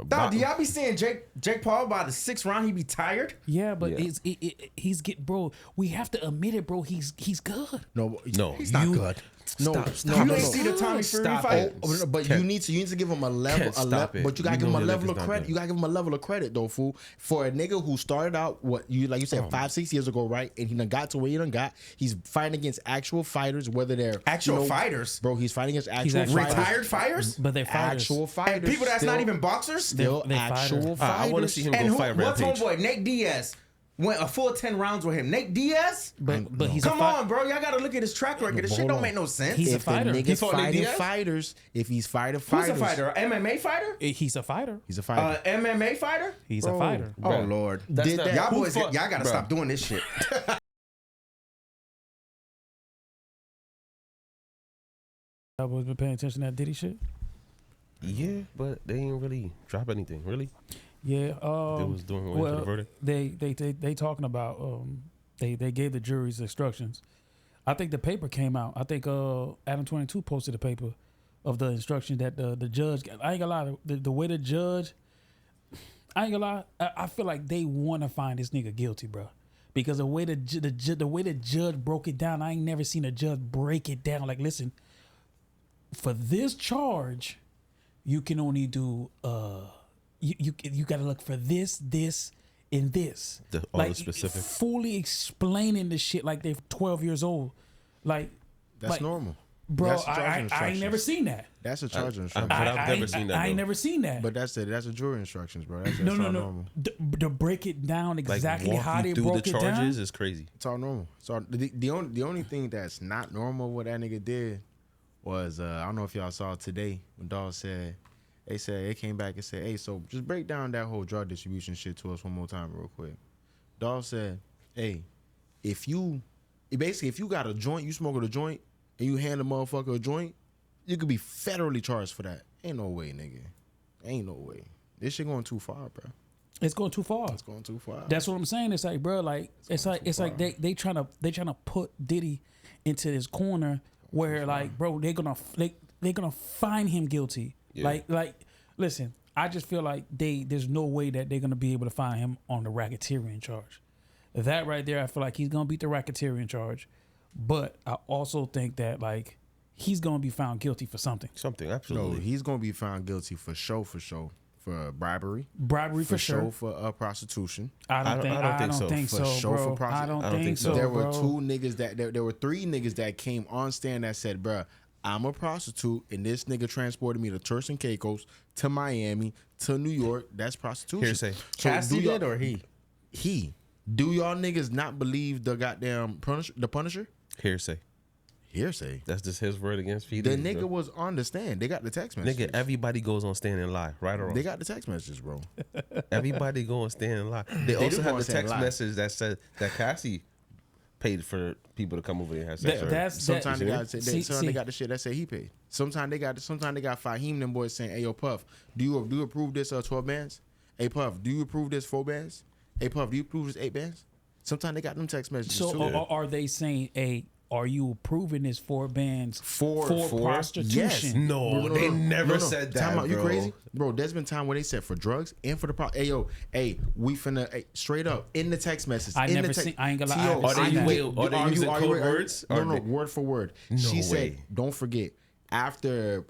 Dog, do y'all be seeing Jake Paul by the 6th round? He be tired. Yeah, but he's bro. We have to admit it, bro. He's good. No, He's not good. Stop. You ain't see the Tommy Fury fight. But you need to give him a level. But you gotta give him a level of credit. You gotta give him a level of credit, though, fool. For a nigga who started out like you said 5-6 years ago, right? And he done got to where he done got. He's fighting against actual fighters, whether they're actual fighters, bro. He's fighting against actual fighters. Retired fighters, but they're fighters. Actual fighters, and people that's not even boxers. Still they're actual fighters. I want to see him go fight What's Rampage. homeboy Nate Diaz? Went a full 10 rounds with him. Nate Diaz? But he's come on, bro. Y'all gotta look at his track record. This shit don't make no sense. He's a fighter. He's fighting fighters. If he's fighting fighters, who's a fighter? An MMA fighter? He's a fighter. He's a fighter. MMA fighter? He's a fighter. Oh Lord, y'all boys, y'all gotta stop doing this shit. Y'all boys been paying attention to that Diddy shit? Yeah, but they ain't really drop anything, really. Yeah, They was doing away for the verdict. They talking about they gave the jury's instructions. I think the paper came out. I think Adam 22 posted a paper of the instruction that the judge. I ain't gonna lie, the way the judge. I ain't gonna lie. I feel like they want to find this nigga guilty, bro. Because the way the way the judge broke it down, I ain't never seen a judge break it down. Like, listen, for this charge, you can only do you got to look for this, and this. All the specific. Fully explaining the shit like they're 12 years old. Like that's normal. Bro, I ain't never seen that. That's a charge instruction. I've never seen that. I ain't never seen that. But that's a jury instructions, bro. That's no. normal. To break it down exactly like, how they broke the it down. charges is crazy. It's all normal. So the only thing that's not normal what that nigga did was I don't know if y'all saw today when Dawg said. They came back and said, hey, so just break down that whole drug distribution shit to us one more time real quick. Dawg said, hey, if you got a joint, you smoking a joint, and you hand a motherfucker a joint, you could be federally charged for that. Ain't no way, nigga. Ain't no way. This shit going too far, bro. It's going too far. It's going too far. That's what I'm saying. It's like, bro, like it's like they trying to put Diddy into this corner where like, bro, they're gonna find him guilty. Yeah. Like, listen, I just feel like there's no way that they're gonna be able to find him on the racketeering charge. That right there, I feel like he's gonna beat the racketeering charge, but I also think that like he's gonna be found guilty for something. Something, absolutely. No, he's gonna be found guilty for sure, for bribery. Bribery for sure. For prostitution. I don't think so, for sure, bro. for I don't think so. There bro. were two niggas there were three niggas that came on stand that said, bruh, I'm a prostitute, and this nigga transported me to Turks and Caicos, to Miami, to New York. That's prostitution. Hearsay. So Cassie did or he? He. Do y'all niggas not believe the goddamn the Punisher? Hearsay. That's just his word against P. The nigga was on the stand. They got the text messages. Nigga, everybody goes on stand and lie, right or wrong. They got the text messages, bro. Everybody go on stand and lie. They also have the text message that said that Cassie paid for people to come over there and have sex. Sometimes they got the shit that say he paid. Sometimes they got Fahim them boys saying, hey yo Puff, do you approve this 12 bands? Hey Puff, do you approve this 4 bands? Hey Puff, do you approve this 8 bands? Sometimes they got them text messages too. So are they saying are you approving this 4 bands for prostitution? Yes. No, they never said that. Time out, you bro. crazy, bro? There's been time where they said for drugs and for the hey yo, hey, we finna straight up in the text message. I ain't gonna lie. Are they using code words? No, word for word. She said, don't forget. After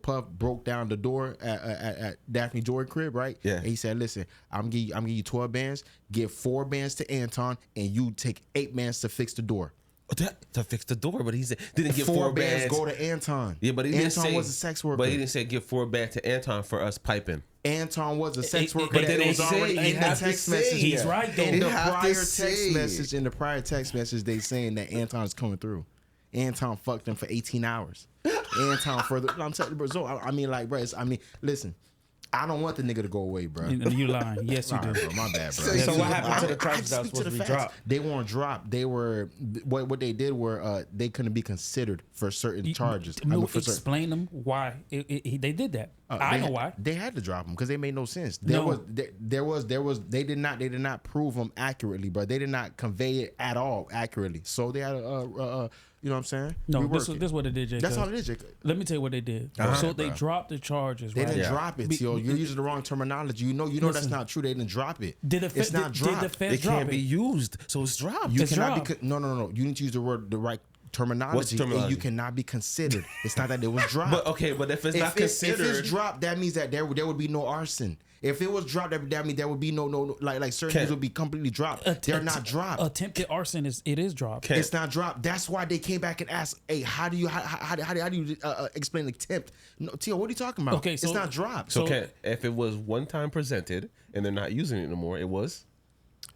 Puff broke down the door at Daphne Jordan crib, right? Yeah. And he said, listen, I'm giving you 12 bands, give 4 bands to Anton, and you take 8 bands to fix the door. To fix the door, but he said didn't give 4 bands. Go to Anton. Yeah, but Anton was a sex worker. But he didn't say give 4 bands to Anton for us piping. Anton was a sex worker. But they was already in the text message. He's right though. In the prior text message, they saying that Anton's coming through. Anton fucked him for 18 hours. Anton further. I'm telling you, bro. So I mean, like, bro. Listen. I don't want the nigga to go away, bro. You lying? Yes, you do. Bro, my bad, bro. So what happened to the charges that was supposed to be dropped? They weren't dropped. They were what they did were they couldn't be considered for certain charges. Explain them why they did that. I know why. They had to drop him because they made no sense. They did not prove him accurately, bro. They did not convey it at all accurately. So they had to, you know what I'm saying? No, this is what they did, Jake. That's all it is, Jake. Let me tell you what they did. So they dropped the charges. They right? didn't drop it, yo. You're using the wrong terminology. You know that's not true. They didn't drop it. It's not dropped. It can't be used, so it's dropped. You cannot be. No. You need to use the right terminology. And you cannot be considered. It's not that it was dropped. But if it's not considered, if it's dropped, that means that there would be no arson. If it was dropped, that means there would be no like certain things would be completely dropped. They're not dropped. Attempted arson is dropped. It's not dropped. That's why they came back and asked, "Hey, how do you explain attempt?" No, Tio, what are you talking about? Okay, so, it's not dropped. So if it was one time presented and they're not using it anymore, it was.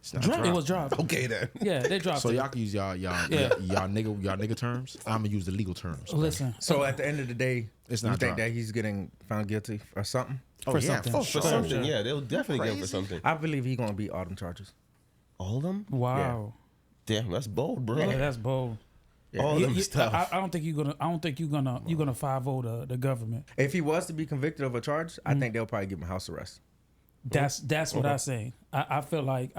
It's not dropped. It was dropped. Okay then. Yeah, they dropped. So it. y'all can use y'all nigga terms. I'm gonna use the legal terms. Listen. So at the end of the day, It's you not think dropped. that he's getting found guilty or something? For something. for For sure. something, yeah, they'll definitely get him for something. I believe he's gonna beat all them charges. All of them? Wow. Damn, that's bold, bro. Yeah, that's bold. All of them is tough. I don't think you're gonna 5-0 the government. If he was to be convicted of a charge, I think they'll probably give him house arrest. That's what I say. I feel like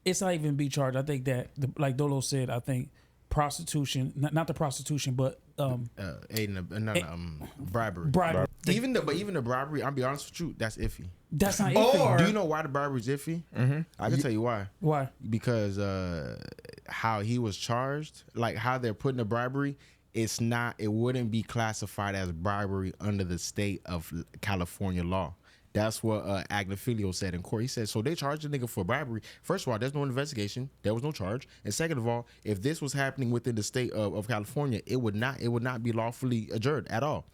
it's not even be charged. I think that like Dolo said, I think prostitution, not the prostitution, but bribery. Bribery. Even the bribery, I'll be honest with you, that's iffy. That's not iffy. Do you know why the bribery is iffy? Mm-hmm. I can tell you why. Why? Because how he was charged, like how they're putting the bribery, it wouldn't be classified as bribery under the state of California law. That's what Agnifilio said in court. He said, so they charged the nigga for bribery. First of all, there's no investigation. There was no charge. And second of all, if this was happening within the state of California, it would not be lawfully adjourned at all.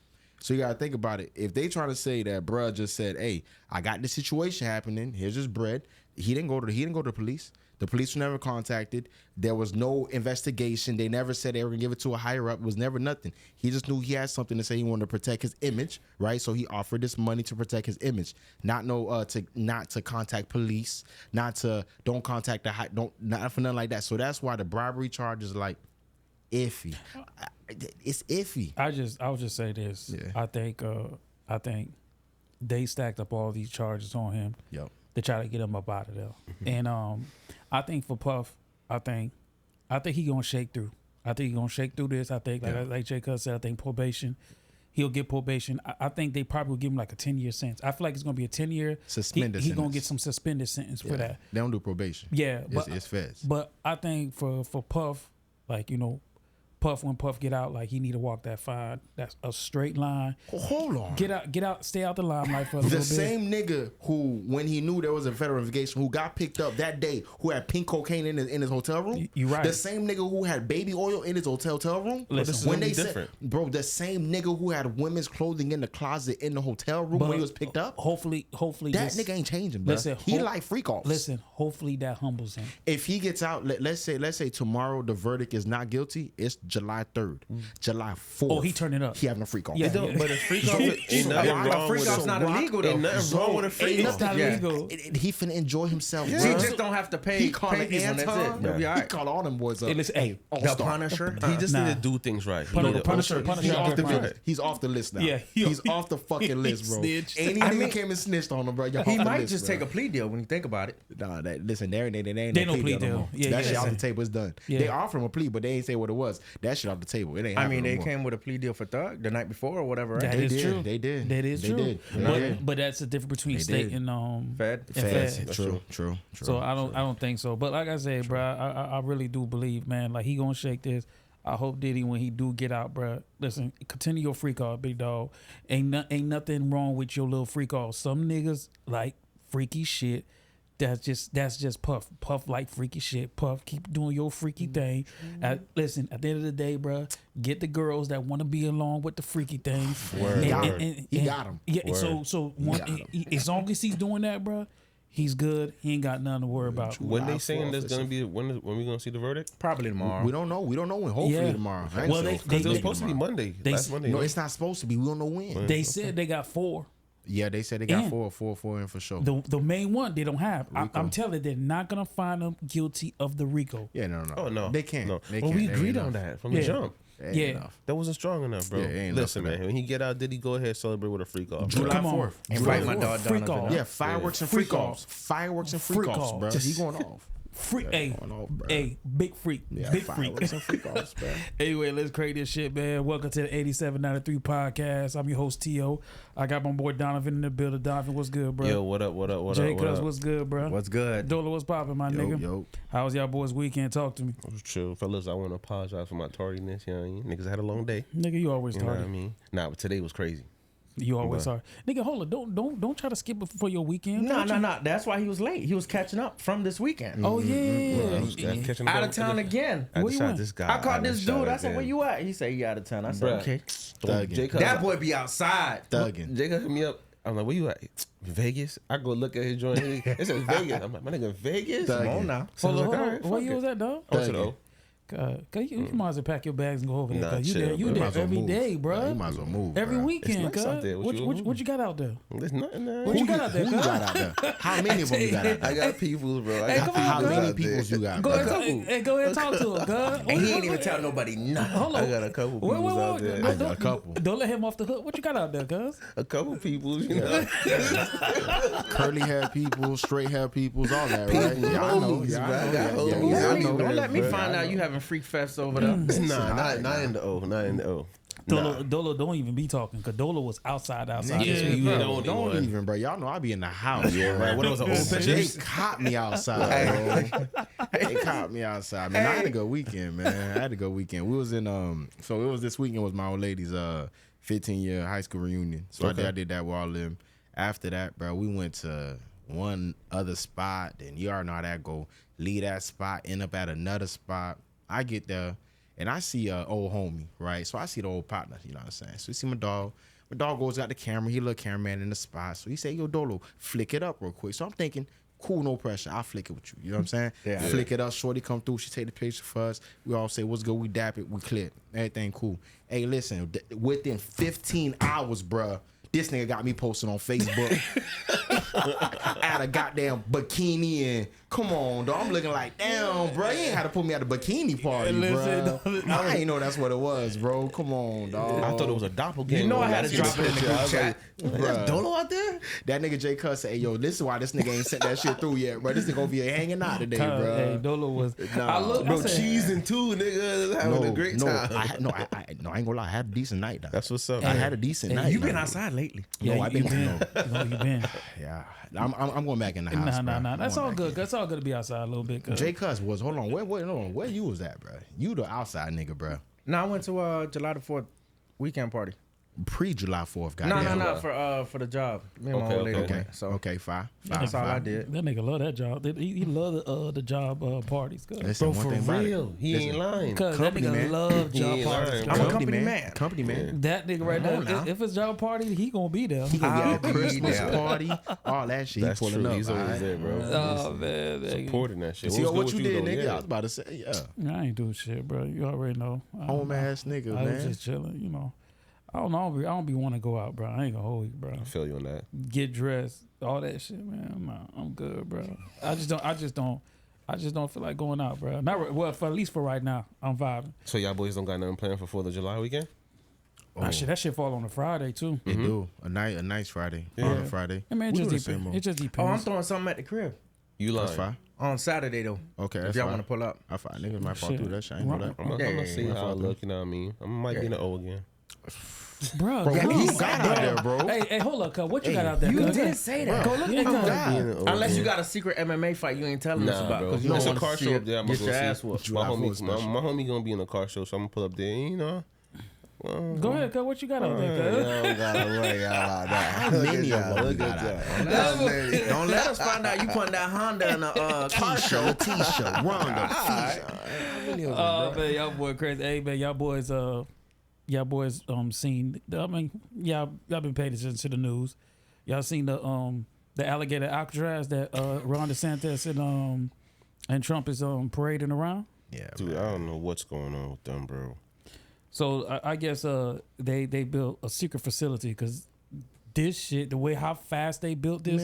So you got to think about it. If they trying to say that bruh just said, hey, I got this situation happening. Here's his bread. He didn't go to the police. The police were never contacted. There was no investigation. They never said they were going to give it to a higher up. It was never nothing. He just knew he had something to say. He wanted to protect his image, right? So he offered this money to protect his image. Not to contact police, not for nothing like that. So that's why the bribery charge is like iffy. It's iffy. I would just say this. Yeah. I think they stacked up all these charges on him. Yep. To try to get him up out of there. And I think for Puff, I think he gonna shake through. I think he gonna shake through this. I think like Jake said, I think probation. He'll get probation. I think they probably will give him like a 10-year sentence. I feel like it's gonna be a 10-year suspended. He gonna get some suspended sentence for that. They don't do probation. Yeah, it's feds. But I think for Puff, like when Puff get out, like he need to walk that fine. That's a straight line. Hold on. Get out, stay out the limelight for a little bit. The same nigga who, when he knew there was a federal investigation, who got picked up that day, who had pink cocaine in his hotel room. You right. The same nigga who had baby oil in his hotel room. Listen, when they said, bro, the same nigga who had women's clothing in the closet in the hotel room when he was picked up. Hopefully that nigga ain't changing, bro. Listen, he like freak offs. Listen, hopefully that humbles him. If he gets out, let's say tomorrow the verdict is not guilty. It's July 3rd. July 4th. Oh, he turned it up. He having a freak off. Yeah. But a freak off ain't nothing wrong with Freak off's not illegal though. Ain't nothing wrong with a freak off. It's not illegal. He finna enjoy himself. He bro. just don't have to pay. He called pay people, and that's Anton. it. He'll be all He right. called all them boys up. Hey, listen, hey, The All-star. Punisher. He just Nah. need to do things right. Punisher. He's off the Right. list. He's off the list now. Yeah, he's off the fucking list, bro. Snitched. Any nigga came and snitched on him, bro. You're He off the might list, just bro. take a plea deal when you think about it. Nah, listen, there ain't They no plea no deal. more. Yeah, that yeah. shit off the table. It's done. Yeah. They offered him a plea, but they ain't say what it was. That shit off the table. It ain't. I mean, happening they no more. came with a plea deal for Thug the night before or whatever, right? That They is did. true. They did. That is They true. did. They did. But that's the difference between They state did. and Fed. and Feds. fed. True. So I don't think so. But like I said, bro, I really do believe, man, like he gonna shake this. I hope Diddy, when he do get out, bro, listen, continue your freak off, big dog. Ain't nothing wrong with your little freak off. Some niggas like freaky shit. That's just Puff. Puff like freaky shit. Puff, keep doing your freaky thing. Listen, at the end of the day, bro, get the girls that want to be along with the freaky things. He got 'em. Yeah. Word. So as long as he's doing that, bro, he's good. He ain't got nothing to worry about. When they saying there's gonna be when we gonna see the verdict? Probably tomorrow. We don't know. We don't know when. Hopefully Yeah. tomorrow. Well, they- Because it was supposed to be Monday. Last Monday. No, it's not supposed to be. We don't know when. They said they got 4. Yeah, they said they got And 4 in for sure. The main one they don't have. I'm telling you, they're not gonna find him guilty of the RICO. Yeah, no. Oh no, They can't. No. They Well, can't. we They agreed ain't on no- that from the jump. Ain't Yeah. enough. That wasn't strong enough, bro. Yeah, it ain't Listen, enough for man. When he get out, did he go ahead celebrate with a freak off? July Come on. 4th. Invite my dog Freak Donovan. off. Yeah, fireworks and freak offs. Fireworks and freak offs, bro. He going off. Freak, hey, going off, bro. hey, big freak, Yeah, big freak. fireworks and freak offs, bro. Anyway, let's create this shit, man. Welcome to the 8793 podcast. I'm your host, T.O. I got my boy Donovan in the building. Donovan, what's good, bro? Yo, what up? Jay Cuz, what's good, bro? What's good? Dola, what's poppin', my nigga? Yo. How was y'all boys' weekend? Talk to me. Chill, fellas. I want to apologize for my tardiness. You know what I mean? Niggas had a long day. Nigga, you always You know what I tardy. mean? Nah, but today was crazy. You always What? sorry. Nigga, hold on. Don't try to skip it for your weekend. No. That's why he was late. He was catching up from this weekend. Oh, yeah. I was catching Out up. of town again. I Where you just shot went? this guy. I called this just shot dude. I again. said, "Where you at?" He said, "You out of town." I said, Bruh. "Okay." Thugging. That boy be outside. Thugging. Jacob hit me up. I'm like, where you at? Vegas? I go look at his joint. It says Vegas. I'm like, my nigga, Vegas? Thugging. Come on now. So I was Hold like, on. all right, Where fuck you it. was at, dog? I went to the O. Cause you might as well pack your bags and go over there. Nah, Cause you chill, there, you bro. there Might as well every move. day, bro. Yeah, you might as well move. Every bro. weekend, It's nice out there. What you got out there? There's nothing there. What you got out there, Who you cuz? got out there? How many of them you got out there? I got peoples, bro. Hey, come on, How cuz. many peoples you got? Go bro? ahead, go ahead and talk to him, cuz. And he ain't even tell nobody nothing. Hold on. I got a couple Wait, peoples out there. I got a couple. Don't let him off the hook. What you got out there, cuz? A couple peoples, you know. Curly hair people, straight hair peoples, all that, right? Yeah, I know. Yeah, I know. Don't I know. don't let me bro. find out you having freak fest over there. Nah, not in the O. Not in the O. Dola don't even be talking, cause Dola was outside this Yeah, week. you bro, the only don't one. even, bro. Y'all know I be in the house. Yeah, Right, what was the old Jay pictures? caught me outside, bro. He caught me outside, man. I had a good weekend, man. I had a good weekend. We was in so it was this weekend was my old lady's 15-year high school reunion. So Okay. I did that with all of them. After that, bro, we went to one other spot. Then you already know how that go. Leave that spot, end up at another spot. I get there. And I see a old homie, right? So I see the old partner, you know what I'm saying? So we see my dog. My dog goes got the camera. He a little cameraman in the spot. So he say, yo, Dolo, flick it up real quick. So I'm thinking, cool, no pressure. I'll flick it with you. You know what I'm saying? Yeah. Flick it up. Shorty come through. She take the picture for us. We all say, what's good? We dap it. We clip. Everything cool. Hey, listen, within 15 hours, bruh, this nigga got me posting on Facebook. At a goddamn bikini and come on, dog. I'm looking like, damn, bro. You ain't had to put me at a bikini party, Listen, bro. I ain't know that's what it was, bro. Come on, dog. I thought it was a doppelganger. You know I when had to seen drop it in the picture. group I was chat. like, Bruh. Dolo out there? That nigga Jay Cuss said, hey, yo, this is why this nigga ain't sent that shit through yet, bro. This nigga over here hanging out today, Hey, bro. Dola was. Nah. I look, Bro, I said, cheesing too, nigga. Having a great time. I ain't gonna lie. I had a decent night, though. That's what's up. I had a decent night. You been though. outside lately? No, I've been. No. No, you been. Yeah, I'm going back in the house. Nah. bro. That's I'm all going good. That's all good to be outside a little bit. Cause Jay Cuss was, hold on, where you was at, bro? You the outside nigga, bro. No, I went to July the 4th weekend party. Pre-July 4th, No, goddamn. for the job. Me and my Okay, old lady okay. went. So Okay, fine. that's all I did. that nigga love that job. He love the job parties. Cause, Listen, Bro, one for thing about it. real. He ain't lying. Cause that company, nigga man. love He job ain't parties. lying, cuz. I'm a company man. Company man. That nigga right Come on there. now. If it's job party, he gonna be there. He gonna get I'll a be Christmas there. party, all that shit. That's he pulling true. up. He's always alright? there, bro. Oh man, nigga. Supporting that shit. See was what good you with did, though? nigga? Yeah. I was about to say, yeah. I ain't do shit, bro. You already know. Home ass nigga, I was man. just chilling, you know. I don't know. I don't be want to go out, bro. I ain't gonna hold you, bro. I feel you on that. Get dressed, all that shit, man. I'm good, bro. I just don't feel like going out, bro. Not for at least for right now. I'm vibing. So y'all boys don't got nothing planned for 4th of July weekend? That shit fall on a Friday too. It do a nice Friday, Yeah. on a Friday. I mean, We do the same it just Oh, I'm depends. throwing something at the crib You lying. That's fine. on Saturday though. Okay, If that's y'all fine. want to pull up. I fine. Niggas might fall Shit. through that shit. I ain't know that. I'm gonna Yeah, see yeah, how I look, you know what I mean? I might be in the O again. Bro, Bro, come he on. got out there, bro. Hey, hold up, cuz. What you got out there? You cuz? did say that. Go look Yeah, at I'm cuz. God. Be in the O Unless you again. got a secret MMA fight you ain't telling us Nah, about bro. because you don't It's a want car to see show up there. I'm get gonna your go ass see. whooped. July My 4th special. homie gonna be in a car show, so I'm gonna pull up there. You know. Go ahead, cuz. What you got out there, cuz? don't gotta worry about that. How many of them we got out there? Don't let us find out you putting that Honda in a car show. T-shirt, Ronda, T-shirt. Oh man, y'all boy crazy. Hey man, y'all boys seen. I mean, y'all been paying attention to the news. Y'all seen the Alligator Alcatraz that Ron DeSantis and Trump is parading around. Yeah, Dude, I don't know what's going on with them, bro. So I guess they built a secret facility because this shit, the way how fast they built this,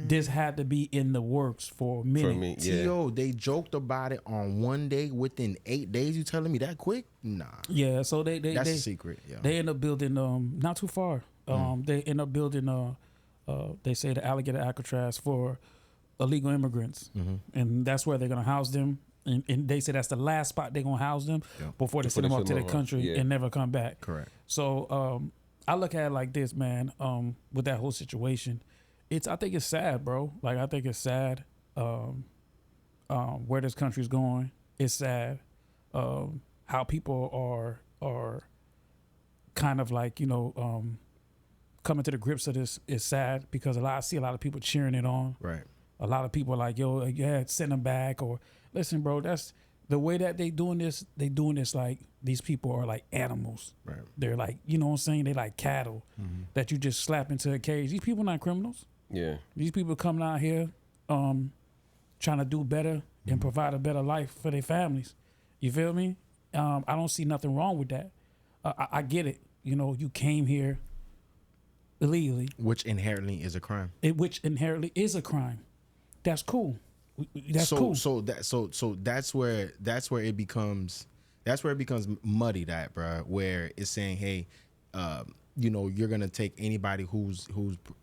this had to be in the works for a minute. For me, yeah. T.O., they joked about it on one day. Within 8 days, you telling me that quick? Nah. Yeah, so that's a secret. Yeah. They end up building not too far. They end up building they say the Alligator Alcatraz for illegal immigrants, and that's where they're gonna house them. And they say that's the last spot they're gonna house them before they send them off to their country and never come back. Correct. So I look at it like this, man. With that whole situation, I think it's sad, bro. Like I think it's sad where this country's going. It's sad how people are kind of like coming to the grips of this. Is sad because I see a lot of people cheering it on. Right. A lot of people are like, yo, yeah, send them back. Or listen, bro, that's the way that they doing this. They doing this like these people are like animals. Right. They're like, you know what I'm saying? They like cattle that you just slap into a cage. These people not criminals. Yeah. These people coming out here trying to do better and provide a better life for their families. You feel me? I don't see nothing wrong with that. I get it. You came here illegally. Which inherently is a crime. Which inherently is a crime. That's cool. That's cool. So that's where it becomes muddy, that, bro. Where it's saying, hey, you're gonna take anybody who's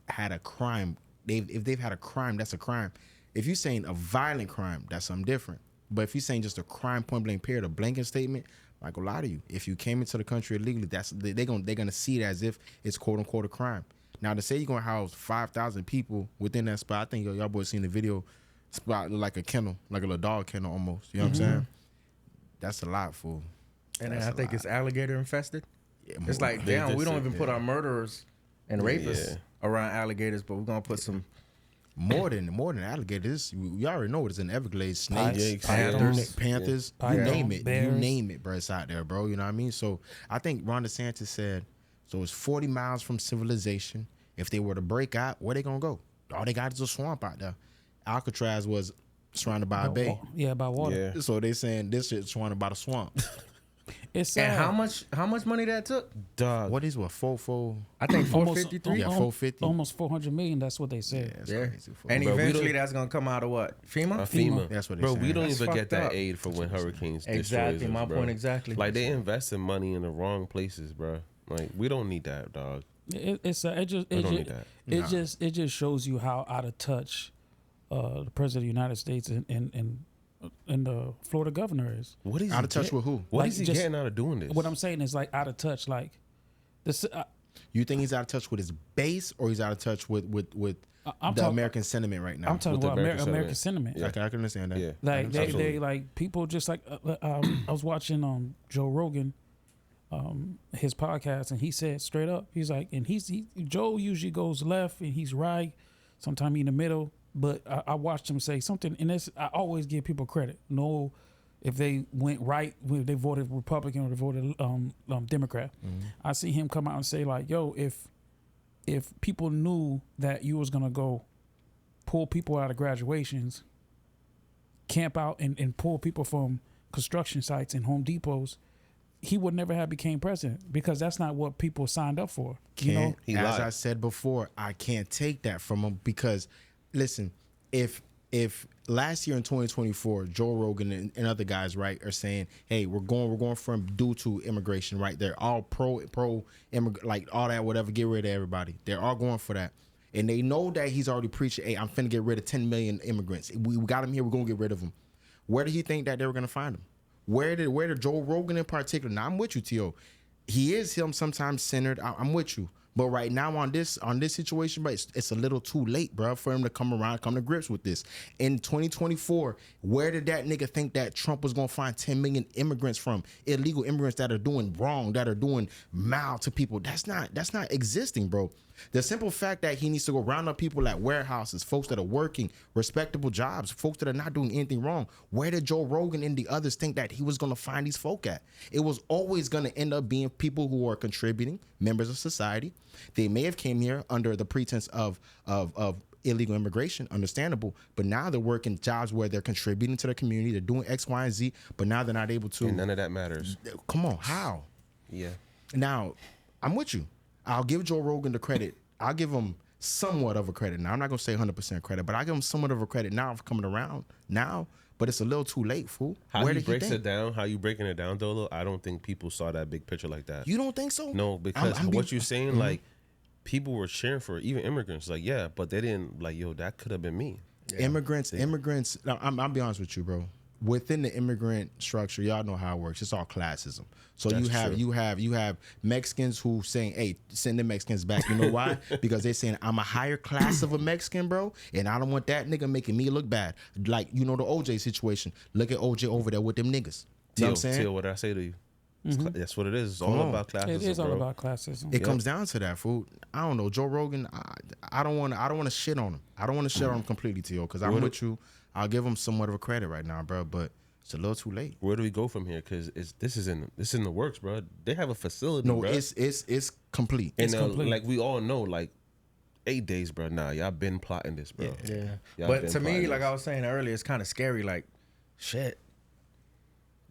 had a crime. If they've had a crime, that's a crime. If you're saying a violent crime, that's something different. But if you're saying just a crime, point blank period, a blanket statement, I'm not gonna lie to you. If you came into the country illegally, they're gonna see it as if it's quote unquote a crime. Now, to say you're gonna house 5,000 people within that spot, I think y'all boys seen the video. Spot like a kennel, like a little dog kennel almost. You know what I'm saying? That's a lot, fool. And then I think it's alligator infested. Yeah, it's like, They damn, we don't just- even put our murderers and rapists around alligators, but we're gonna put some More than alligators. You already know it's in Everglades. Snakes, Panthers. Panthers, Yeah. you name it. Bears. You name it, bro. It's out there, bro. You know what I mean? So I think Ron DeSantis said, so it's 40 miles from civilization. If they were to break out, where they gonna go? All they got is a swamp out there. Alcatraz was surrounded by a bay. Yeah, by water. Yeah. So they saying this shit's surrounded by the swamp. It's sad. and how much money that took? Dog. What is what? Four? I think Almost- 453. Yeah, 450. Almost 400 million. That's what they said. That's Yeah. crazy. And Bro, we eventually don't- that's gonna come out of what? FEMA? FEMA. That's what they Bro, saying. we don't That's even get fucked that up. aid for when hurricanes Exactly, destroys us, my bro. point exactly. Like they investing money in the wrong places, bro. Like we don't need that, dog. It just We don't need that. it just shows you how out of touch the president of the United States and the Florida governor is. What is Out of touch with who? What Like, is he just- getting out of doing this? What I'm saying is like out of touch. Like this, You think he's out of touch with his base, or he's out of touch with I'm the talking. American sentiment right now? I'm talking with the about American American sentiment. Yeah. I can understand that. Yeah. Like they Absolutely. like people just like I was watching Joe Rogan, his podcast, and he said straight up, he's like, and Joe usually goes left and he's right, sometimes he in the middle, but I watched him say something, and this I always give people credit. No, if they went right, if they voted Republican or they voted Democrat, I see him come out and say like, yo, if people knew that you was gonna go pull people out of graduations, camp out and pull people from construction sites and Home Depots, he would never have became president because that's not what people signed up for. You know, Can't, He as lied. I said before, I can't take that from him because, listen, if last year in 2024, Joe Rogan and other guys, right, are saying, hey, we're going from due to immigration, right? They're all pro immigrant, like all that, whatever. Get rid of everybody. They're all going for that, and they know that he's already preaching, hey, I'm finna get rid of 10 million immigrants. We got them here. We're gonna get rid of them. Where did he think that they were gonna find them? Where did Joe Rogan in particular? Now I'm with you, T.O. He is him sometimes centered. I'm with you. But right now on this situation, but it's a little too late, bro, for him to come to grips with this. In 2024, where did that nigga think that Trump was gonna find 10 million immigrants from? Illegal immigrants that are doing wrong, that are doing mal to people. That's not existing, bro. The simple fact that he needs to go round up people at warehouses, folks that are working respectable jobs, folks that are not doing anything wrong. Where did Joe Rogan and the others think that he was going to find these folk at? It was always going to end up being people who are contributing, members of society. They may have came here under the pretense of illegal immigration, understandable, but now they're working jobs where they're contributing to the community, they're doing X, Y, and Z, but now they're not able to. And none of that matters. Come on, how? Yeah. Now, I'm with you. I'll give Joe Rogan the credit. I'll give them somewhat of a credit now. I'm not gonna say 100% credit, but I give them somewhat of a credit now for coming around now. But it's a little too late, fool. How he breaks it down, how you breaking it down, Dolo, I don't think people saw that big picture like that. You don't think so? No, because what you're saying, like, people were cheering for it, even immigrants. Like, yeah, but they didn't, like, yo, that could have been me. Yeah. Immigrants. Now, I'll be honest with you, bro. Within the immigrant structure, y'all know how it works. It's all classism. So you have Mexicans who saying, "Hey, send the Mexicans back." You know why? Because they're saying I'm a higher class of a Mexican, bro, and I don't want that nigga making me look bad. Like, you know, the OJ situation. Look at OJ over there with them niggas. You know what I'm saying? Teal, what did I say to you? That's what it is. It's all about classism. It is all about classism. It comes down to that, fool. I don't know. Joe Rogan. I don't want to shit on him. I don't want to shit on him completely, Teal, because I'm with you. I'll give him somewhat of a credit right now, bro, but it's a little too late. Where do we go from here? Because this is in the works, bro. They have a facility. No, bro. it's complete. And like we all know, like 8 days, bro. Nah, y'all been plotting this, bro. Yeah. But to me, like I was saying earlier, it's kind of scary. Like, shit.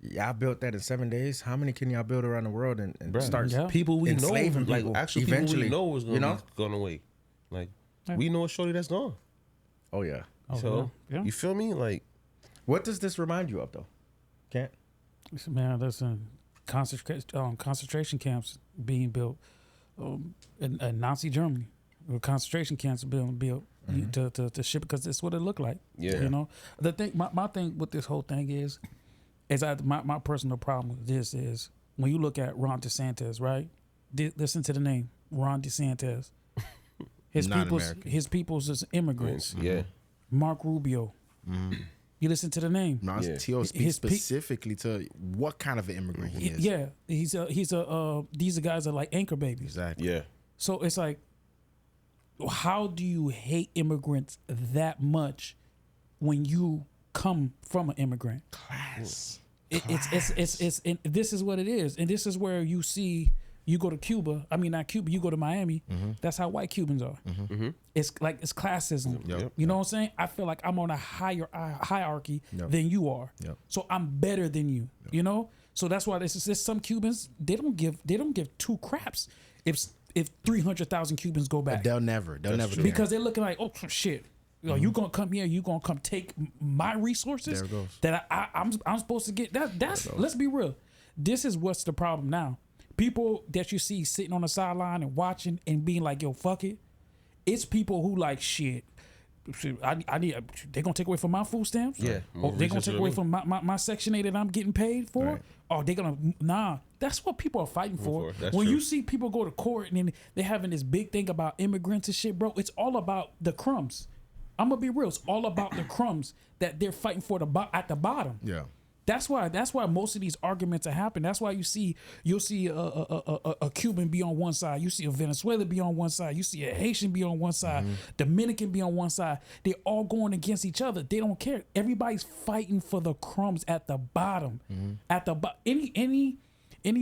Y'all built that in 7 days. How many can y'all build around the world and start people we know, enslaving like people? Actually, eventually, people we know is gonna be gone away. Like we know a shorty that's gone. Oh yeah. So you feel me? Like, what does this remind you of, though? Can't. Man, listen, concentration camps being built in Nazi Germany. Concentration camps being built to ship, because that's what it looked like. Yeah. You know, the thing, my thing with this whole thing is my personal problem with this is when you look at Ron DeSantis, right? Listen to the name, Ron DeSantis. His people's is immigrants. Yeah. Mark Rubio. You listen to the name. No, T.O. speaks specifically to what kind of an immigrant he is. Yeah, these are guys are like anchor babies. Exactly. Yeah. So it's like, how do you hate immigrants that much when you come from an immigrant? Class. This is what it is, and this is where you see. You go to Cuba. I mean, not Cuba. You go to Miami. That's how white Cubans are. It's classism. You know what I'm saying? I feel like I'm on a higher hierarchy than you are. So I'm better than you. You know. So that's why this is some Cubans. They don't give two craps if 300,000 Cubans go back. They'll never because they're looking like, oh shit. You gonna come here? You gonna come take my resources there it goes. that I'm supposed to get? That's let's be real. This is what's the problem now. People that you see sitting on the sideline and watching and being like, yo, fuck it. It's people who like, shit, I need, they're going to take away from my food stamps? Yeah. Or they're going to take away from my Section 8 that I'm getting paid for? Right. Or they're going to, nah. That's what people are fighting for. When you see people go to court and then they're having this big thing about immigrants and shit, bro, it's all about the crumbs. I'm going to be real. It's all about the crumbs that they're fighting for at the bottom. Yeah. That's why most of these arguments are happening. That's why you'll see a Cuban be on one side, you see a Venezuelan be on one side, you see a Haitian be on one side, Dominican be on one side. They're all going against each other. They don't care. Everybody's fighting for the crumbs at the bottom. At the any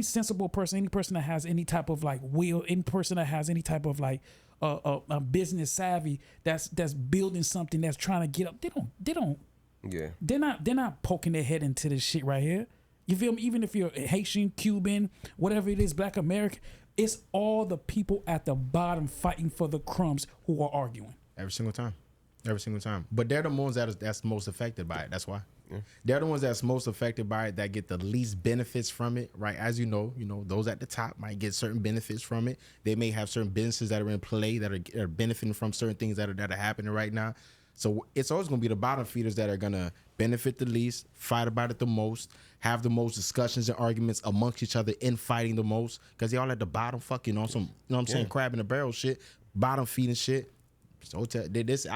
sensible person, any person that has any type of like will, any person that has any type of like a business savvy that's building something, that's trying to get up. They don't. Yeah, they're not poking their head into this shit right here. You feel me? Even if you're Haitian, Cuban, whatever it is, Black American, it's all the people at the bottom fighting for the crumbs who are arguing every single time. But they're the ones that's most affected by it. That's why they're the ones that's most affected by it, that get the least benefits from it. Right? As you know, those at the top might get certain benefits from it. They may have certain businesses that are in play that are benefiting from certain things that are happening right now. So it's always going to be the bottom feeders that are going to benefit the least, fight about it the most, have the most discussions and arguments amongst each other, infighting the most, because they all at the bottom fucking on some, crab in the barrel shit, bottom feeding shit. This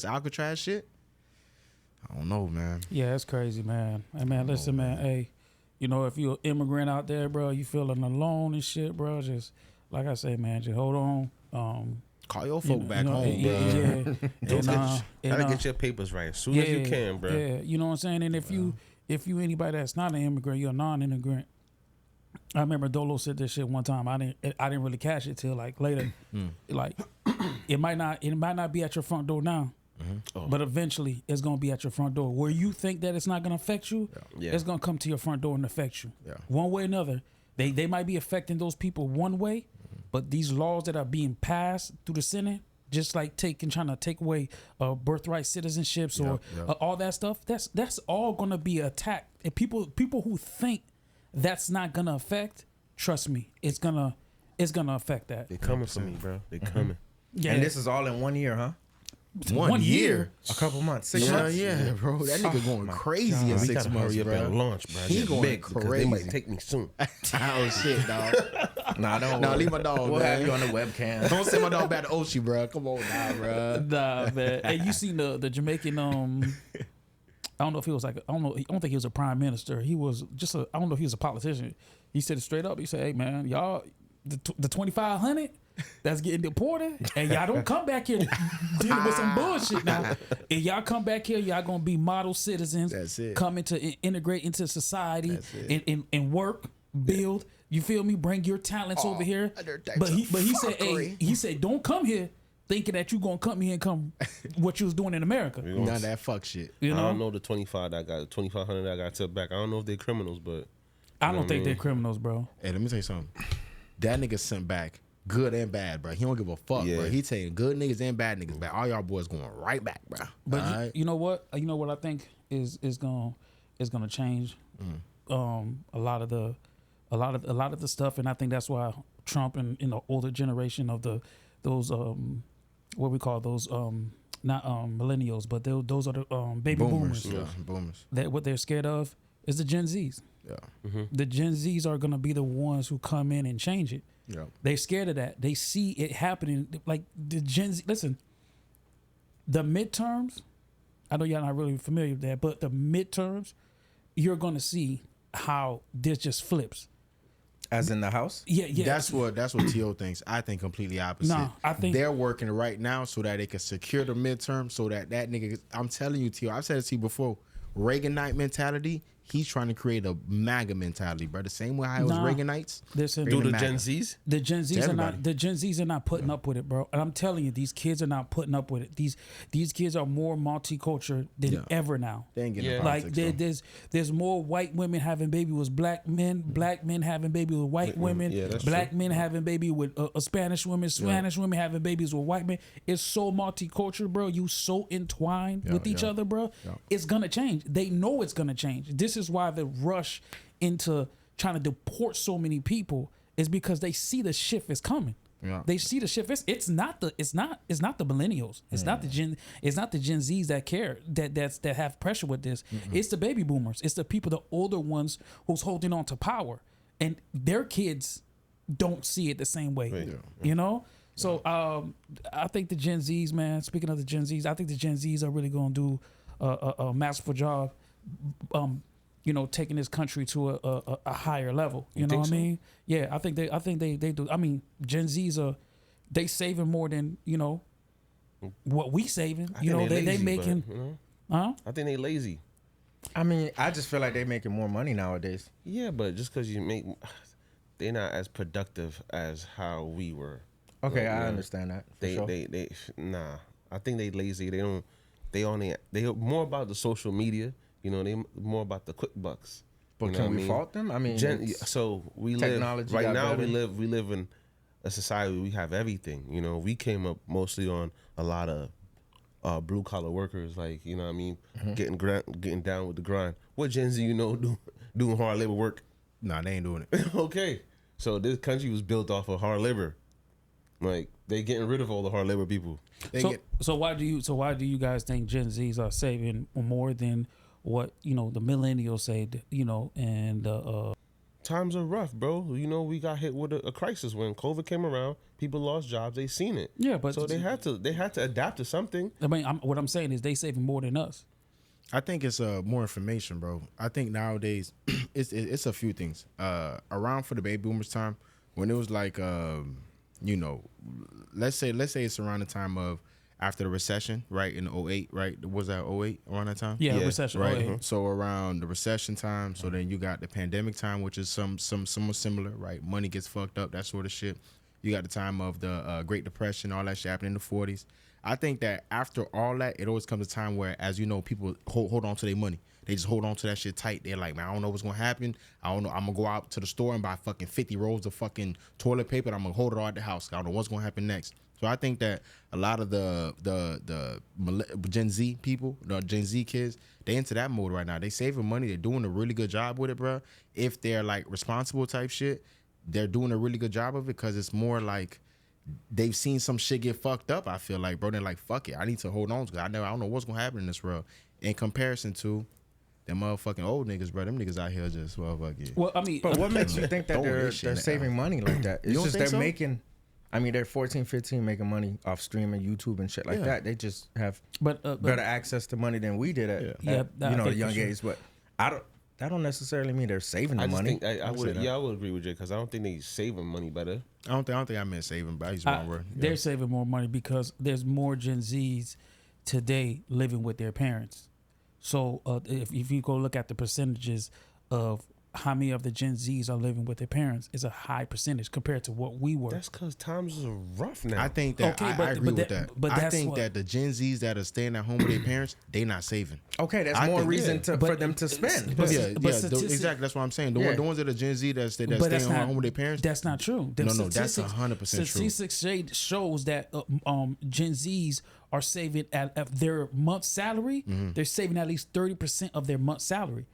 Alcatraz shit, I don't know, man. Yeah, it's crazy, man. Hey, man, listen, man. Hey, if you're an immigrant out there, bro, you feeling alone and shit, bro, just, like I say, man, just hold on. Call your folk back home, bro. Gotta get your papers right as soon as you can, bro. Yeah, you know what I'm saying? And if you anybody that's not an immigrant, you're a non-immigrant. I remember Dolo said this shit one time. I didn't really catch it till like later. Like it might not be at your front door now. But eventually it's gonna be at your front door. Where you think that it's not gonna affect you, it's gonna come to your front door and affect you. One way or another. They might be affecting those people one way, But these laws that are being passed through the Senate, just like trying to take away birthright citizenships or all that stuff, that's all gonna be attacked. And people who think that's not gonna affect, trust me, it's gonna affect that. They coming for me, bro. They coming. Yeah. And this is all in 1 year, huh? 1 year. A couple months. 6 months. Yeah, bro. That nigga going crazy in 6 months, Hurry up bro. and launch, bro. He Get going big because crazy. they might take me soon. Oh shit, dog. Nah, leave my dog. We'll man. have you on the webcam. Don't send my dog back to Oshi, bro. Come on now, bro. Nah, man. Hey, you seen the Jamaican? I don't know if he was I don't think he was a prime minister. He was just I don't know if he was a politician. He said it straight up. He said, "Hey, man, y'all, the 2,500 that's getting deported, and y'all don't come back here dealing with some bullshit now. And y'all come back here, y'all gonna be model citizens. That's it. Coming to integrate into society That's it. and work, build. You feel me? Bring your talents over here. But he said, hey, he said, don't come here thinking that you gonna come here and come what you was doing in America. None of that fuck shit. You know? I don't know the 2,500 that I got took back. I don't know if they're criminals, but I don't think they're criminals, bro. Hey, let me tell you something. That nigga sent back good and bad, bro. He don't give a fuck, Yeah. bro. He taking good niggas and bad niggas back. All y'all boys going right back, bro. But All right? you know what? You know what I think is gonna change a lot of the stuff, and I think that's why Trump and the older generation of those what we call those not millennials, but those are the baby boomers. Yeah, boomers. That what they're scared of is the Gen Zs. Yeah. The Gen Zs are gonna be the ones who come in and change it. Yeah. They're scared of that. They see it happening. Like the Gen Z. Listen, the midterms. I know y'all not really familiar with that, but the midterms, you're gonna see how this just flips. As in the house? Yeah. That's what T.O. thinks. I think completely opposite. No, I think they're working right now so that they can secure the midterm so that nigga, I'm telling you, T.O., I've said it to you before, Reaganite mentality, he's trying to create a MAGA mentality, bro. The same way how it was Reaganites. Listen, do the MAGA. Gen Zs? The Gen Zs are everybody. not. The Gen Zs are not putting up with it, bro. And I'm telling you, these kids are not putting up with it. These kids are more multicultural than ever now. They ain't getting Yeah. no Like politics, there's more white women having baby with black men having baby with white women, Yeah, that's black true. men having baby with Spanish women, Spanish women having babies with white men. It's so multicultural, bro. You so entwined with each other, bro. It's gonna change. They know it's gonna change. This is why the rush into trying to deport so many people is because they see the shift is coming. Yeah. They see the shift. It's not the millennials. It's not the Gen Zs that care that have pressure with this. It's the baby boomers. It's the people, the older ones who's holding on to power, and their kids don't see it the same way. Right. You know. So I think the Gen Zs, man. Speaking of the Gen Zs, I think the Gen Zs are really gonna do a masterful job. Taking this country to a higher level. You know what I mean? Yeah, I think they do. I mean, Gen Zs are they saving more than what we saving. I think They lazy, making. but, Huh? I think they lazy. I mean, I just feel like they're making more money nowadays. Yeah, but just because they're not as productive as how we were. Okay, Like, I yeah. understand that. For They sure. nah. I think they lazy. They more about the social media. They more about the quick bucks. But You know can what I we mean? fault them? I mean, So we technology live right got now. better. We live in a society where we have everything. We came up mostly on a lot of blue collar workers, like what I mean, getting down with the grind. What Gen Z doing hard labor work? Nah, they ain't doing it. Okay, so this country was built off of hard labor. Like they getting rid of all the hard labor people. So why do you guys think Gen Zs are saving more than what the millennials said? And Times are rough, bro. We got hit with a crisis when COVID came around. People lost jobs. They seen it. Yeah, but so they had to adapt to something. I mean, what I'm saying is they saving more than us. I think it's more information, bro. I think nowadays it's a few things. Around for the baby boomers time, when it was like let's say it's around the time of after the recession, right, in 08, right? Was that 08 around that time? Yeah. Recession, right. 08. So around the recession time, so then you got the pandemic time, which is somewhat similar, right? Money gets fucked up, that sort of shit. You got the time of the Great Depression, all that shit happened in the 40s. I think that after all that, it always comes a time where, as you know, people hold on to their money. They just hold on to that shit tight. They're like, man, I don't know what's gonna happen. I don't know. I'm gonna go out to the store and buy fucking 50 rolls of fucking toilet paper. And I'm gonna hold it all at the house. I don't know what's gonna happen next. So I think that a lot of the Gen Z people, the Gen Z kids, they into that mode right now. They saving money. They're doing a really good job with it, bro. If they're like responsible type shit, they're doing a really good job of it because it's more like they've seen some shit get fucked up. I feel like, bro, they're like, fuck it, I need to hold on because I don't know what's gonna happen in this world. In comparison to them motherfucking old niggas, bro, them niggas out here just motherfucking. Well, I mean, But what makes you think that they're saving money like that? It's don't just think they're so? making. I mean, they're 14, 15 making money off streaming, YouTube, and shit like that. They just have better access to money than we did at the young age. But that don't necessarily mean they're saving the money. I would agree with you because I don't think they saving money better. I don't think I meant saving, but I used the wrong word. They're saving more money because there's more Gen Zs today living with their parents. So if you go look at the percentages of how many of the Gen Zs are living with their parents, is a high percentage compared to what we were. That's because times are rough now. I think that I agree with that. But I think that the Gen Zs that are staying at home with their parents, they not saving. Okay, that's more reason for them to spend. Exactly. That's what I'm saying. The ones that are Gen Z that staying at home with their parents. That's not true. No, that's 100% true. Statistics shows that Gen Zs are saving at their month's salary. Mm-hmm. They're saving at least 30% of their month's salary.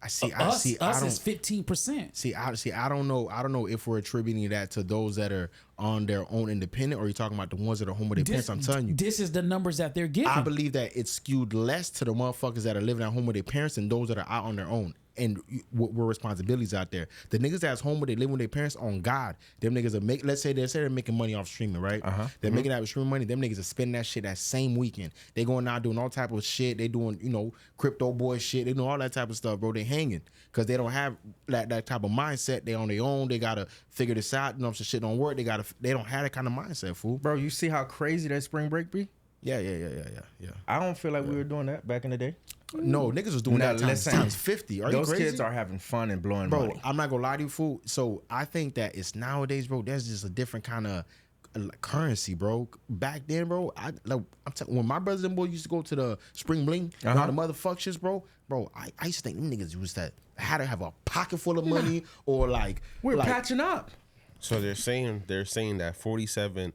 Us is 15%. I don't know if we're attributing that to those that are on their own independent, or you're talking about the ones that are home with their parents. I'm telling you, this is the numbers that they're giving. I believe that it's skewed less to the motherfuckers that are living at home with their parents than those that are out on their own. And what responsibilities out there? The niggas that's home with they living with their parents, on God, them niggas are let's say they're making money off streaming, right? They're making that with streaming money. Them niggas are spending that shit that same weekend. They going out doing all type of shit. They doing crypto boy shit. They doing all that type of stuff, bro. They hanging because they don't have that type of mindset. They on their own. They gotta figure this out. Some shit don't work. They don't have that kind of mindset, fool. Bro, you see how crazy that spring break be? Yeah. I don't feel like we were doing that back in the day. No, niggas was doing that times 50. Are you crazy? Those kids are having fun and blowing money. Bro, I'm not gonna lie to you, fool. So I think that it's nowadays, bro, there's just a different kind of currency, bro. Back then, bro, when my brothers and boys used to go to the spring bling and all the motherfuck shits, bro, I used to think them niggas was that had to have a pocket full of money or we're patching up. So they're saying that 47%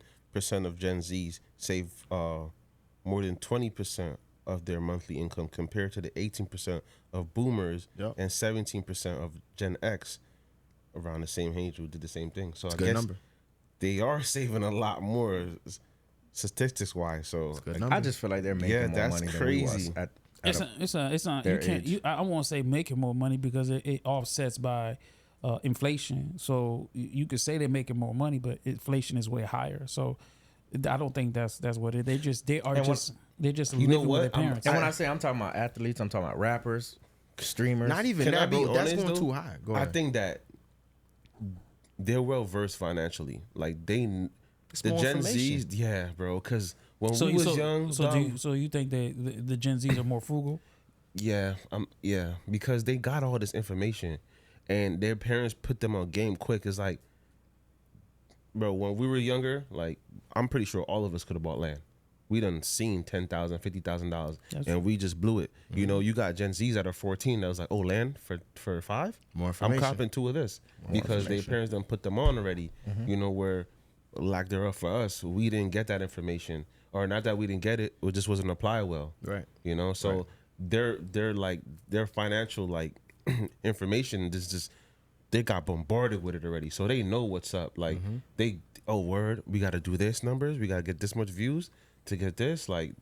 of Gen Zs save more than 20% of their monthly income compared to the 18% of boomers and 17% of Gen X around the same age who did the same thing. So I guess they are saving a lot more statistics wise. So I just feel like they're making more money than we was at it's not you can't I won't say making more money because it offsets by inflation. So you could say they're making more money, but inflation is way higher. So I don't think that's what it. They're just living with their parents. And when I say I'm talking about athletes, I'm talking about rappers, streamers. Not even that, bro. That's going too high. Go ahead. I think that they're well versed financially. Like the Gen Zs, yeah, bro. Because when we was young, so you think the Gen Zs are more frugal? Yeah, because they got all this information, and their parents put them on game quick. It's like, bro, when we were younger, like I'm pretty sure all of us could have bought land. We done seen $10,000, $50,000, and we just blew it. Mm-hmm. You got Gen Zs that are 14 that was like, oh, land for $5? More information. I'm copping 2 of this because their parents done put them on already. Mm-hmm. Where lack thereof for us, we didn't get that information, or not that we didn't get it just wasn't applied well. Right. So they're like their financial information just they got bombarded with it already, so they know what's up. Like we got to do this numbers, we got to get this much views to get this. Like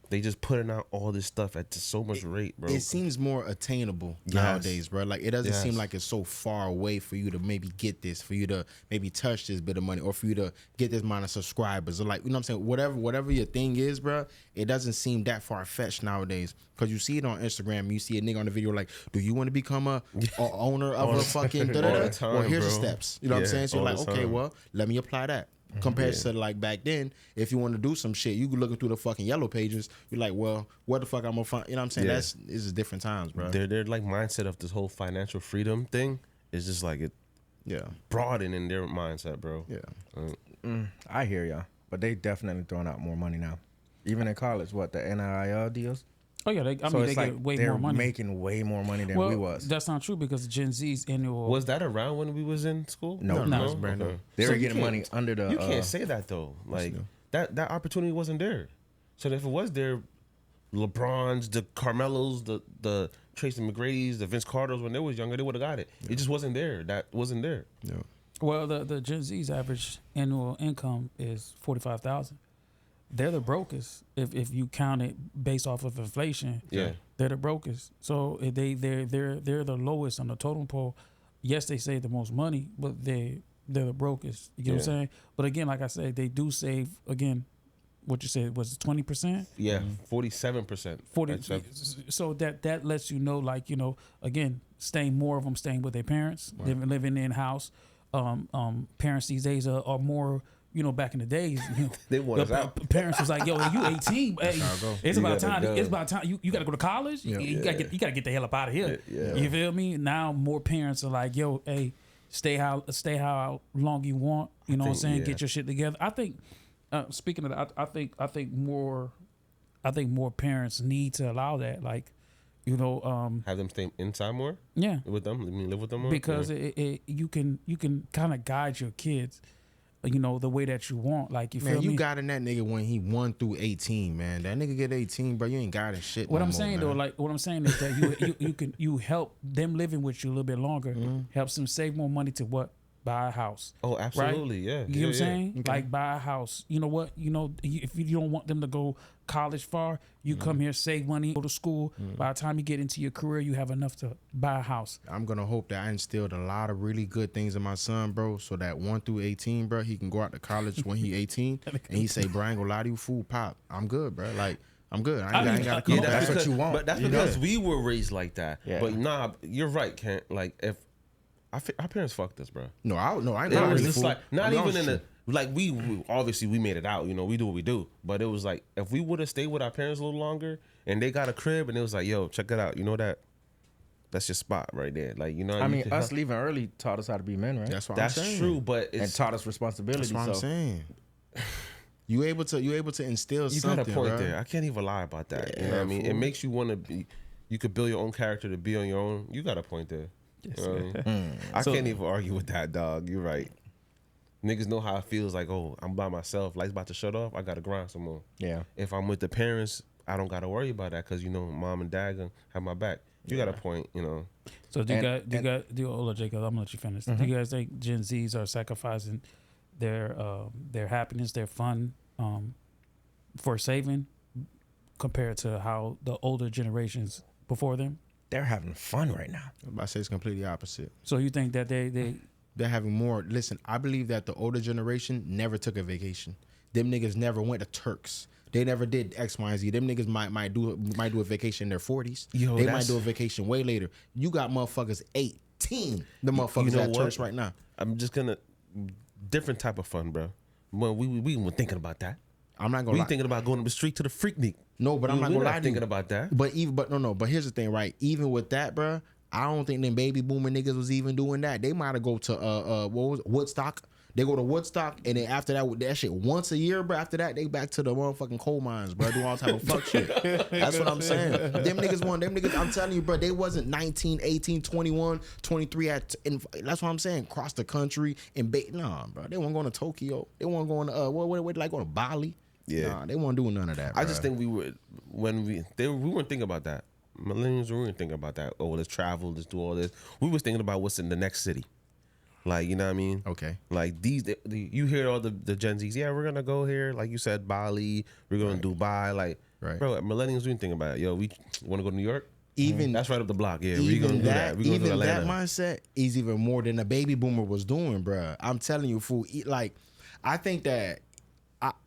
they just putting out all this stuff at so much rate, bro. It seems more attainable nowadays, bro. Like it doesn't seem like it's so far away for you to maybe get this, for you to maybe touch this bit of money, or for you to get this amount of subscribers, or what I'm saying, whatever your thing is, bro. It doesn't seem that far fetched nowadays, because you see it on Instagram. You see a nigga on the video like, do you want to become a owner of a fucking da-da-da? Well, here's the steps. You know what I'm saying? So you're like, okay, well, let me apply that. Compared to like back then, if you want to do some shit, you could looking through the fucking yellow pages. You're like, well, what the fuck I'm gonna find? You know what I'm saying? This is different times, bro. Their like mindset of this whole financial freedom thing is just like it, broadening their mindset, bro. Yeah. I hear y'all, but they definitely throwing out more money now. Even in college, what, the NIL deals? Oh yeah, they get way more money. They're making way more money than we was. That's not true because Gen Z's annual. Was that around when we was in school? No, it's brand new. They were getting money under the. You can't say that though. Like that opportunity wasn't there. So if it was there, LeBrons, the Carmelos, the Tracy McGrady's, the Vince Carters, when they was younger, they would have got it. Yeah. It just wasn't there. That wasn't there. Yeah. Well, the Gen Z's average annual income is $45,000. They're the brokest if you count it based off of inflation. Yeah, they're the brokest. So they're the lowest on the totem pole. Yes, they save the most money, but they're the brokest. You get what I'm saying? But again, like I said, they do save again. What you said was 20%? Yeah, 47%. 40. So that lets you know, like, you know, again, more of them staying with their parents, living in house. Parents these days are more. You know, back in the days, you know, they want us out. Parents was like, "Yo, you 18? Hey, it's about time. It's about time. You got to go to college. Yeah. You got to get the hell up out of here. Yeah. You feel me? Now more parents are like, "Yo, hey, stay how long you want. You know what I'm saying? Get your shit together." I think. Speaking of that, I think more parents need to allow that. Like, you know, have them stay inside more. Yeah, with them. I mean, live with them more because you can kind of guide your kids. You know, the way that you want. Like, you feel me? You got in that nigga when he 1 through 18, man. That nigga get 18, bro. You ain't got shit. What I'm saying though, like what I'm saying is that you help them living with you a little bit longer, helps them save more money to what? Buy a house. Oh, absolutely, right? Yeah. You know what I'm saying? Okay. Like, buy a house. You know what? You know, if you don't want them to go college far, you come here, save money, go to school. By the time you get into your career, you have enough to buy a house. I'm gonna hope that I instilled a lot of really good things in my son, bro, so that 1 through 18, bro, he can go out to college when he 18 and he say, "Bro, I ain't gonna lie to you, fool, pop. I'm good, bro. Like, I'm good. I ain't gotta come back." That's what you want. But that's because we were raised like that. Yeah. But nah, you're right, Kent. Like, if our parents fucked us, bro. No, I ain't really like not even in the like we obviously we made it out. You know, we do what we do. But it was like if we would have stayed with our parents a little longer and they got a crib and it was like, yo, check it out. You know that's your spot right there. Like, you know, I mean, us leaving early taught us how to be men, right? That's what I'm saying. That's true, but and taught us responsibility. That's what I'm saying. You able to instill something. You got a point bro. there. I can't even lie about that. Yeah, you know what I mean? It makes you want to be. You could build your own character to be on your own. You got a point there. Yes, you know what I mean? I can't even argue with that, dog. You're right. Niggas know how it feels like, oh, I'm by myself. Lights about to shut off. I got to grind some more. Yeah. If I'm with the parents, I don't got to worry about that because, you know, mom and dad gonna have my back. You got a point, you know. So hold on, Jacob, I'm going to let you finish. Do you guys think Gen Zs are sacrificing their happiness, their fun for saving compared to how the older generations before them? They're having fun right now. I say it's completely opposite. So you think that they're having more? Listen, I believe that the older generation never took a vacation. Them niggas never went to Turks. They never did X, Y, and Z. Them niggas might do a vacation in their 40s. They might do a vacation way later. You got motherfuckers 18. The motherfuckers at Turks right now. I'm just gonna different type of fun, bro. Well, we weren't thinking about that. I'm not gonna. We thinking about going to the street to the Freaknik. No, but I'm not gonna lie to you. Thinking about that. But here's the thing, right? Even with that, bro, I don't think them baby boomer niggas was even doing that. They might have go to what was it? Woodstock. They go to Woodstock, and then after that shit once a year, bro. After that, they back to the motherfucking coal mines, bro. Do all type of fuck shit. That's what I'm saying. Them niggas, I'm telling you, bro, they wasn't 19, 18, 21, 23 that's what I'm saying. Cross the country and nah, bro. They weren't going to Tokyo. They weren't going to going to Bali. Yeah, nah, they weren't doing none of that. Bro. I just think we weren't thinking about that. Millennials weren't thinking about that. Oh, let's travel, let's do all this. We was thinking about what's in the next city. Like, you know what I mean? Okay. Like you hear all the Gen Zs. Yeah, we're gonna go here. Like you said, Bali. We're going to Dubai. Like, bro, millennials we didn't think about it. Yo, we want to go to New York. Even that's right up the block. Yeah, we gonna do that. We gonna do Atlanta. That mindset is even more than a baby boomer was doing, bro. I'm telling you, fool. Like, I think that.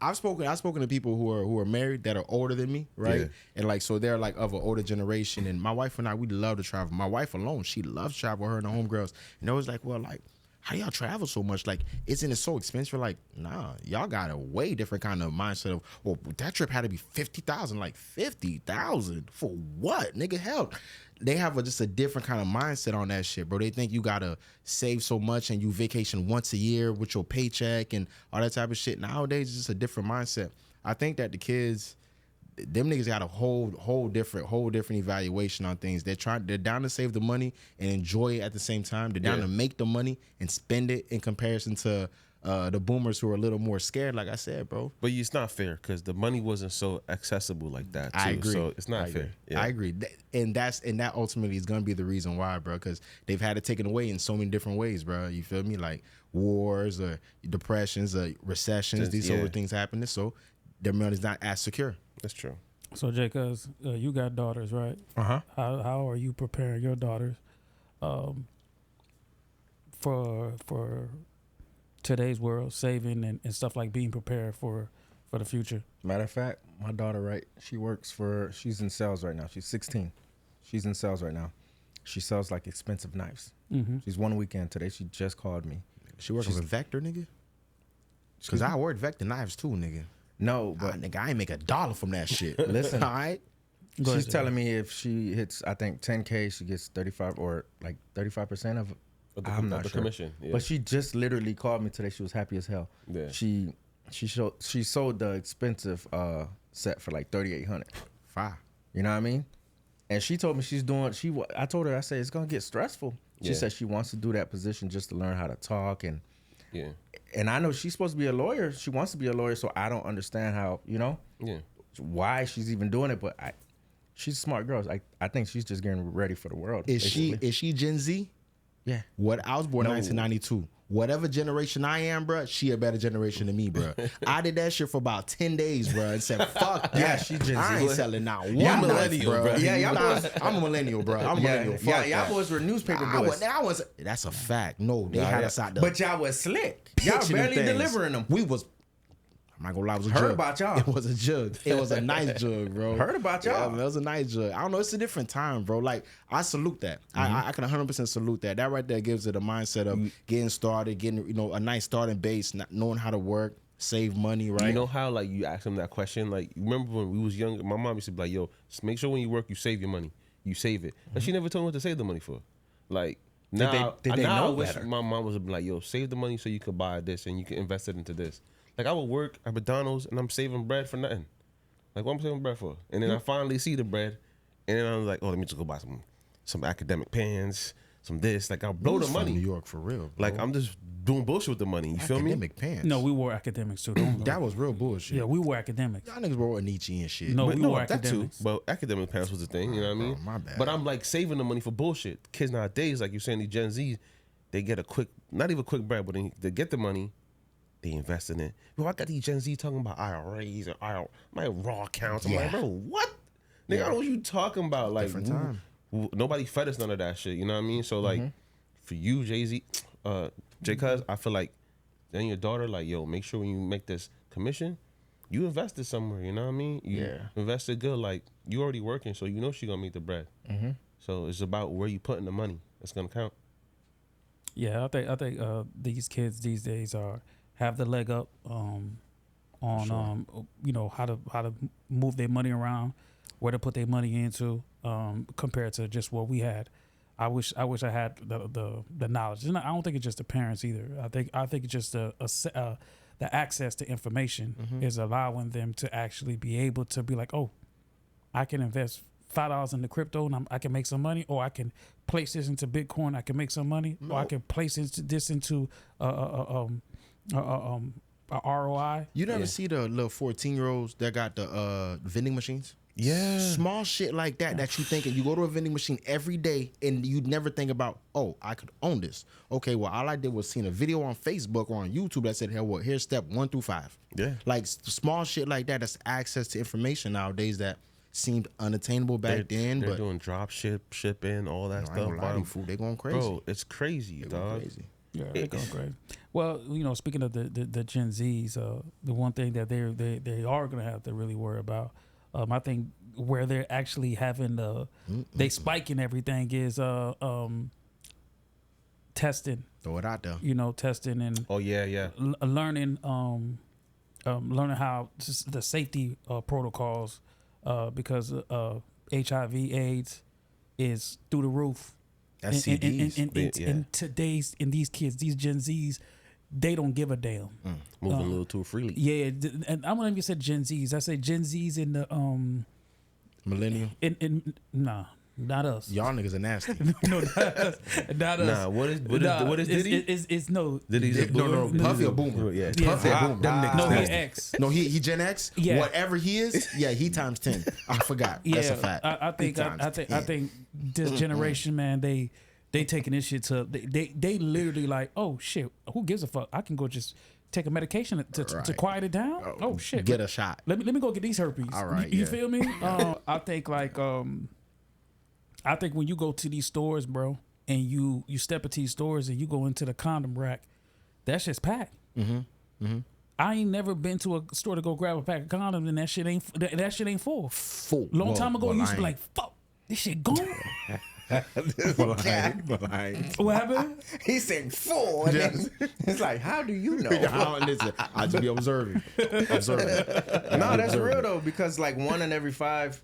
I've spoken to people who are married that are older than me, right? Yeah. And like, so they're like of an older generation. And my wife and I, we love to travel. My wife alone, she loves to travel. Her and the homegirls. And they was like, well, like, how y'all travel so much? Like, isn't it so expensive? Like, nah, y'all got a way different kind of mindset of, well, that trip had to be 50,000. Like, 50,000 for what, nigga? Hell. They have just a different kind of mindset on that shit, bro. They think you gotta save so much and you vacation once a year with your paycheck and all that type of shit. Nowadays, it's just a different mindset. I think that the kids, them niggas got a whole different evaluation on things. They're down to save the money and enjoy it at the same time. They're down to make the money and spend it in comparison to the boomers who are a little more scared, like I said, bro. But it's not fair because the money wasn't so accessible like that, too. I agree. So it's not fair. Yeah. I agree. And that ultimately is going to be the reason why, bro, because they've had it taken away in so many different ways, bro. You feel me? Like wars or depressions or recessions, these sort of things happening. So their money's not as secure. That's true. So, Jake, you got daughters, right? Uh-huh. How are you preparing your daughters for today's world, saving and stuff like being prepared for the future? Matter of fact, my daughter, right, she's in sales right now. She's 16. She's in sales right now. She sells like expensive knives. Mm-hmm. She's one weekend today. She just called me. She works with Vector, nigga? Because I work Vector knives too, nigga. No, but nigga, I ain't make $1 from that shit. Listen, all right. She's telling me if she hits, I think 10K, she gets 35 or like 35% of. I'm not sure. Commission. Yeah. But she just literally called me today. She was happy as hell. Yeah. She sold the expensive set for like $3,800. Fine. You know what I mean? And she told me I told her, I said it's gonna get stressful. She said she wants to do that position just to learn how to talk and. Yeah. And I know she's supposed to be a lawyer. She wants to be a lawyer, so I don't understand how, why she's even doing it. But she's a smart girl. I think she's just getting ready for the world. Is she Gen Z? Yeah. What I was born in 1992. Whatever generation I am, bro, she a better generation than me, bro. I did that shit for about 10 days, bro, and said, fuck that. Yeah, she Gen Z. I ain't selling not one millennial, bro. Yeah, y'all boys. I'm a millennial, bro. I'm a millennial. Fuck y'all boys were newspaper boys. That's a fact. No, they had us out there. But y'all was slick. Y'all barely delivering them. We was... I'm not gonna lie, it was a jug. Heard about y'all. It was a jug. It was a nice jug, bro. Heard about y'all. Yeah, man, it was a nice jug. I don't know. It's a different time, bro. Like, I salute that. I can 100% salute that. That right there gives it a mindset of getting started, getting, a nice starting base, not knowing how to work, save money, right? You know how, like, you ask them that question? Like, remember when we was younger, my mom used to be like, yo, just make sure when you work, you save your money. You save it. And she never told me what to save the money for. Like, now, did they know I wish better? my mom was like, yo, save the money so you could buy this and you can invest it into this. Like, I would work at McDonald's and I'm saving bread for nothing. Like, what am I saving bread for? And then I finally see the bread, and then I was like, oh, let me just go buy some academic pens, some this. Like, I'll blow the money. New York, for real, bro. Like, I'm just doing bullshit with the money. You feel me? Academic pants. No, we wore academics too. That was real bullshit. Yeah, we wore academics. Y'all niggas wore Nietzsche and shit. No, we wore that academics. too. But academic pants was the thing, you know what I mean? Oh, my bad. But I'm like saving the money for bullshit. Kids nowadays, like you're saying, these Gen Zs, they get a quick, not even quick bread, but they get the money. They invest in it. Bro, I got these Gen Z talking about IRAs or my raw accounts. I'm like, bro, what? Nigga, I don't know what you talking about. Like, different time. Nobody fed us none of that shit. You know what I mean? So, like, for you, Jay-Z, J-Cuz, I feel like then your daughter, like, yo, make sure when you make this commission, you invest it somewhere. You know what I mean? You invest it good. Like, you already working, so you know she gonna make the bread. So it's about where you putting the money. That's gonna count. Yeah, I think these kids these days have the leg up on how to move their money around, where to put their money into, compared to just what we had. I wish I had the knowledge. And I don't think it's just the parents either. I think it's just the access to information is allowing them to actually be able to be like, oh, I can invest $5 into crypto and I can make some money, or I can place this into Bitcoin, I can make some money, or I can place this into ROI. You never see the little 14-year-olds that got the vending machines? Yeah. Small shit like that you thinking. You go to a vending machine every day and you'd never think about, oh, I could own this. Okay, well, all I did was seen a video on Facebook or on YouTube that said, hey, well, here's step 1 through 5. Yeah. Like small shit like that, that's access to information nowadays that seemed unattainable back then. They're but doing drop shipping, all that stuff. Buying food, they going crazy. Bro, it's crazy, dog. Crazy. Yeah, they're going crazy. Well, speaking of the Gen Zs, the one thing that they are going to have to really worry about, I think where they're actually having they spiking everything is testing. Throw it out there. Testing and learning how the safety protocols, because HIV/AIDS is through the roof. That's CDs. In these kids, these Gen Zs, they don't give a damn. Moving a little too freely. Yeah, and I'm not even say Gen Zs. I say Gen Zs in the millennial. Nah, not us. Y'all niggas are nasty. No, not us. Not us. Nah, what is Diddy? It's no. Diddy's a boomer. No, Puffy a boomer. Yeah, Puffy a boomer. Them niggas No, he nasty. X. No, he Gen X. Yeah. Whatever he is, yeah, he times 10. I forgot. Yeah, That's a fact. I think this generation, man, they taking this shit to they literally like, oh shit, who gives a fuck? I can go just take a medication to quiet it down. Oh shit, Get a shot. Let me go get these herpes. All right, you feel me? I think like I think when you go to these stores, bro, and you step into these stores and you go into the condom rack, that shit's packed. I ain't never been to a store to go grab a pack of condoms and that shit ain't full. Long time ago, you used to be like, fuck, this shit gone. What happened? He said 4. It's like, how do you know? Listen, I just be observing. No, that's real though, because like 1 in every 5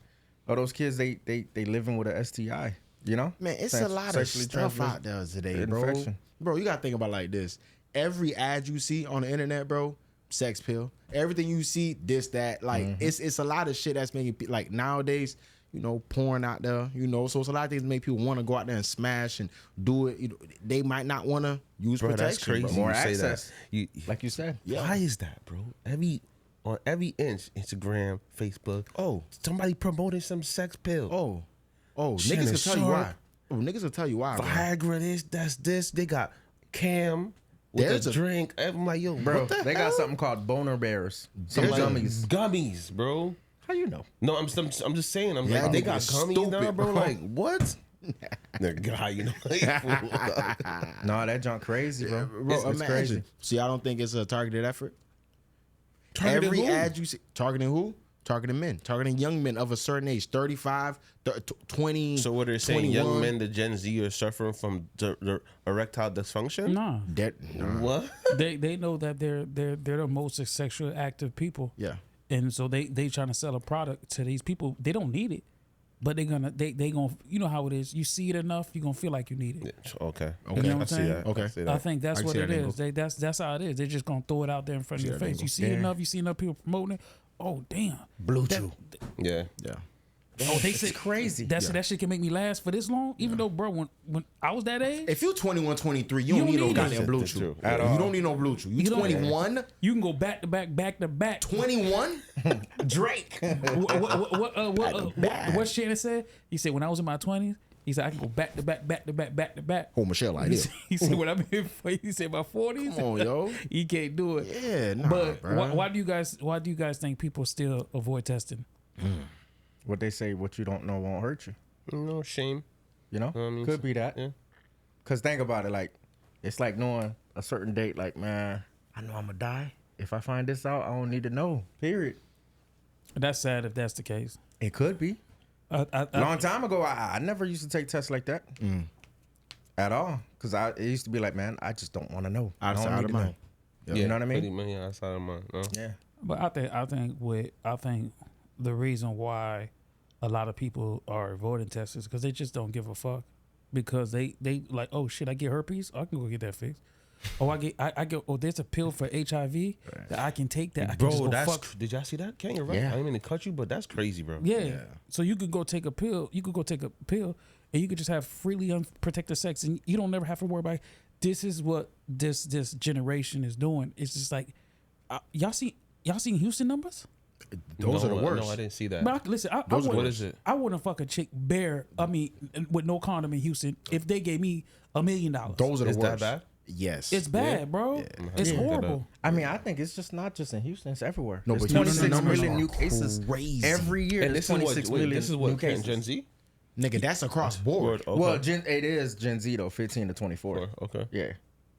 of those kids, they living with a STI. You know, man, it's a lot of stuff out there today, bro. Infection. Bro, you gotta think about it like this. Every ad you see on the internet, bro, sex pill. Everything you see, this, that. Like, it's a lot of shit that's making like nowadays. You know, porn out there, you know, so it's a lot of things that make people want to go out there and smash and do it. You know, they might not want to use protection. That's crazy. Bro. More you access, say that. like you said. Yeah. Why is that, bro? On every inch, Instagram, Facebook. Oh, somebody promoting some sex pill. Niggas can tell you why. Niggas will tell you why. Viagra, that's this. They got Cam with a drink. I'm like, yo, Bro, what the they hell? got something called boner bears. Some There's gummies. Gummies, bro. How you know? No, I'm just saying. I'm Yeah, like, they nigga got is gummies stupid, now, bro. bro. Like, what? Nigga, guy, you know. No, that junk crazy, bro. Bro, It's imagine. crazy. See, I don't think it's a targeted effort. Targeting Every who? ad you see, targeting who? Targeting men, targeting young men of a certain age, 35, 20. So what they're saying, 21. young men, the Gen Z, are suffering from the erectile dysfunction? Nah. What? They know that they're the most sexually active people. Yeah. And so they trying to sell a product to these people. They don't need it, but they gonna you know how it is. You see it enough, you gonna feel like you need it. Yeah, okay. You know what I'm I see saying? that. Okay. I see I that. think that's I can what see it that is. That's how it is. They're just gonna throw it out there in front of your face. You see it enough, you see enough people promoting it. Oh damn, Blue Chew. Yeah. Oh, they said crazy. That shit can make me last for this long. Even though, bro, when I was that age, If you're 21, 23, you don't need no need goddamn it. Blue That's Chew. true. At all. You don't need no Blue Chew. You 21? you can go back to back. 21? Drake. What Shannon said? He said when I was in my 20s, he said I can go back to back. Oh, Michelle like this. He said when I'm in, he said my 40s. Come on, yo. He can't do it. Yeah, nah, But bro. why do you guys think people still avoid testing? What they say, what you don't know won't hurt you. No shame. You know? I mean, Could be that. Yeah. Because think about it, like, it's like knowing a certain date, like, man, I know I'm going to die. If I find this out, I don't need to know, period. That's sad if that's the case. It could be. Long time ago, I never used to take tests like that at all. Because it used to be like, man, I just don't want to know. I don't need to know. Yeah, You know what I mean? Pretty much outside of mine. No? Yeah. But I think the reason why a lot of people are avoiding tests is because they just don't give a fuck. Because they like, oh shit, I get herpes, I can go get that fixed. Oh, I get. Oh, there's a pill for HIV that I can take. That I can just go fuck. Did y'all see that? Can't you right? Yeah. I didn't mean to cut you, but that's crazy, bro. Yeah. So you could go take a pill. You could go take a pill, and you could just have freely unprotected sex, and you don't never have to worry about. This is what this generation is doing. It's just like, y'all seen Houston numbers? Those are the worst. No, I didn't see that. But listen, what is it? I wouldn't fuck a chick bare. I mean, with no condom in Houston if they gave me $1 million. Those are the Is worst. that bad? Yes. It's bad, bro. Yeah. It's Yeah. horrible. I mean, I think it's just not just in Houston; it's everywhere. No, There's but Houston 26 numbers million are new cases crazy. every year. And There's this is 26 what. million Wait, this is new what cases. Gen Z. Nigga, that's across board. Okay. Well, it is Gen Z though, 15 to 24. Okay. Yeah.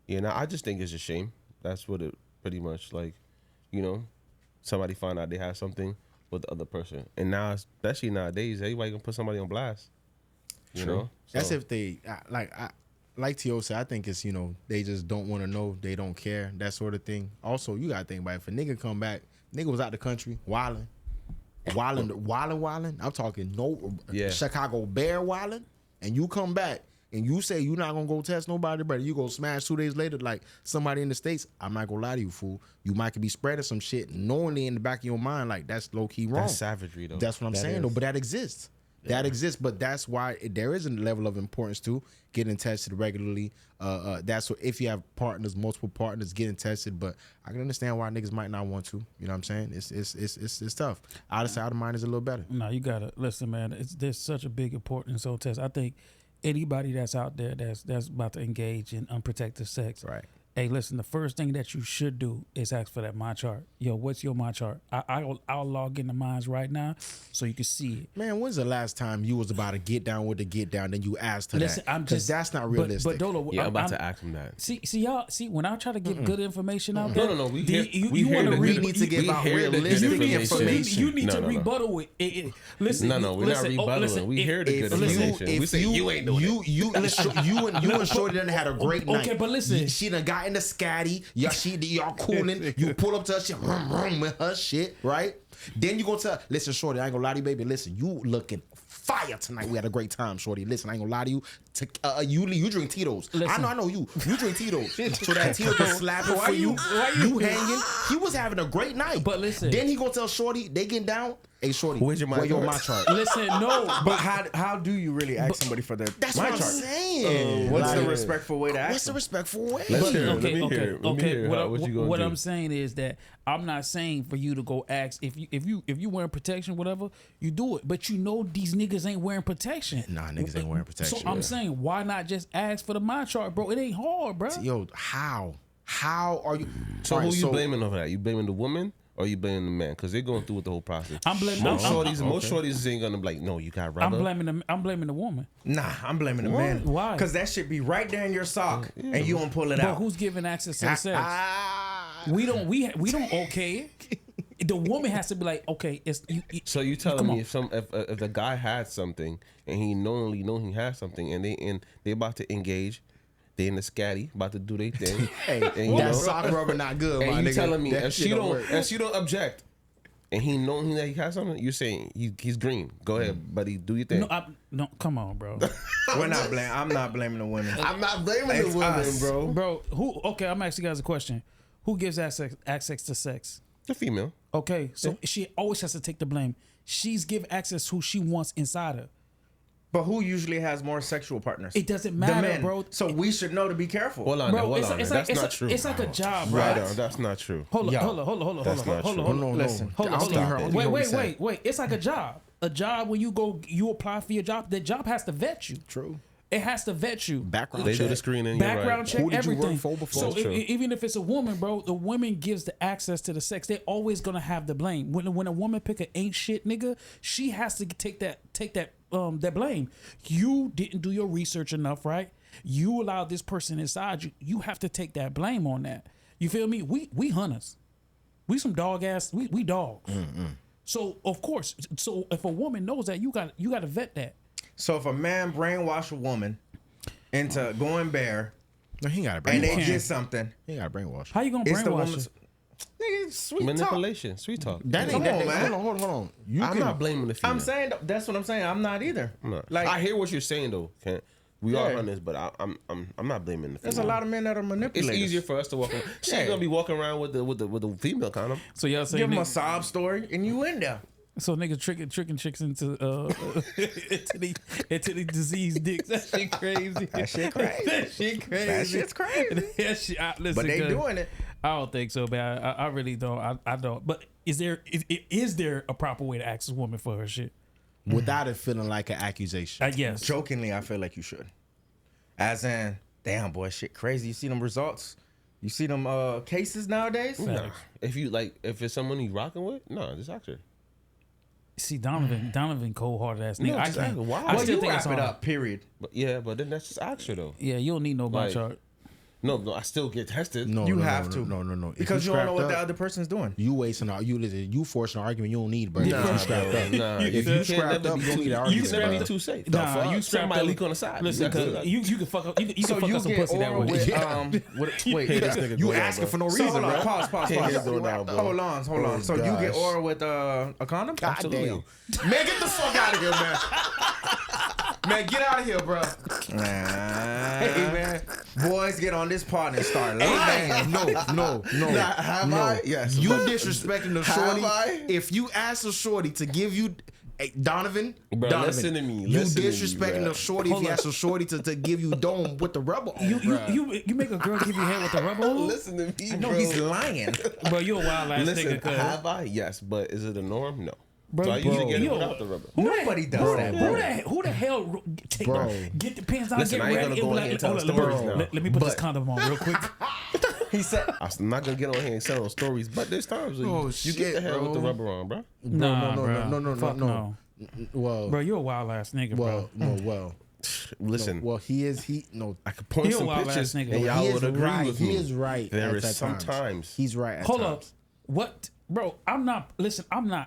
Yeah. Now I just think it's a shame. That's what it pretty much like. You know, somebody find out they have something with the other person, and now especially nowadays, everybody gonna put somebody on blast. You know, That's So- if they like T.O. said. I think it's they just don't want to know. They don't care. That sort of thing. Also, you gotta think about it. If a nigga come back, nigga was out the country wilding. I'm talking Yeah. Chicago Bear wilding, and you come back and you say you're not gonna go test nobody, but you go smash 2 days later like somebody in the States, I'm not gonna lie to you, fool. You might be spreading some shit knowingly in the back of your mind, like that's low key wrong. That's savagery though. That's what I'm saying though, but that exists. Yeah. That exists, but that's why there is a level of importance to getting tested regularly. That's what, if you have partners, multiple partners, getting tested. But I can understand why niggas might not want to. You know what I'm saying? It's tough. Out of sight, out of mind is a little better. No, you gotta listen, man. There's such a big importance on tests. I think anybody that's out there that's about to engage in unprotected sex, right? Hey, listen, the first thing that you should do is ask for that My Chart. Yo, what's your My Chart? I'll log into mine right now so you can see it. Man, when's the last time you was about to get down with the get down, then you asked her listen, that? Because that's not realistic. But Dolo, I'm about to ask him that. See, y'all, when I try to get good information out there, no, we need to give out realistic information. You need to rebuttal it. Listen, we're not rebuttaling. We hear the good information. We say you ain't doing it. You and Shorty done had a great night. Okay, but listen, she done got in the scatty. Y'all cooling. You pull up to her shit, with her shit, right? Then you gonna tell, listen, Shorty, I ain't gonna lie to you, baby. Listen, you looking fire tonight. We had a great time, Shorty. Listen, I ain't gonna lie to you. You drink Tito's. Listen. I know you. You drink Tito's. So that Tito can slap it for you. You hanging. He was having a great night. But listen. Then he gonna tell Shorty, they getting down. Hey, Shorty, where's your My Chart? Listen, no. But how do you really ask somebody for their That's My what Chart? I'm saying. What's the respectful way to ask? What's the respectful way? Let's hear it. Let me hear it. What I'm saying is that I'm not saying for you to go ask if you wearing protection, whatever, you do it. But you know these niggas ain't wearing protection. Nah, niggas ain't wearing protection. So I'm saying, why not just ask for the My Chart, bro? It ain't hard, bro. Yo, how are you? So who you blaming over that? You blaming the woman? Or you blaming the man? Because they're going through with the whole process. I'm blaming most shorties ain't gonna be like, no, you got rubber. I'm blaming the woman. Nah, I'm blaming the man. Why? Because that should be right there in your sock, and you don't pull it out. But who's giving access to the sex? We don't okay it. The woman has to be like, okay, so you telling me if the guy had something and he knowingly know he has something and they about to engage. They in the scatty, about to do their thing. That sock rubber not good, my and you nigga. telling me that if she don't object, and he knowing that he has something, you're saying he's green. Go ahead, buddy, do your thing. No, come on, bro. I'm not blaming the women. I'm not blaming the women, bro. Bro, okay, I'm asking you guys a question. Who gives access to sex? The female. Okay, so she always has to take the blame. She's give access to who she wants inside her. But who usually has more sexual partners? It doesn't matter, the men. Bro. So we should know to be careful. Hold on, bro. That's not true. It's like a job, bro. Right on, that's not true. Hold on. Listen. Hold on. Wait. It's like a job. A job when you apply for your job, the job has to vet you. True. It has to vet you. Background check. They do the screening. Background check. Who did everything. you work for before? So even if it's a woman, bro, the woman gives the access to the sex. They're always gonna have the blame. When a woman pick a ain't shit nigga, she has to take that blame. You didn't do your research enough, right? You allowed this person inside you. You have to take that blame on that. You feel me? We hunters. We some dog ass. We dogs. So of course, if a woman knows that, you got to vet that. So if a man brainwash a woman into going bare, no, he got to brainwash. And they get something, he got to brainwash. How you gonna brainwash? Nigga, sweet manipulation, talk. sweet talk. That ain't that, man. Hold on. I'm not blaming the female. I'm saying that's what I'm saying. I'm not either. Like I hear what you're saying though. We are hunters, but I'm not blaming the female. There's a lot of men that are manipulators. It's easier for us to walk around. She's gonna be walking around with the female condom. So y'all saying give them a sob story and you in there. So niggas tricking chicks into the diseased dicks. That shit crazy. That shit shit's crazy. Listen, but they doing it. I don't think so, man. I really don't. I don't. But is there a proper way to ask a woman for her shit without it feeling like an accusation? Yes. Jokingly, I feel like you should. As in, damn boy, shit crazy. You see them results? You see them cases nowadays? Nah. If it's someone you rocking with, no, just ask her. See, Donovan cold-hearted ass nigga. No, I can't. Why? I still you think wrap it up, period. But then that's just ask her though. Yeah, you don't need no My Chart. No, I still get tested. No, you have to. No. Because you don't know what the other person's doing. You forcing an argument you don't need, bro. Nah, if you scrapped up, you don't need an argument. You can be too safe. Nah, you scrapped Malik on the side. Listen, you can fuck up. You can fuck up some pussy that way. Wait, you asking for no reason, bro. Pause. Hold on. So you get oral with a condom? Absolutely. Man, get the fuck out of here, man. Man, get out of here, bro. Hey, man. Boys, get on this part and start lying. No. Have I? Yes. You disrespecting the shorty. Have I? If you ask a shorty to give you... Hey, Donovan, listen to me. You disrespecting the shorty if you ask a shorty to give you dome with the rubber on. You make a girl give you head with the rubber on? Listen to me, I know bro. he's lying. Bro, you a wild ass nigga. Have I? Yes, but is it a norm? No. Bro, so I usually get it without the rubber. Nobody does that, bro. Who the hell get the pants out? Listen, get I ain't ready? gonna go ahead and tell stories now. Let me put this condom on real quick. He said, I'm not gonna get on here and tell those stories, but there's times where you get the hell with the rubber on, bro. No. Well, bro, you a wild ass nigga, bro. Listen. I could point some pictures and y'all would agree with me. He is right. There is sometimes he's right. Hold up. What? Bro, I'm not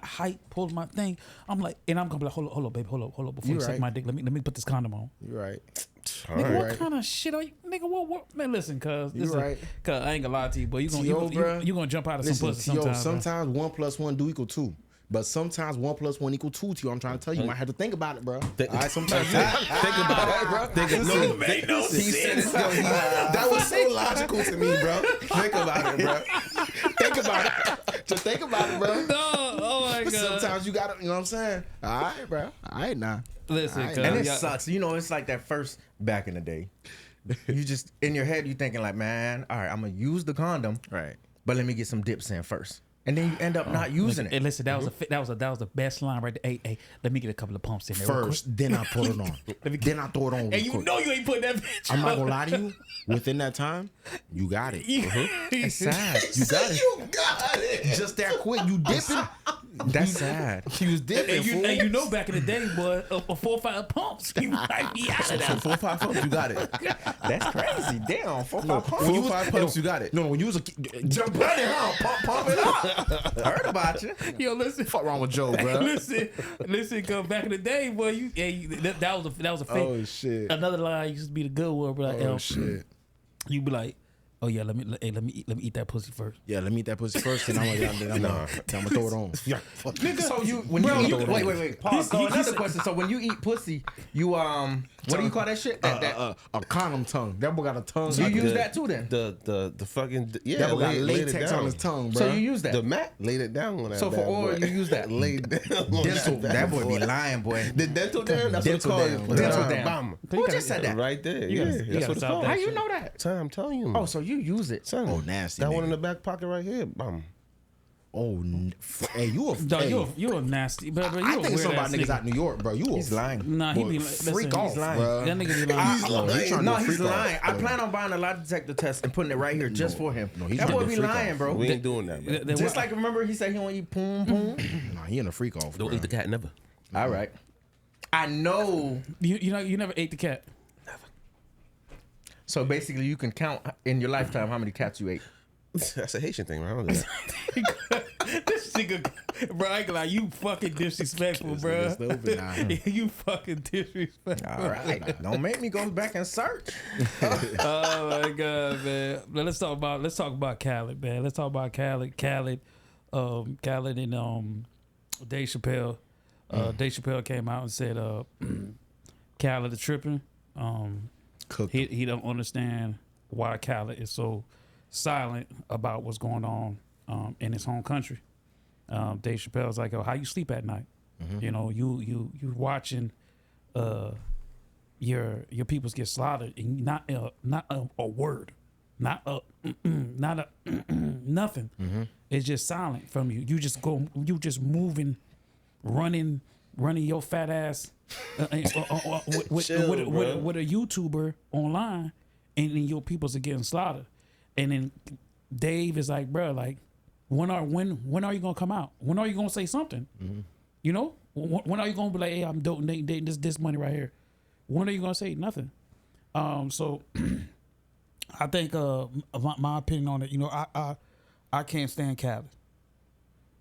hype, pull my thing. I'm like, and I'm gonna be like, hold up, baby, hold up, before you suck my dick, let me put this condom on. You're right. Nigga, what kind of shit are you, nigga? What? Man, listen, cause I ain't gonna lie to you, but you gonna jump out of some pussy sometimes. Sometimes 1 + 1 do equal 2. But sometimes 1 + 1 = 2 to you. I'm trying to tell you, you might have to think about it, bro. Sometimes think about it, bro. That was so logical to me, bro. Think about it, bro. Just think about it, bro. No, oh my god. Sometimes you gotta, you know what I'm saying? All right, bro. All right, now. Listen, and it sucks. You know, it's like that first back in the day. You just in your head, you thinking like, man, all right, I'm gonna use the condom, right? But let me get some dips in first. And then you end up not using it. And listen, that was the best line right there. Hey, let me get a couple of pumps in there first, then I put it on. Then I throw it on. And you know you ain't putting that bitch. I'm not gonna lie to you. Within that time, you got it. It's sad. You got it. You got it. Just that quick. You dipping. That's sad. He was dipping. And you know, back in the day, boy, 4 or 5 pumps, you might be out of that. 4 or 5 pumps, you got it. That's crazy. Damn, 4 or 5 pumps. 4 or 5 pumps, you got it. No, when you was a kid, jump right in, pump it up. Heard about you. Yo, listen. Fuck wrong with Joe, bro. listen. Cause back in the day, boy, that was a fake. Oh shit. Another line used to be the good one, bro. Like, oh shit. You be like, oh yeah, let me eat that pussy first. Yeah, let me eat that pussy first, and I'm gonna throw it on. Yeah, nigga, so wait. Pause. So another question. So when you eat pussy, you what do you call that shit? A condom tongue. That boy got a tongue. So you use that too then? The fucking that boy got latex on his tongue, bro. So you use that? The mat laid it down on that. So for oil, you use that? Laid down. Dental. That boy be lying, boy. The dental dam. That's what it's called. Dental dam. Who just said that? Right there. Yeah, that's what it's called. How you know that? I'm telling you. Oh, so you use it? Oh, nasty. That one in the back pocket right here. Oh, hey, you a nasty. But I think it's about niggas out New York, bro. He's lying. Nah, he be freak off, lying. bro. That nigga be lying. He's lying. I plan on buying a lie detector test and putting it right here just for him. No, that boy be lying, bro. We ain't doing that, bro. Just like, remember he said he won't eat poom. Nah, he in a freak off. Don't eat the cat, never. All right. I know. You never ate the cat. Never. So basically, you can count in your lifetime how many cats you ate. That's a Haitian thing, right? This nigga, bro, I ain't gonna lie, you fucking disrespectful, bro. You fucking disrespectful. All right, don't make me go back and search. Oh my god, man. Let's talk about Khaled, man. Let's talk about Khaled. Khaled and Dave Chappelle. Dave Chappelle came out and said, Khaled is tripping. He don't understand why Khaled is so silent about what's going on in his home country. Dave Chappelle's like, "Oh, how you sleep at night? Mm-hmm. You know, you watching your peoples get slaughtered, and not a word, not a nothing. Mm-hmm. It's just silent from you. You just moving, running your fat ass with a YouTuber online, and then your peoples are getting slaughtered." And then Dave is like, bro, like, when are you gonna come out? When are you gonna say something? Mm-hmm. You know, when are you gonna be like, hey, I'm donating this money right here? When are you gonna say nothing? So I think my opinion on it, you know, I can't stand Khaled,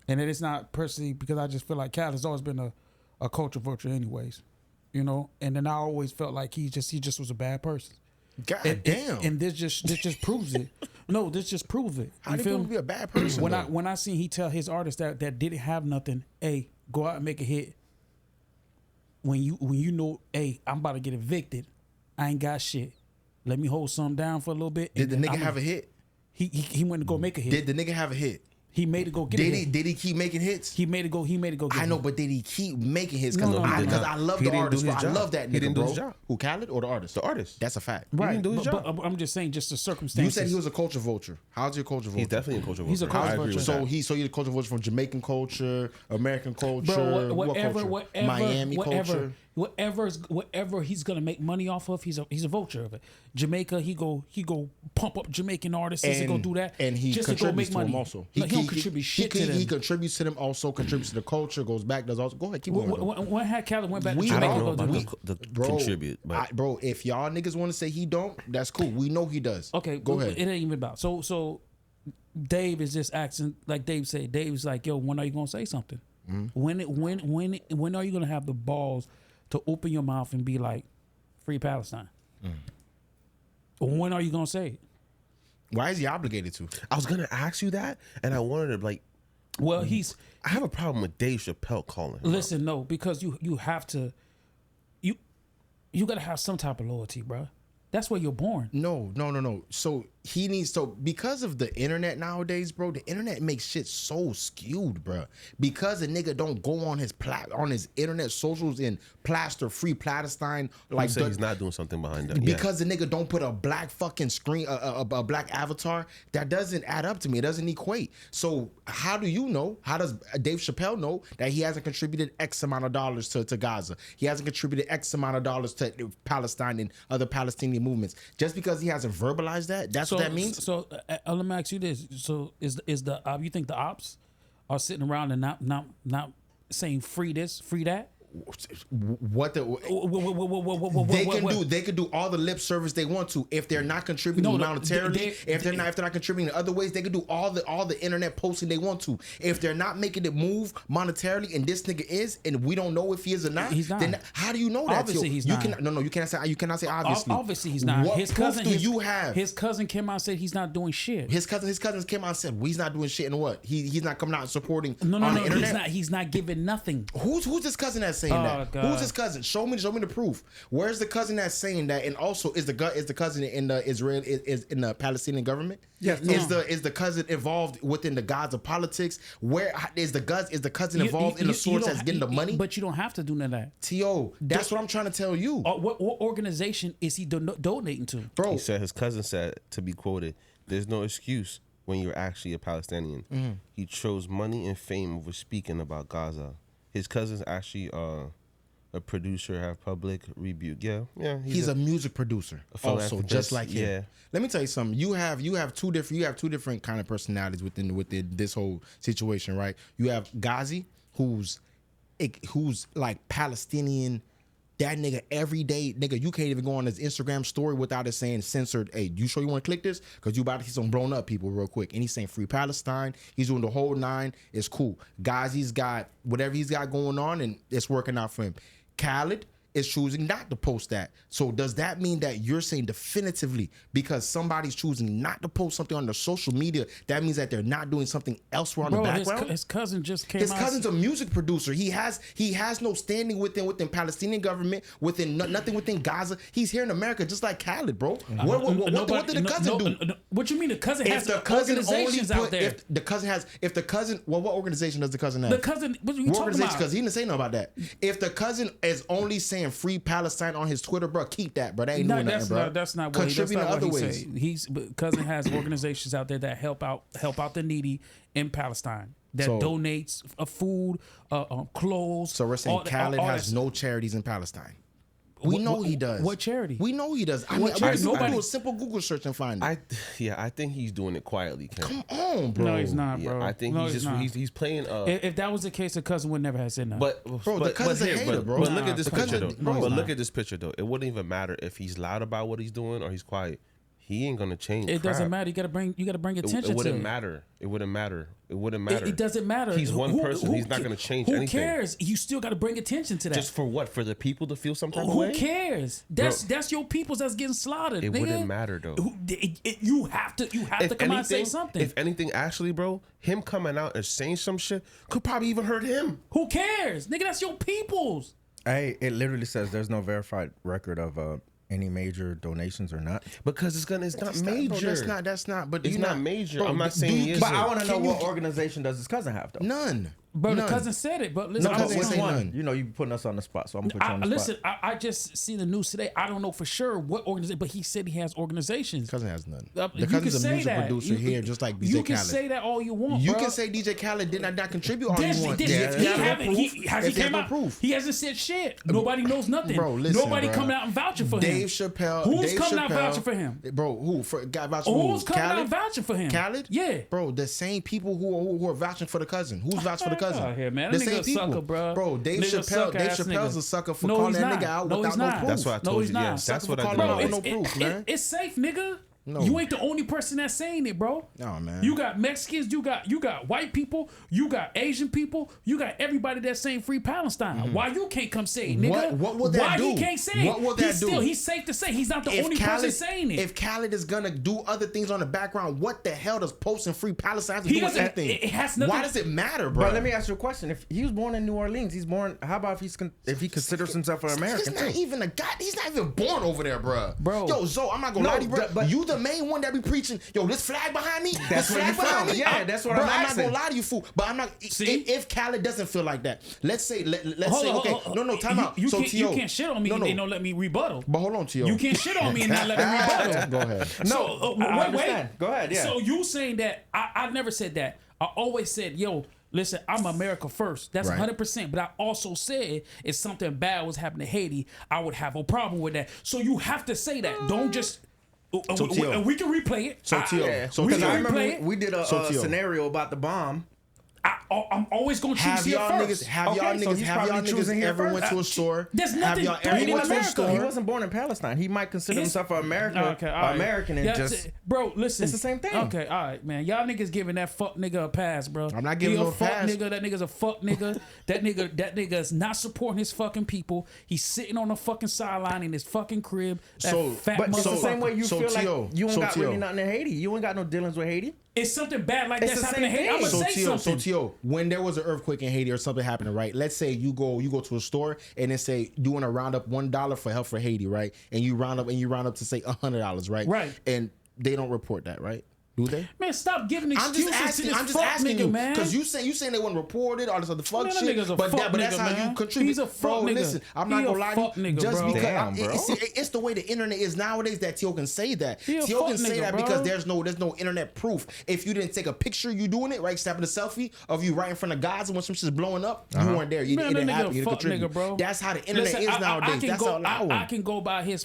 and it is not personally because I just feel like Khaled has always been a culture vulture, anyways, you know. And then I always felt like he just was a bad person. God damn! And this just proves it. No, this just proves it. How do you be a bad person? When I seen he tell his artists that didn't have nothing, hey, go out and make a hit. when you know, hey, I'm about to get evicted. I ain't got shit. Let me hold something down for a little bit. Did the nigga have a hit? He went to go make a hit. Did the nigga have a hit? He made it go get it. Did he keep making hits? He made it go. Get I know, but did he keep making hits? Because I love the artist. I love that nigga, he didn't bro. do his job. Who, Khaled or the artist? The artist. That's a fact. Right. He didn't do his job. But I'm just saying, just the circumstances. You said he was a culture vulture. How's your culture vulture? He's definitely a culture vulture. He's a culture vulture. So he's a culture vulture from Jamaican culture, American culture, whatever, Miami culture. Whatever he's gonna make money off of, he's a vulture of it. Jamaica, he go pump up Jamaican artists and he go do that, and he just contributes to go make money. to them also. He don't contribute shit to them. He contributes to them also. Contributes to the culture. Goes back. Does also. Go ahead. Keep going. When had Khaled went back to I Jamaica? don't know about the contribute, but bro, if y'all niggas want to say he don't, that's cool. We know he does. Okay, go ahead. It ain't even about so. Dave is just asking, like Dave said. Dave's like, yo, when are you gonna say something? Mm-hmm. When are you gonna have the balls to open your mouth and be like, free Palestine? When are you gonna say it? Why is he obligated to? I was gonna ask you that, and I wanted to like. Well, I have a problem with Dave Chappelle calling. Listen, no, because you have to. You gotta have some type of loyalty, bro. That's where you're born. No. So he needs because of the internet nowadays, bro. The internet makes shit so skewed, bro. Because a nigga don't go on his internet socials and plaster free Palestine, like he's not doing something behind that. Because the nigga don't put a black fucking screen, a black avatar. That doesn't add up to me. It doesn't equate. So how do you know? How does Dave Chappelle know that he hasn't contributed X amount of dollars to Gaza? He hasn't contributed X amount of dollars to Palestine and other Palestinian movements. Just because he hasn't verbalized that, that's what that means. So let me ask you this: so is the you think the ops are sitting around and not saying free this, free that? What they can do all the lip service they want to if they're not contributing monetarily. If they're not contributing in other ways, they can do all the internet posting they want to. If they're not making it move monetarily, and this nigga is, and we don't know if he is or not, he's not. Then how do you know that? Obviously he's not. You cannot say obviously. Obviously he's not. What proof do you have? His cousin came out and said he's not doing shit. His cousins came out and said he's not doing shit, and what? He's not coming out and supporting on the internet. He's not giving nothing. Who's this cousin that's saying that? God. Who's his cousin? Show me the proof. Where's the cousin that's saying that? And also, is the cousin in the Israel is in the Palestinian government? Yes. Is the cousin involved within the Gaza politics? Where is the cousin involved in the source that's getting the money? But you don't have to do none of that. T.O. That's what I'm trying to tell you. What organization is he donating to? Bro, he said his cousin said, to be quoted, "There's no excuse when you're actually a Palestinian." Mm-hmm. He chose money and fame over speaking about Gaza. His cousin's actually a producer, have public rebuke. Yeah. He's a music producer, also, just like him. Yeah. Let me tell you something. You have two different kind of personalities within this whole situation, right? You have Ghazi, who's like Palestinian. That nigga every day, nigga, you can't even go on his Instagram story without it saying censored. Hey, you sure you want to click this? Because you about to see some blown up people real quick. And he's saying free Palestine. He's doing the whole nine. It's cool. Ghazi's got whatever he's got going on, and it's working out for him. Khaled is choosing not to post that. So does that mean that you're saying definitively because somebody's choosing not to post something on their social media, that means that they're not doing something elsewhere on the background? His cousin just came His out. cousin's a music producer. He has no standing within Palestinian government, nothing within Gaza. He's here in America just like Khaled, bro. What did the cousin do? What you mean the cousin has organizations out there? What organization does the cousin have? The cousin, what are you talking about? Because he didn't say nothing about that. If the cousin is only saying free Palestine on his Twitter, bro, keep that, bro. That ain't doing nothing, bro. That's not what Contribute in other ways. Cousin has organizations out there that help out the needy in Palestine. That donates food, clothes. So we're saying Khaled has no charities in Palestine. We know he does. What charity? We know he does. I mean, nobody do a simple Google search and find it. I think he's doing it quietly. Come on, bro. No, he's not, bro. Yeah, I think he's playing. If that was the case, the cousin would never have said nothing. But the cousin's a hater, bro. But look at this picture, though. But look at this picture, though. It wouldn't even matter if he's loud about what he's doing or he's quiet. He ain't gonna change. It doesn't matter. You gotta bring attention to it. It wouldn't matter. It wouldn't matter. It doesn't matter. He's one person. He's not gonna change anything. Who cares? You still gotta bring attention to that. Just for what? For the people to feel some type of way? Who cares? That's your peoples that's getting slaughtered. It wouldn't matter though. You have to come out and say something. If anything, actually, bro, him coming out and saying some shit could probably even hurt him. Who cares, nigga? That's your peoples. It literally says there's no verified record of any major donations or not. Because it's not major. That's not. But it's not major. I'm not saying he is. But I want to know what organization does his cousin have though. None. Bro, the cousin said it, but listen, none. You know, you putting us on the spot, so I'm gonna put you on the listen, spot. I just see the news today. I don't know for sure what organization, but he said he has organizations. Cousin has none. The cousin's a music producer here, just like DJ Khaled. You can say that all you want. You bro. can say DJ Khaled did not contribute all you want. He hasn't said shit. Nobody knows nothing. Bro, listen, nobody coming out and vouching for him. Dave Chappelle. Who's coming out vouching for him? Bro, who? Guy vouching for who's coming out vouching for him? Khaled? Yeah. Bro, the same people who are vouching for the cousin. Who's vouching for the cousin? Out here, man. The same people. Sucker, bro. Bro, Dave Chappelle's a sucker for calling that nigga out without no proof. That's what I told you. Yes, that's what I did. No proof, man. It's safe, nigga. No. You ain't the only person that's saying it, bro. No, man. You got Mexicans, you got white people, you got Asian people, you got everybody that's saying free Palestine. Mm-hmm. Why you can't come say it, nigga? What will that do? Why he can't say it? What will that do? He's safe to say. He's not the only person saying it. If Khaled is gonna do other things on the background, what the hell does posting free Palestine have to do with anything? It has nothing. Why does it matter, bro? But let me ask you a question. If he was born in New Orleans, how about if he considers himself an American? He's not even a guy. He's not even born over there, bro. Yo, Zoe, I'm not gonna lie to you, bro. But you the main one that be preaching. Yo, this flag behind me. That's what you found. Yeah, that's what I'm asking. I'm not gonna lie to you, fool. But I'm not. If Khaled doesn't feel like that, let's say, no, time out. You can't shit on me and they don't let me rebuttal. But hold on, Tio. You can't shit on me and not let me rebuttal. Go ahead. No, I understand. Go ahead. Yeah. So you saying that? I never said that. I always said, yo. Listen, I'm America first. That's 100%. But I also said if something bad was happening to Haiti, I would have a problem with that. So you have to say that. Don't just. And we can replay it. Because I remember we did a scenario about the bomb. I'm always gonna choose here first. Have y'all niggas ever went to a store? There's nothing. He wasn't born in Palestine. He might consider himself an American and just. Bro, listen. It's the same thing. Okay, all right, man. Y'all niggas giving that fuck nigga a pass, bro. I'm not giving him a pass. Nigga, that nigga's a fuck nigga. That nigga is not supporting his fucking people. He's sitting on the fucking sideline in his fucking crib. But it's the same way you feel like you ain't got really nothing in Haiti. You ain't got no dealings with Haiti. If something bad like that's happening in Haiti, I'm gonna say something. So Tio, when there was an earthquake in Haiti or something happening, right? Let's say you go to a store and it say you want to round up $1 for help for Haiti, right? And you round up to say $100, right? Right. And they don't report that, right? Do they? Man, stop giving excuses to this fuck nigga, man. Because you saying they want to report it, all this other fuck shit. But that's how you contribute. He's a fuck nigga. Listen, I'm not gonna lie to you. Just because it's the way the internet is nowadays that Tio can say that. Tio can say that because there's no internet proof. If you didn't take a picture, you doing it, right? Snapping a selfie of you right in front of Gaza when some shit's blowing up, you weren't there. You didn't happen. You didn't contribute. That's how the internet is nowadays. That's all I can go by his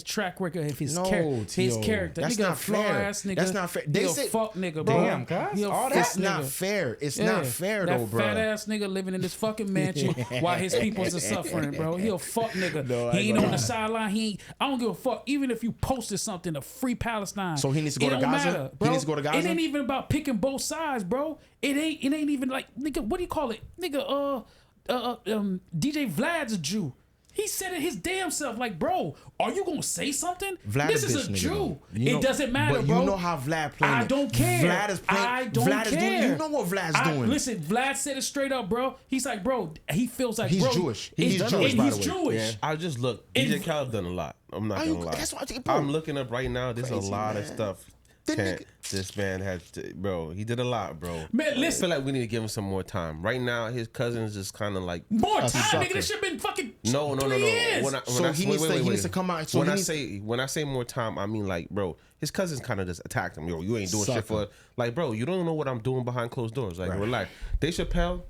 track record of his character. That's not fair. That's not fair. They say nigga, bro. Damn, guys. It's not fair. It's not fair, though, bro. That fat ass nigga living in this fucking mansion while his peoples are suffering, bro. He a fuck nigga. He ain't on the sideline. I don't give a fuck. Even if you posted something to free Palestine. So he needs to go to Gaza? Matter, bro. He needs to go to Gaza? It ain't even about picking both sides, bro. It ain't even like, nigga, what do you call it? Nigga, DJ Vlad's a Jew. He said it his damn self, like, bro, are you gonna say something? Vlad this is a Jew. It doesn't matter, but bro. You know how Vlad playing. I don't care. Vlad is playing. I don't care. Is doing, you know what Vlad's doing. Listen, Vlad said it straight up, bro. He's like, bro, he feels like, he's bro, Jewish. He's Jewish. He's Jewish. Yeah. I just look. DJ Khaled done a lot. I'm not gonna lie. That's what I'm looking up right now. There's a lot of stuff. This man had to, bro. He did a lot, bro. Man, listen. I feel like we need to give him some more time. Right now, his cousin's just kind of like more time, nigga. This shit been fucking no. 3 years. He needs to come out. So when I say more time, I mean like, bro, his cousins kind of just attacked him. Yo, you ain't doing shit for like, bro. You don't know what I'm doing behind closed doors. Like, relax. Dave Chappelle.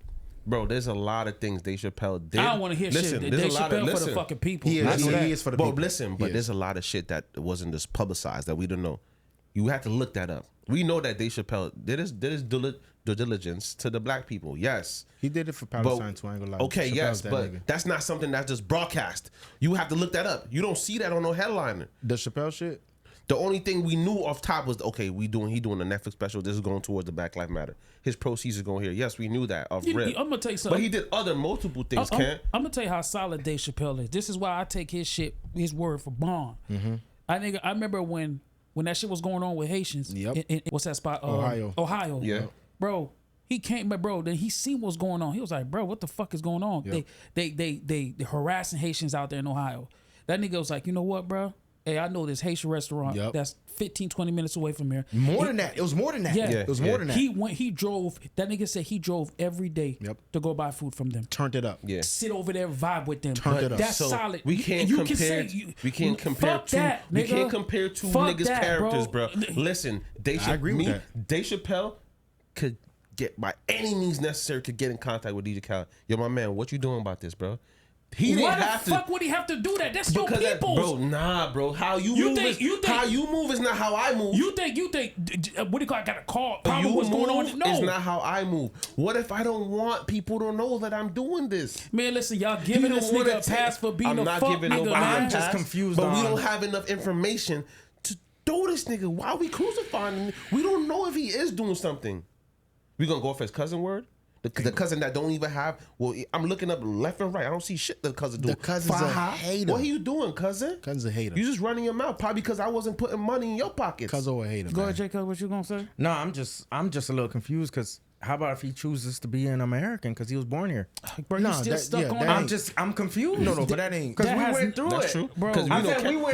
Bro, there's a lot of things Dave Chappelle did. I don't want to hear shit. Dave Chappelle for the fucking people. He is for the people. But there's a lot of shit that wasn't just publicized that we don't know. You have to look that up. We know that Dave Chappelle did his due diligence to the black people. Yes. He did it for Palestine too, I ain't gonna lie. Okay, yes, but that's not something that's just broadcast. You have to look that up. You don't see that on no headliner. The Chappelle shit? The only thing we knew off top was, okay, he doing a Netflix special. This is going towards the Black Lives Matter. His proceeds are going here. Yes, we knew that off rip. I'm gonna tell you something. But he did other multiple things, I'm gonna tell you how solid Dave Chappelle is. This is why I take his word for bond. Mm-hmm. I remember when that shit was going on with Haitians. Yep. In what's that spot? Ohio. Ohio. Yeah. Bro, He came, but bro, then he seen what's going on. He was like, bro, what the fuck is going on? Yep. They harassing Haitians out there in Ohio. That nigga was like, you know what, bro? Hey, I know this Haitian restaurant that's 15, 20 minutes away from here. More than that. It was more than that. Yeah. It was more than that. He drove, that nigga said he drove every day to go buy food from them. Turned it up. Yeah. Sit over there, vibe with them. Turned it up. That's solid. We can't compare two niggas' characters, bro. Listen, Dave Chappelle could get by any means necessary to get in contact with DJ Khaled. Yo, my man, what you doing about this, bro? Why the fuck would he have to do that? That's your people, bro. Nah, bro. How you move is not how I move. You think? What do you call? I got a call. Probably what's going on? No, it's not how I move. What if I don't want people to know that I'm doing this? Man, listen, y'all giving this nigga a pass for being a fuck nigga, man. I'm just confused. But we don't have enough information to do this nigga. Why are we crucifying him? We don't know if he is doing something. We gonna go off his cousin word? The cousin that don't even have. Well, I'm looking up left and right. I don't see shit the cousin doing. The cousin's a hater. What are you doing, cousin? Cousin's a hater. You just running your mouth, probably because I wasn't putting money in your pockets. Cousin a hater. Go ahead, Jacob. What you gonna say? No, I'm just a little confused because how about if he chooses to be an American because he was born here? Bro, you still stuck on that? I'm confused. No, but that ain't because we went through that's it. True, bro. We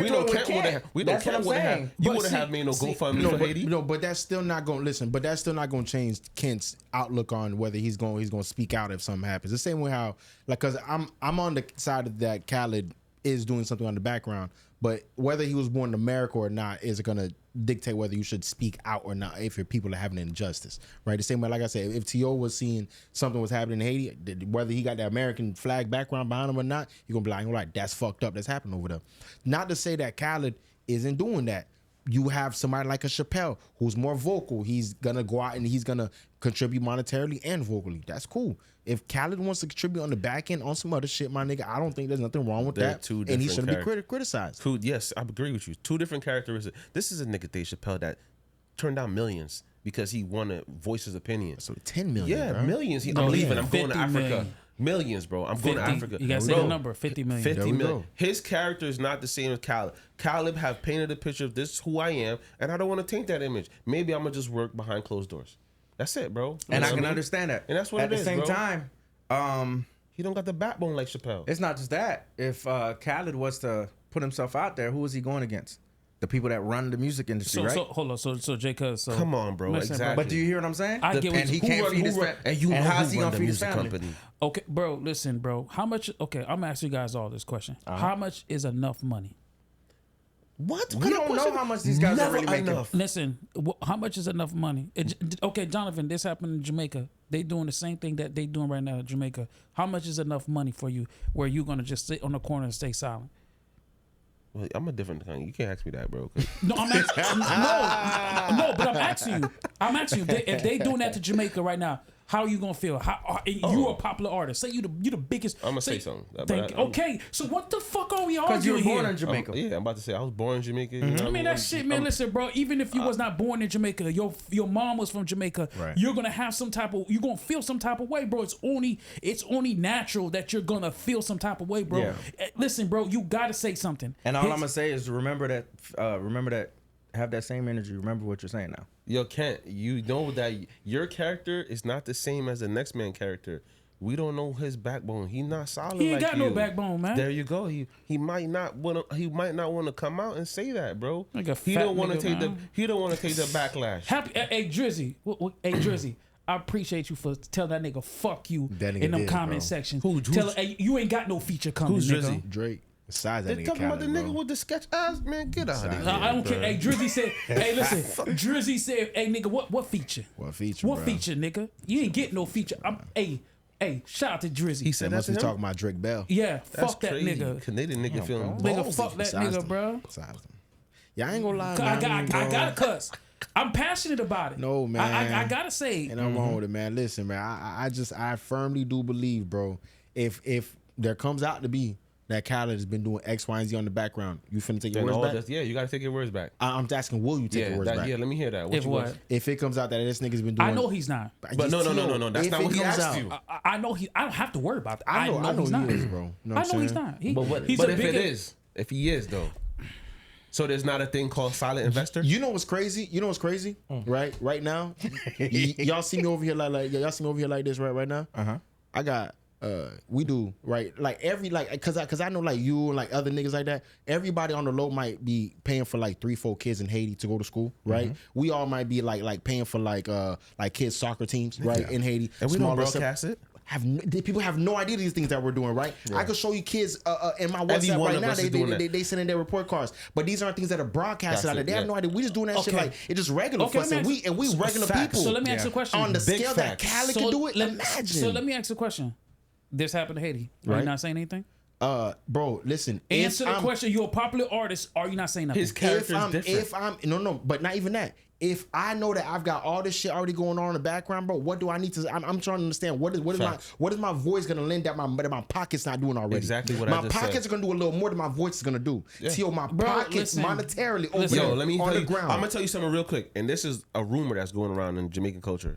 know Kent would have. You would have made no GoFundMe for Haiti. No, but that's still not going to listen. But that's still not going to change Kent's outlook on whether he's going to speak out if something happens. The same way how because I'm on the side of that Khaled is doing something on the background, but whether he was born in America or not is going to dictate whether you should speak out or not if your people are having an injustice, right? The same way, like I said, if T.O. was seeing something was happening in Haiti, whether he got the American flag background behind him or not, you're going to be like, all right, that's fucked up. That's happening over there. Not to say that Khaled isn't doing that. You have somebody like a Chappelle who's more vocal. He's going to go out and he's going to contribute monetarily and vocally. That's cool. If Khaled wants to contribute on the back end on some other shit, my nigga, I don't think there's nothing wrong with that. And he shouldn't be criticized. Yes, I agree with you. Two different characteristics. This is a nigga, Dave Chappelle, that turned down millions because he wanted to voice his opinion. So 10 million. Yeah, bro. Millions. I'm leaving. I'm going to Africa. Million. Millions, bro. I'm going to Africa. You gotta say the number. 50 million. 50 million. His character is not the same as Khaled. Khaled have painted a picture of this is who I am, and I don't want to taint that image. Maybe I'm gonna just work behind closed doors. That's it, bro. And I can understand that. And that's what it is. At the same time, he don't got the backbone like Chappelle. It's not just that. If Khaled was to put himself out there, who is he going against? The people that run the music industry, right? So hold on. So Jacob. So come on, bro. Exactly. But do you hear what I'm saying? I get what he can't feed his family. And how's he gonna feed his family? Okay, bro. Listen, bro. How much? Okay, I'm asking you guys all this question. How much is enough money? What? We don't know how much these guys are really making. Listen, how much is enough money? Okay, Jonathan, this happened in Jamaica. They doing the same thing that they doing right now in Jamaica. How much is enough money for you where you gonna just sit on the corner and stay silent? Well, I'm a different kind. You can't ask me that, bro. No, I'm asking. No, but I'm asking you. If they doing that to Jamaica right now, how are you gonna feel? You a popular artist. Say you the biggest. I'm gonna say something. Okay, so what the fuck are we arguing here? Because you were born in Jamaica. Yeah, I'm about to say I was born in Jamaica. Mm-hmm. You know I mean that shit, man. Listen, bro. Even if you was not born in Jamaica, your mom was from Jamaica. Right. You're gonna have you're gonna feel some type of way, bro. It's only natural that you're gonna feel some type of way, bro. Yeah. Listen, bro. You gotta say something. And all I'm gonna say is remember that. Have that same energy. Remember what you're saying now. Yo, Kent, you know that your character is not the same as the next man character. We don't know his backbone. He not solid. He ain't like got no backbone, man. There you go. He might not want to come out and say that, bro. Like a he don't want to take the backlash. Hey Drizzy, hey Drizzy. I appreciate you for telling that nigga fuck you in them comment sections. Hey, you ain't got no feature coming. Who's Drizzy? Drake. Besides They're talking about the nigga with the sketch eyes, man. Get out of here. I don't care. Hey, Drizzy said, hey, listen. Drizzy said, hey, nigga, what feature? What feature, What bro? feature, nigga? You ain't getting no feature. Hey, shout out to Drizzy. He said must be talking about Drake Bell. Yeah, That's fuck that crazy. nigga. Canadian nigga feeling Nigga, ballsy. fuck that Besides nigga, them. bro. Besides them. Yeah, I ain't gonna lie. I gotta cuss. I'm passionate about it. No, man. I gotta say. And I'm wrong with it, man. Listen, man. I firmly do believe, bro. If there comes out to be that Khaled has been doing X, Y, and Z on the background, you finna take your words back? Yeah, you gotta take your words back. I'm asking, will you take your words back? Yeah, let me hear that. If it comes out that this nigga's been doing, I know he's not. But no. That's not what he asked you. I know I don't have to worry about that. I know he's not. He is, bro. You know I know he's not. But if he is though, So there's not a thing called silent investor? You know what's crazy? Right? Right now, y'all see me over here y'all see me over here like this right now? I got we do right like cause I know like you and like other niggas like that. Everybody on the low might be paying for like 3-4 kids in Haiti to go to school, right? We all might be like paying for like kids soccer teams, right, in Haiti. And we don't broadcast it. People have no idea these things that we're doing, right? I could show you kids in my WhatsApp right now. They send in their report cards, but these aren't things that are broadcasted out there. They have no idea. We just doing that shit like it's just regular for us, and we regular people. So let me ask you a question. On the scale that Khaled can do it, imagine. So let me ask you a question. This happened to Haiti. Are you not saying anything? Bro, listen. Answer the question. You're a popular artist. Are you not saying nothing? His character is different. No, but not even that. If I know that I've got all this shit already going on in the background, bro, what do I need to? I'm trying to understand what is my voice gonna lend that my pocket's not doing already. Exactly what my pockets are gonna do a little more than my voice is gonna do. Till my pockets monetarily over there let me on tell the you, ground. I'm gonna tell you something real quick, and this is a rumor that's going around in Jamaican culture.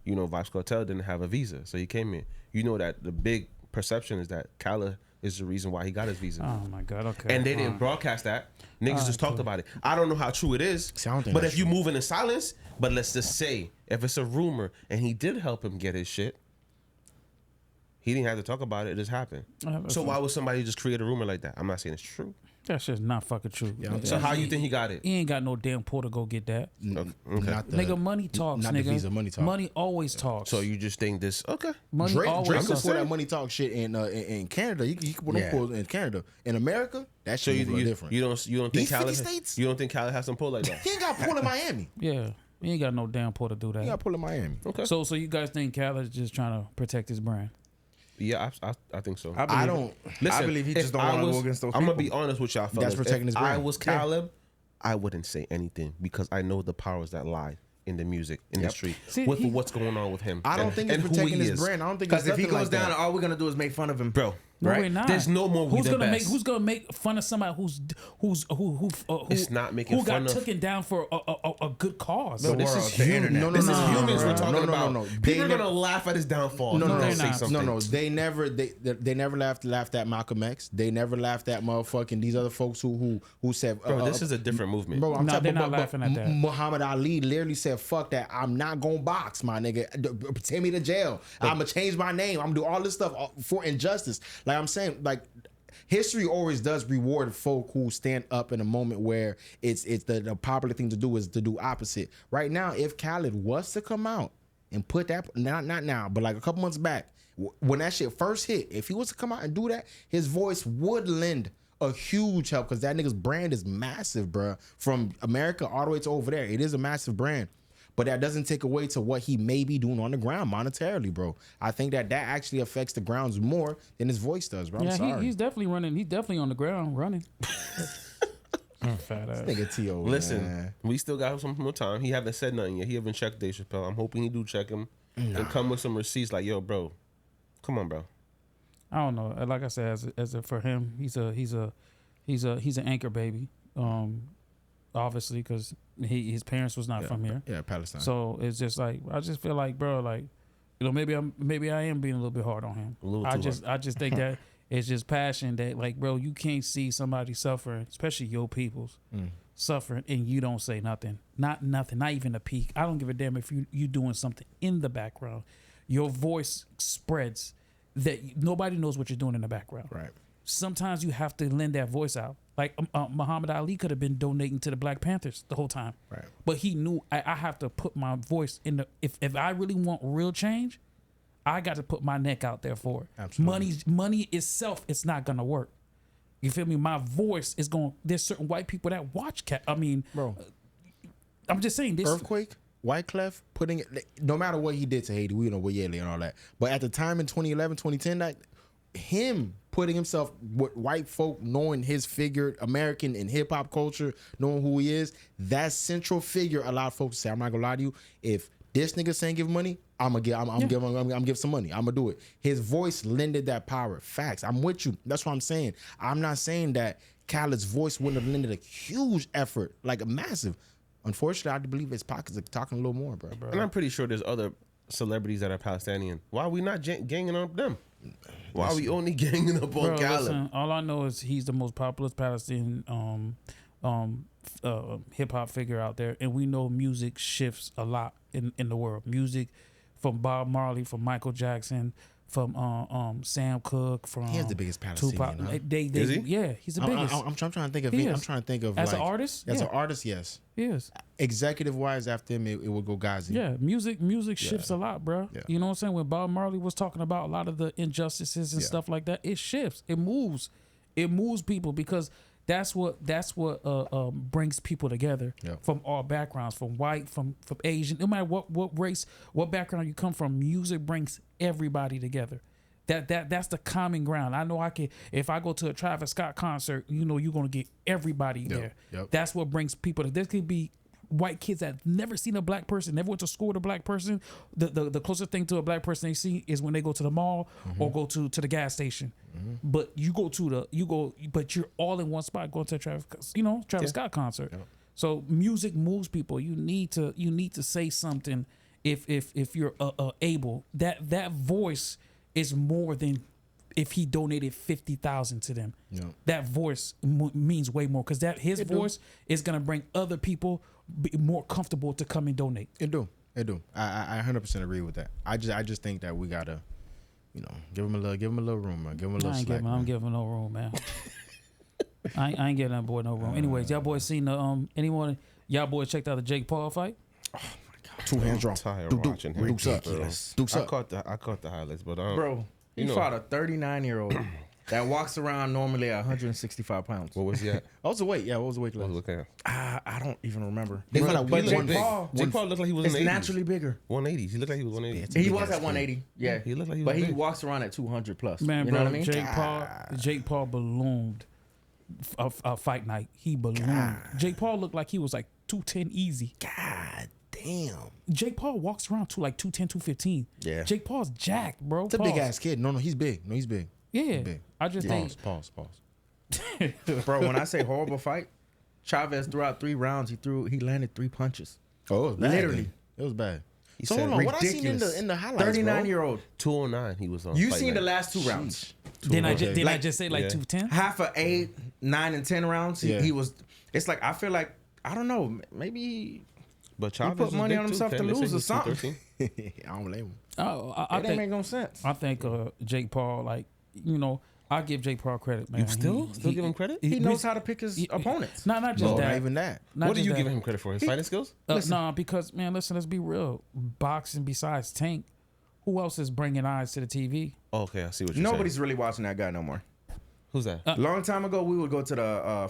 You know, Vybz Kartel didn't have a visa, so he came in. You know that the big perception is that Khaled is the reason why he got his visa. Oh my God, okay. And they didn't broadcast that. Niggas just talked about it. I don't know how true it is. But if you move in silence, but let's just say if it's a rumor and he did help him get his shit, he didn't have to talk about it. It just happened. So why would somebody just create a rumor like that? I'm not saying it's true. That shit's not fucking true. Yeah, so how you think he got it? He ain't got no damn port to go get that. Okay. Nigga, money talks, not nigga. The visa, money talks. Money always talks. So you just think this, okay. Money Drake always can talks. pull that money talk shit in Canada. He can put them pulls in Canada. In America, that shit is different. You don't think These Khaled 50 states? You don't think Khaled has some pull like that? He ain't got pull in Miami. Yeah. He ain't got no damn port to do that. He got pull in Miami. Okay. So you guys think Khaled is just trying to protect his brand? Yeah, I think so. I don't. Listen, I believe he just don't want to go against those people. I'm gonna be honest with y'all, fellas. That's protecting his brand. If I was Khaled, I wouldn't say anything because I know the powers that lie in the music industry with what's going on with him. I don't think it's protecting his brand. I don't think because if he goes down, all we're gonna do is make fun of him, bro. No, right? we're not. There's no more. Who's gonna make fun of somebody who it's not making who fun got of taken down for a good cause? No, this is internet. This is humans we're talking about. No. People are gonna laugh at his downfall. No, they never laughed at Malcolm X. They never laughed at motherfucking these other folks who said, bro, this is a different movement. Bro, they're not laughing at that. Muhammad Ali literally said, "Fuck that! I'm not gonna box, my nigga. Take me to jail. I'm gonna change my name. I'm gonna do all this stuff for injustice." Like I'm saying, like history always does reward folk who stand up in a moment where it's the popular thing to do is to do opposite. Right now, if Khaled was to come out and put that not now, but like a couple months back, when that shit first hit, if he was to come out and do that, his voice would lend a huge help because that nigga's brand is massive, bro. From America all the way to over there, it is a massive brand. But that doesn't take away to what he may be doing on the ground monetarily, bro. I think that actually affects the grounds more than his voice does, bro. I'm sorry. He's definitely running. He's definitely on the ground running. Fat ass. Nigga T.O. Listen, man. we still got some more time. He haven't said nothing yet. He haven't checked Dave Chappelle. I'm hoping he do check him and come with some receipts like, yo, bro, come on, bro. I don't know. Like I said, for him, he's an anchor baby. Obviously, because his parents was not from here. Yeah, Palestine. So it's just like I just feel like, bro, like, you know, maybe I am being a little bit hard on him. I just think that it's just passion that, like, bro, you can't see somebody suffering, especially your people's suffering, and you don't say nothing. Not nothing, not even a peek. I don't give a damn if you doing something in the background. Your voice spreads that nobody knows what you're doing in the background. Right. Sometimes you have to lend that voice out. Like Muhammad Ali could have been donating to the Black Panthers the whole time, right? But he knew I have to put my voice in the. If I really want real change, I got to put my neck out there for it. Absolutely. Money itself, it's not gonna work. You feel me? My voice is going. There's certain white people that watch I mean, bro, I'm just saying this. Earthquake, Wyclef putting it. No matter what he did to Haiti, we know what Yale and all that. But at the time in 2011, 2010, that him putting himself with white folk knowing his figure, American in hip hop culture, knowing who he is, that central figure allowed folks to say, I'm not gonna lie to you, if this nigga saying give money, I'm give some money. I'm gonna do it. His voice lended that power. Facts. I'm with you. That's what I'm saying. I'm not saying that Khaled's voice wouldn't have lended a huge effort, like a massive. Unfortunately, I believe his pockets are talking a little more, bro. And I'm pretty sure there's other celebrities that are Palestinian. Why are we not ganging up them? Why are we only ganging up on Khaled? Listen, all I know is he's the most popular Palestinian hip hop figure out there, and we know music shifts a lot in the world. Music from Bob Marley, from Michael Jackson, from Sam Cooke, from he has the biggest Palestinian. Tupac. Huh? Is he? Yeah, he's the biggest. I'm trying to think of. He I'm is. trying to think of As like, an artist. As an artist, yes. He is. Executive wise, after him, it would go Ghazi. Yeah, music shifts a lot, bro. Yeah. You know what I'm saying? When Bob Marley was talking about a lot of the injustices and stuff like that, it shifts. It moves people because that's what brings people together from all backgrounds, from white, from Asian, no matter what race, what background you come from. Music brings everybody together. That's the common ground. I know I can, if I go to a Travis Scott concert, you know you're gonna get everybody there. Yep. That's what brings people. There could be white kids that have never seen a black person, never went to school with a black person. The closest thing to a black person they see is when they go to the mall or go to the gas station. But but you're all in one spot going to a Travis Scott concert. Yep. So music moves people. You need to say something if you're able. That voice is more than if he donated 50,000 to them. Yeah. That voice means way more because his voice is gonna bring other people be more comfortable to come and donate. It do. I 100% agree with that. I just think that we gotta, give him a little room, man. Give him a little slack. I'm giving no room, man. I ain't giving that boy no room. Anyways, y'all boys seen the anyone? Y'all boys checked out the Jake Paul fight? Oh my god! 2 hands drawn. Watching him. Dukes up. I caught the highlights, but bro, he fought a 39-year-old that walks around normally at 165 pounds. What was he at? What was the weight? Yeah, what was the weight class? I don't even remember. They found out but Jake Paul looked like he was it's in the 80s. naturally bigger. 180. He looked like he was 180. He was at 180. Yeah, he looked like he was but big. he walks around at 200 plus. Man, you bro, know what I mean? Jake Paul ballooned a fight night. He ballooned. God. Jake Paul looked like he was like 210 easy. God damn. Jake Paul walks around to like 210, 215. Yeah. Jake Paul's jacked, bro. It's a big ass kid. No, he's big. No, he's big. Yeah. He's big. I just think. Pause. Bro, when I say horrible fight, Chavez throughout 3 rounds, he landed 3 punches. Oh, it was bad. Literally. It was bad. So hold on, what I seen in the highlights, 39-year-old. 209 he was on. You seen the last 2 rounds. Didn't I just say 210? Half of 8, 9, and 10 rounds, he was, it's like, I feel like, I don't know, maybe but Chavez he put money on himself to lose or something. I don't blame him. I think, make no sense. I think Jake Paul, I give Jake Paul credit, man. You still give him credit? He knows how to pick his opponents. Not just that. Not even that. What do you give him credit for? His fighting skills? No, because, man, listen, let's be real. Boxing besides Tank, who else is bringing eyes to the TV? Oh, okay, I see what you're saying. Nobody's really watching that guy no more. Who's that? Long time ago, we would go to the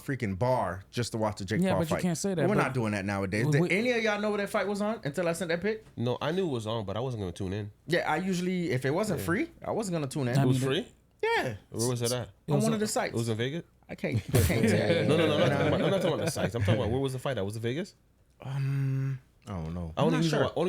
freaking bar just to watch the Jake Paul fight. Yeah, but you can't say that. We're not doing that nowadays. Did any of y'all know what that fight was on until I sent that pic? No, I knew it was on, but I wasn't going to tune in. Yeah, I usually, if it wasn't free, I wasn't going to tune in. It was free? Yeah. Where was it at? On one of the sites. It was in Vegas? I can't tell you. No, I'm not talking about the sites. I'm talking about where was the fight at? Was it Vegas? I don't know. Only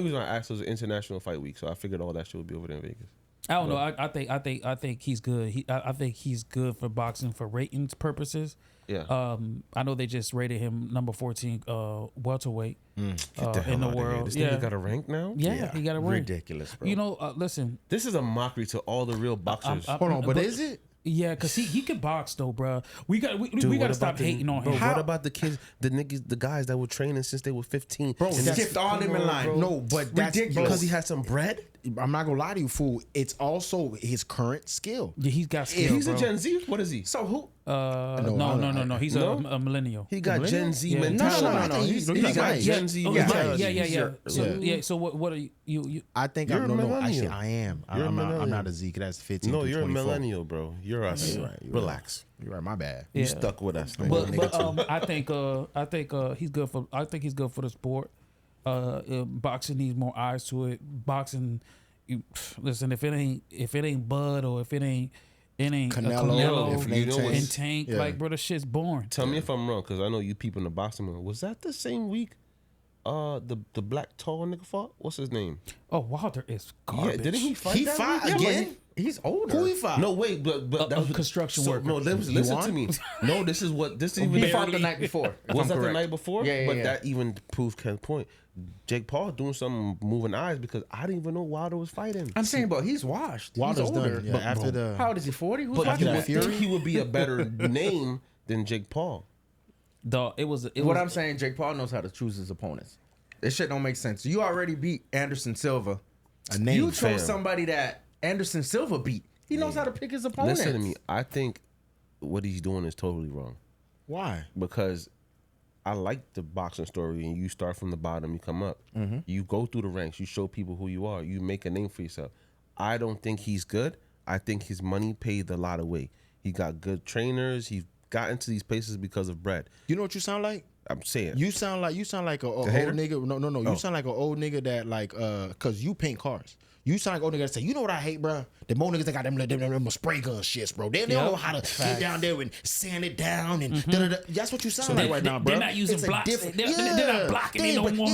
reason I asked was an international fight week, so I figured all that shit would be over there in Vegas. I don't know. I think he's good. I think he's good for boxing for ratings purposes. Yeah. I know they just rated him number 14 welterweight in the world. This nigga got a rank now? Yeah, he got a rank. Ridiculous, bro. You know, listen. This is a mockery to all the real boxers. Hold on, but is it? Yeah, because he can box though, bro. We got to stop hating on him. What about the kids, the niggas, the guys that were training since they were 15? Bro, skipped all them in line. No, but that's ridiculous. Because he had some bread? I'm not gonna lie to you, fool. It's also his current skill. Yeah, he's got skill. He's a Gen Z. What is he? So who? No. He's a millennial. He got Gen Z mentality. No. He's got Gen Z. Yeah. So what are you? I think you're a millennial. Actually, I am. I'm not a Z. That's 15. No, to you're 24. a millennial, bro. You're us. You're right. Relax. You're right. My bad. You stuck with us. But I think he's good for. I think he's good for the sport. Boxing needs more eyes to it. Boxing. Listen, if it ain't Bud or if it ain't Canelo and Tank, like, bro, the shit's boring. Tell me if I'm wrong, because I know you people in the boxing world. Was that the same week the black tall nigga fought? What's his name? Oh, Wilder is garbage. Yeah, didn't he fight? He fought again? He's older. Who he fought? No, wait, but that was construction worker. No, listen to me. No, this is even. He fought the night before. Was that the night before? Yeah. But that even proves Ken's point. Jake Paul doing some moving eyes because I didn't even know Wilder was fighting. I'm saying, but he's washed. Wilder's he's older. done. Yeah, after the. How old is he? 40? Who's but watching you would that? think he would be a better name than Jake Paul. Dog, what I'm saying, Jake Paul knows how to choose his opponents. This shit don't make sense. You already beat Anderson Silva. You chose somebody that Anderson Silva beat. He knows how to pick his opponents. Listen to me. I think what he's doing is totally wrong. Why? Because I like the boxing story, and you start from the bottom, you come up. Mm-hmm. You go through the ranks. You show people who you are. You make a name for yourself. I don't think he's good. I think his money paid a lot of way. He got good trainers. He got into these places because of bread. You know what you sound like? I'm saying you sound like a old nigga. No. You sound like an old nigga that like cause you paint cars. You sound like an old nigga that say, you know what I hate, bro? The more niggas that got them spray gun shits, bro. They don't know how to get down there and sand it down and that's what you sound like right now, bro. They're not using blocks. They're not blocking it no more.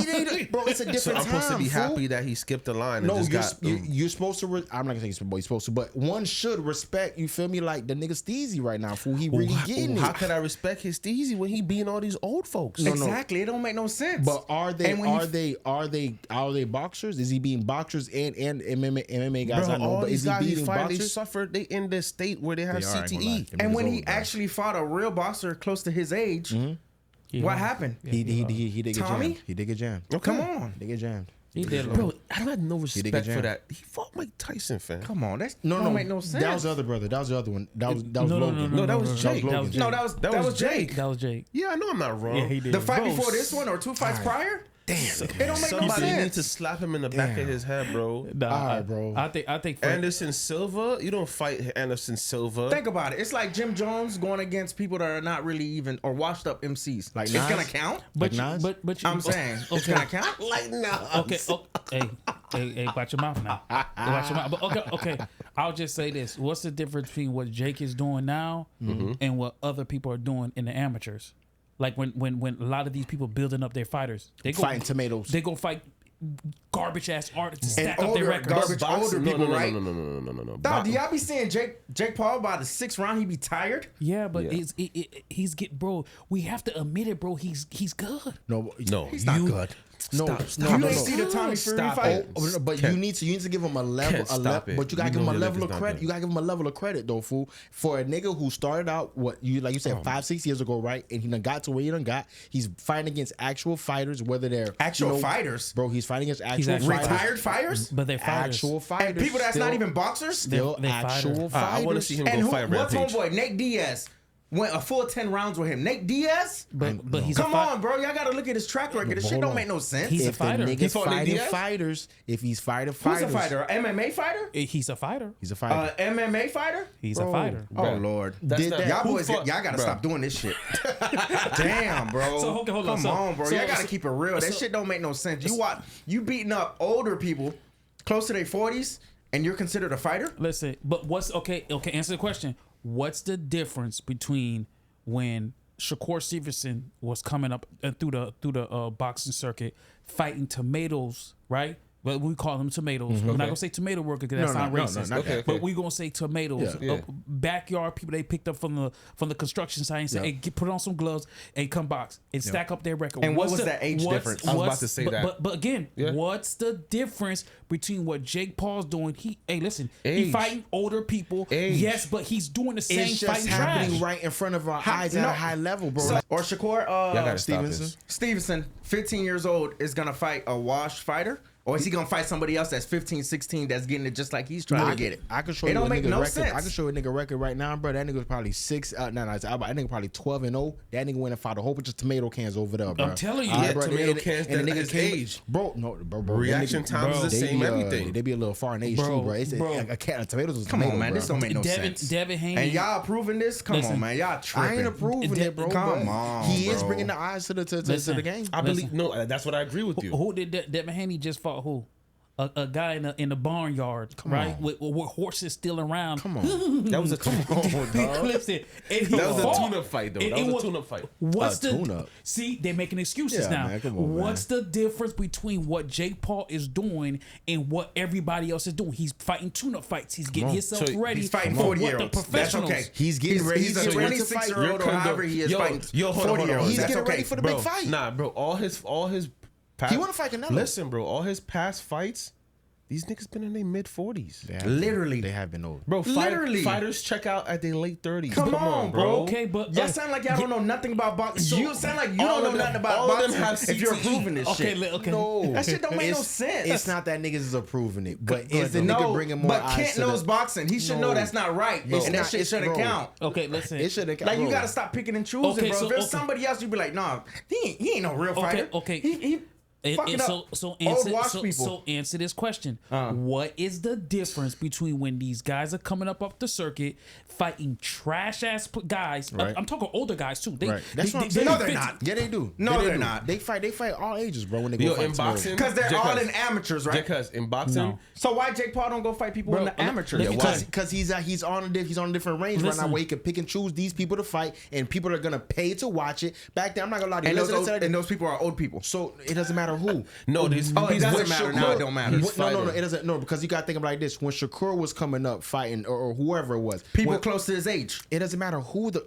Bro, it's a different time. I'm supposed to be happy that he skipped the line. No, you're supposed to. I'm not gonna say you're supposed to, but one should respect. You feel me? Like the nigga Steezy right now, fool. He really getting it. How could I respect his Steezy when he beating all these old folks? Exactly. It don't make no sense. But are they boxers? Is he beating boxers and MMA guys? Bro, I know, but is he beating boxers? They suffered. They in the state where they have CTE. And when he actually fought a real boxer close to his age, what happened? He did get jammed. He did get jammed. Oh, come on. He did get jammed. He did, bro. I don't have no respect for that. He fought Mike Tyson, fam. Come on, don't make no sense. That was the other brother. That was the other one. That was Logan. No, that was Jake. That was Jake. That was Jake. Yeah, I know I'm not wrong. Yeah, he did. The fight before this one or two fights prior? Damn, it don't make Somebody no sense. needs to slap him in the back of his head, bro. Nah, bro. I think Anderson Silva. You don't fight Anderson Silva. Think about it. It's like Jim Jones going against people that are not really even or washed up MCs. Like it's gonna count. But I'm saying it's gonna count. Like Nas. Okay. Hey, watch your mouth now. Watch your mouth. But okay. I'll just say this: what's the difference between what Jake is doing now and what other people are doing in the amateurs? Like when a lot of these people building up their fighters, they go fighting tomatoes. They go fight garbage ass artists to stack up their records. Older people, right? No. Dog, do y'all be seeing Jake Paul by the 6th round? He be tired. Yeah, but he's get bro. We have to admit it, bro. He's good. No, he's not good. No, you ain't see the Tommy Fury fight. But you need to give him a level. But you gotta give him a level of credit. You gotta give him a level of credit, though, fool. For a nigga who started out like you said 5-6 years ago, right? And he done got to where he done got. He's fighting against actual fighters, whether they're actual fighters, bro. He's fighting against actual fighters. Retired fighters, but they're fighters. Actual fighters, and people that's not even boxers. Still actual fighters. I want to see him go fight Rampage. Rampage. What's homeboy Nate Diaz? Went a full 10 rounds with him. Nate Diaz? But he's come on, bro. Y'all gotta look at his track record. This shit don't make no sense. He's a fighter. He fighting fighters. If he's fighting fighters. Who's a fighter? An MMA fighter? He's a fighter. He's a fighter. MMA fighter? He's a fighter. Oh, Lord. Y'all boys, y'all gotta stop doing this shit. Damn, bro. So, hold on. Come on, bro. Y'all gotta keep it real. That shit don't make no sense. You beating up older people close to their 40s and you're considered a fighter? Listen, but what's okay, answer the question. What's the difference between when Shakur Stevenson was coming up through the boxing circuit fighting tomatoes, right? But we call them tomatoes. We're not gonna say tomato worker because that sounds racist. Okay. But we're gonna say tomatoes. Yeah. Backyard people they picked up from the construction site and said, "Hey, put on some gloves and come box and stack up their record." And what was that age difference? I was about to say that. But again, what's the difference between what Jake Paul's doing? He fighting older people. Yes, but he's doing the same it's fighting just happening trash. right in front of our eyes at a high level, bro. Or Shakur Stevenson, 15 years old, is gonna fight a washed fighter. Or is he gonna fight somebody else that's 15, 16 that's getting it just like he's trying to get it? I can show you a nigga record. I can show you a nigga record right now, bro. That nigga was probably that nigga probably 12-0. That nigga went and fought a whole bunch of tomato cans over there, bro. I'm telling you, tomato cans and the nigga's age, bro. Reaction times is the same. Everything they be a little far in age too, bro. It's a can of tomatoes is come tomato, on, man. Bro. This don't make no sense. Devin Haney, and y'all approving this? Come on, man. Y'all tripping. I ain't approving it, bro. Come on, he is bringing the eyes to the game. I believe that's what I agree with you. Who did Devin Haney just fought? Who? A guy in the barnyard, right? With horses still around. Come on, that was a tune-up. Listen, that was a tune-up fight, though. That was a tune-up fight. What's the see? They're making excuses now. Man, come on, what's the difference between what Jake Paul is doing and what everybody else is doing? He's fighting tune-up fights. He's getting himself ready. He's fighting 40-year-olds. That's okay. He's getting ready. He's a 26-year-old or however he is fighting 40-year-olds. He's getting ready for the big fight. Nah, bro. All his past, he want to fight Canelo. Listen, bro. All his past fights, These niggas been in their mid-40s. Literally. They have been old. Bro, Literally. Fighters check out at their late 30s. Come on, bro. Okay, but y'all sound like y'all don't know nothing about boxing. You sound like you don't know nothing about boxing if you're approving this shit. Okay. No. That shit don't make no sense. It's not that niggas is approving it, but is the nigga bringing more eyes But Kent knows boxing. He should know that's not right. And that shit shouldn't count. Okay, listen. It shouldn't count. Like, you gotta stop picking and choosing, bro. If there's somebody else, you'd be like, nah, he ain't no real fighter. Okay. He So answer this question. What is the difference between when these guys are coming up the circuit fighting trash ass guys? Right. I'm talking older guys too. That's what I'm saying. No, they're not. Yeah, they do. No, they're not. They fight all ages, bro. When they go fight in boxing, because they're all in amateurs, right? Because in boxing, No. So why Jake Paul don't go fight people in the amateurs? Because he's on a different range right now where he can pick and choose these people to fight, and people are gonna pay to watch it. Back then, I'm not gonna lie to you. And those people are old people. So it doesn't matter who. No, it doesn't matter now. It don't matter. No, it doesn't. No, because you gotta think of it like this: when Shakur was coming up fighting, or whoever it was, people close to his age. It doesn't matter who the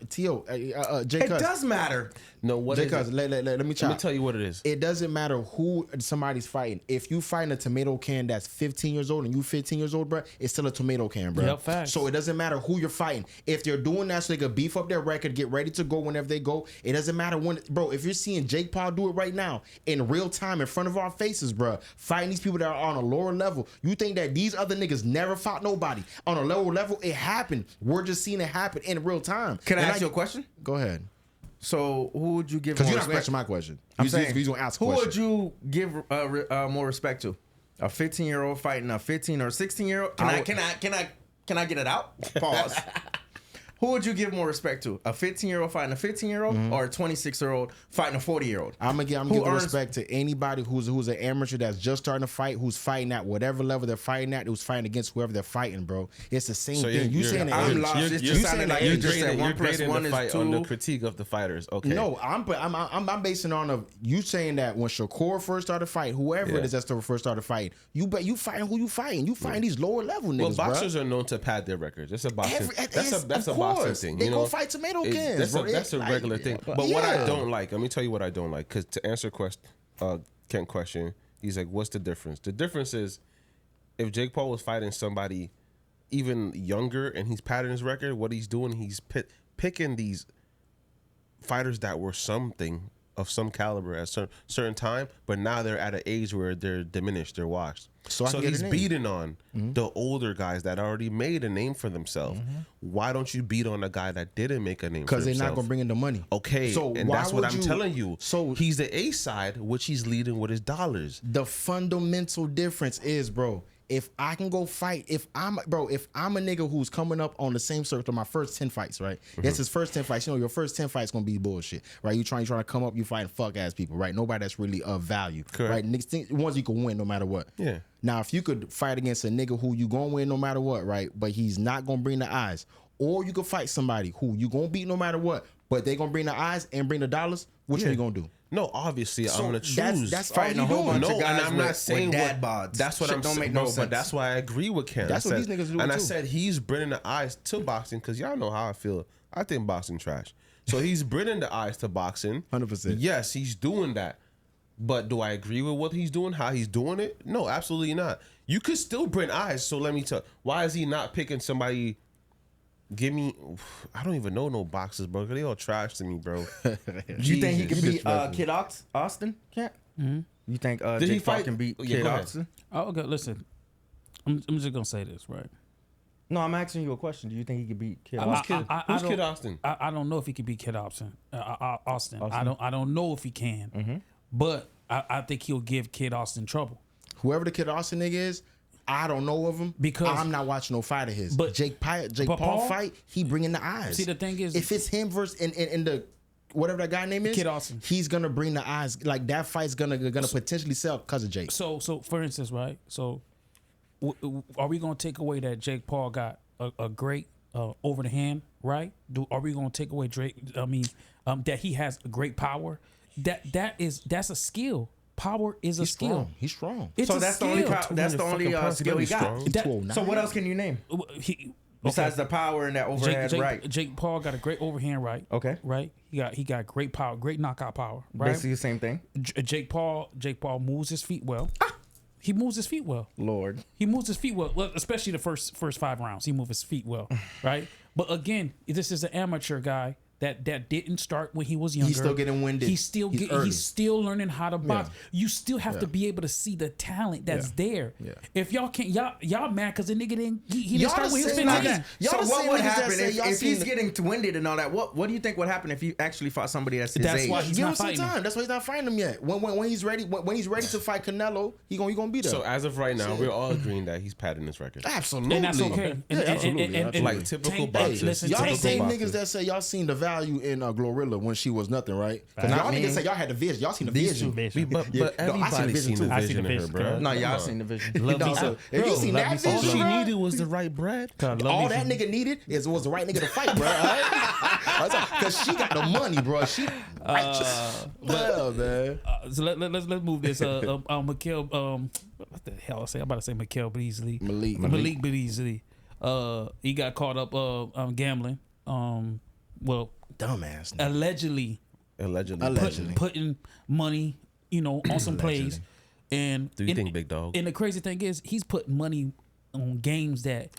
Jake. It does matter. No, what is it? Let me tell you what it is. It doesn't matter who somebody's fighting. If you fighting a tomato can that's 15 years old and you 15 years old, bro, it's still a tomato can, bro. Yep, facts. So it doesn't matter who you're fighting. If they're doing that so they can beef up their record, get ready to go whenever they go, it doesn't matter when, bro. If you're seeing Jake Paul do it right now in real time in front of our faces, bro, fighting these people that are on a lower level, you think that these other niggas never fought nobody on a lower level? It happened. We're just seeing it happen in real time. Can I ask you a question? Go ahead. So who would you give? Because you're not answering my question. I'm saying, he's gonna ask a who question. would you give more respect to? A 15-year-old fighting a 15 or 16-year-old? Can I get it out? Pause. Who would you give more respect to? A 15-year-old fighting a 15-year-old or a 26-year-old fighting a 40-year-old? I'm gonna give respect to anybody who's an amateur that's just starting to fight, who's fighting at whatever level they're fighting at, who's fighting against whoever they're fighting, bro. It's the same thing. You saying that I'm lost. It's just sounding like you just said 1 + 1 is 2. On the critique of the fighters. Okay. No, I'm basing on you saying that when Shakur first started fighting, whoever it is that first started fighting, you fighting who you fighting. You fighting these lower level niggas. Well, boxers are known to pad their records. It's a boxing. That's a boxing thing. They go fight tomato cans. That's a regular thing. But what I don't like, let me tell you what I don't like. Because to answer Kent's question, he's like, "What's the difference?" The difference is, if Jake Paul was fighting somebody even younger and he's padding his record, what he's doing, he's picking these fighters that were something of some caliber at a certain time, but now they're at an age where they're diminished, they're washed. So he's beating on the older guys that already made a name for themselves. Why don't you beat on a guy that didn't make a name for himself? Because they're not going to bring in the money. Okay, so and that's what I'm telling you. So he's the A side, which he's leading with his dollars. The fundamental difference is, bro, if I can go fight, if I'm a nigga who's coming up on the same circle, my first 10 fights, right? It's his first 10 fights. You know, your first 10 fights gonna be bullshit, right? You trying to come up, you fighting fuck ass people, right? Nobody that's really of value, correct? Right? Niggas, ones you can win no matter what. Yeah. Now, if you could fight against a nigga who you gonna win no matter what, right? But he's not gonna bring the eyes, or you could fight somebody who you gonna beat no matter what, but they gonna bring the eyes and bring the dollars. Which one you gonna do? No, obviously I'm gonna choose. That's fighting a whole bunch of guys. And I'm not saying dad bods. That's what I'm saying. No, but that's why I agree with Ken. That's what these niggas do. And I said he's bringing the eyes to boxing because y'all know how I feel. I think boxing trash. So he's bringing the eyes to boxing. 100%. Yes, he's doing that. But do I agree with what he's doing? How he's doing it? No, absolutely not. You could still bring eyes. So let me tell. Why is he not picking somebody? I don't even know no boxers, bro. They all trash to me, bro. You think he can beat Kid Austin? Can't. You think Jake Paul can beat Kid Austin? Oh, okay. Listen, I'm just gonna say this, right? No, I'm asking you a question. Do you think he could beat Kid Austin? Who's Kid Austin? I don't know if he can beat Kid Austin. I don't know if he can, but I think he'll give Kid Austin trouble. Whoever the Kid Austin nigga is, I don't know of him because I'm not watching no fight of his. But Jake Paul fight, he bringing the eyes. See, the thing is, if it's him versus in the whatever that guy name is, Kid Austin, he's gonna bring the eyes. Like that fight's gonna potentially sell because of Jake. So for instance, right? So are we gonna take away that Jake Paul got a great over the hand, right? Are we gonna take away that he has great power? That's a skill. Power is a skill. He's strong. So that's the only skill he got. So what else can you name? Besides the power and that overhand right. Jake Paul got a great overhand right. Okay. Right. He got great power, great knockout power. Right. Basically the same thing. Jake Paul moves his feet well. He moves his feet well. Lord. He moves his feet well, especially the first 5 rounds. He moves his feet well, right? But again, this is an amateur guy that didn't start when he was younger. He's still getting winded. He's still learning how to box. You still have to be able to see the talent that's there. Yeah. If y'all can't, y'all mad because the nigga didn't start when he was 15. So what would happen if he's getting winded and all that? What do you think would happen if he actually fought somebody that's his age? Why he's Give him not some fighting time. That's why he's not fighting him yet. When he's ready, when he's ready to fight Canelo, he gonna be there. So as of right now, we're all agreeing that he's padding his record. Absolutely, and that's okay. Absolutely. Like typical boxers. Y'all the same niggas that say y'all seen the value in Glorilla when she was nothing, right? Because y'all niggas say y'all had the vision. Y'all seen the vision. But everybody's seen the vision in her, bro. No, y'all seen the vision. If you seen that vision, all she needed was the right bread. All that nigga needed was the right nigga to fight, bro. Because she got the money, bro. She righteous. Man. So let's move this. Mikhail, what the hell I say? I'm about to say Mikhail Beasley. Malik Beasley. He got caught up gambling. Well, dumbass. Allegedly putting money, on some plays. And do you think, big dog? And the crazy thing is, he's putting money on games that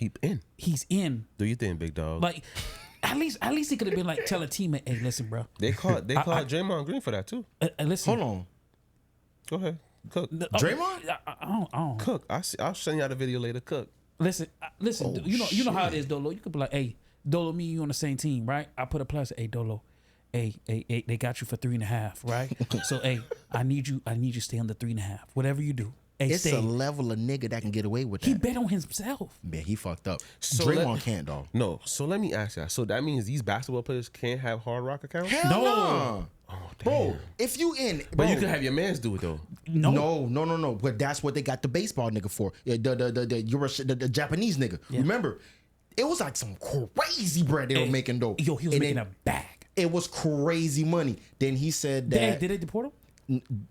he's in. Do you think, big dog? Like, at least he could have been like, tell a teammate, hey, listen, bro. They caught Draymond Green for that too. Listen, hold on. Go ahead, Cook. Draymond? I don't. Cook. I'll send y'all the video later. Cook. Listen. Oh, you know how it is, Dolo. You could be like, hey, Dolo, me, you on the same team, right? I put a plus. Hey, Dolo. Hey, they got you for 3.5, right? So, hey, I need you to stay on the 3.5. Whatever you do. Hey, it's a level of nigga that can get away with that. He bet on himself. Man, he fucked up. So Draymond can't, dog. No. So let me ask you. So that means these basketball players can't have Hard Rock accounts? Hell no. Oh, damn. Bro, if you in... But bro, you can have your mans do it, though. No. But that's what they got the baseball nigga for. The Japanese nigga. Yeah. Remember, it was like some crazy bread they were making, though. Yo, he was making a bag. It was crazy money. Then he said that... Did they deport him?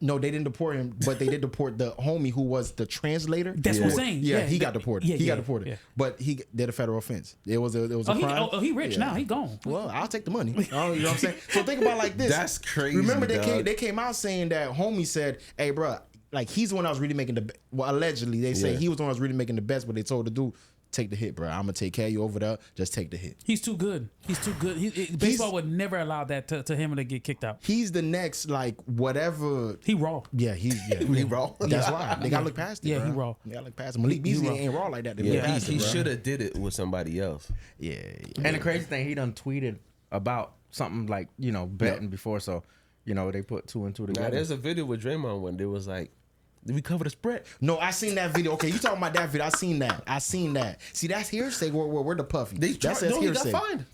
No, they didn't deport him, but they did deport the homie who was the translator. That's what I'm saying. Yeah, he got deported. He got deported. Yeah. But he did a federal offense. It was a crime. He rich now. He gone. Well, I'll take the money. You know what I'm saying? So think about it like this. That's crazy. Remember they came out saying that homie said, "Hey, bro, like he's the one that was really making allegedly they say he was the one that was really making the best, but they told the dude, take the hit, bro. I'm gonna take care of you over there. Just take the hit." He's too good. Baseball would never allow that to him to get kicked out. He's the next like whatever. He raw. Yeah, he raw. That's why they gotta look past it. Yeah, bro. he raw. They gotta look past it. Malik Beasley ain't raw like that. He should have did it with somebody else. Yeah. And the crazy thing, he done tweeted about something like betting before, so they put 2 and 2 together. Now there's a video with Draymond when there was like, did we cover the spread? No, I seen that video. Okay, you talking about that video? I seen that. See, that's hearsay. We're the puffy. That's hearsay. He got fined.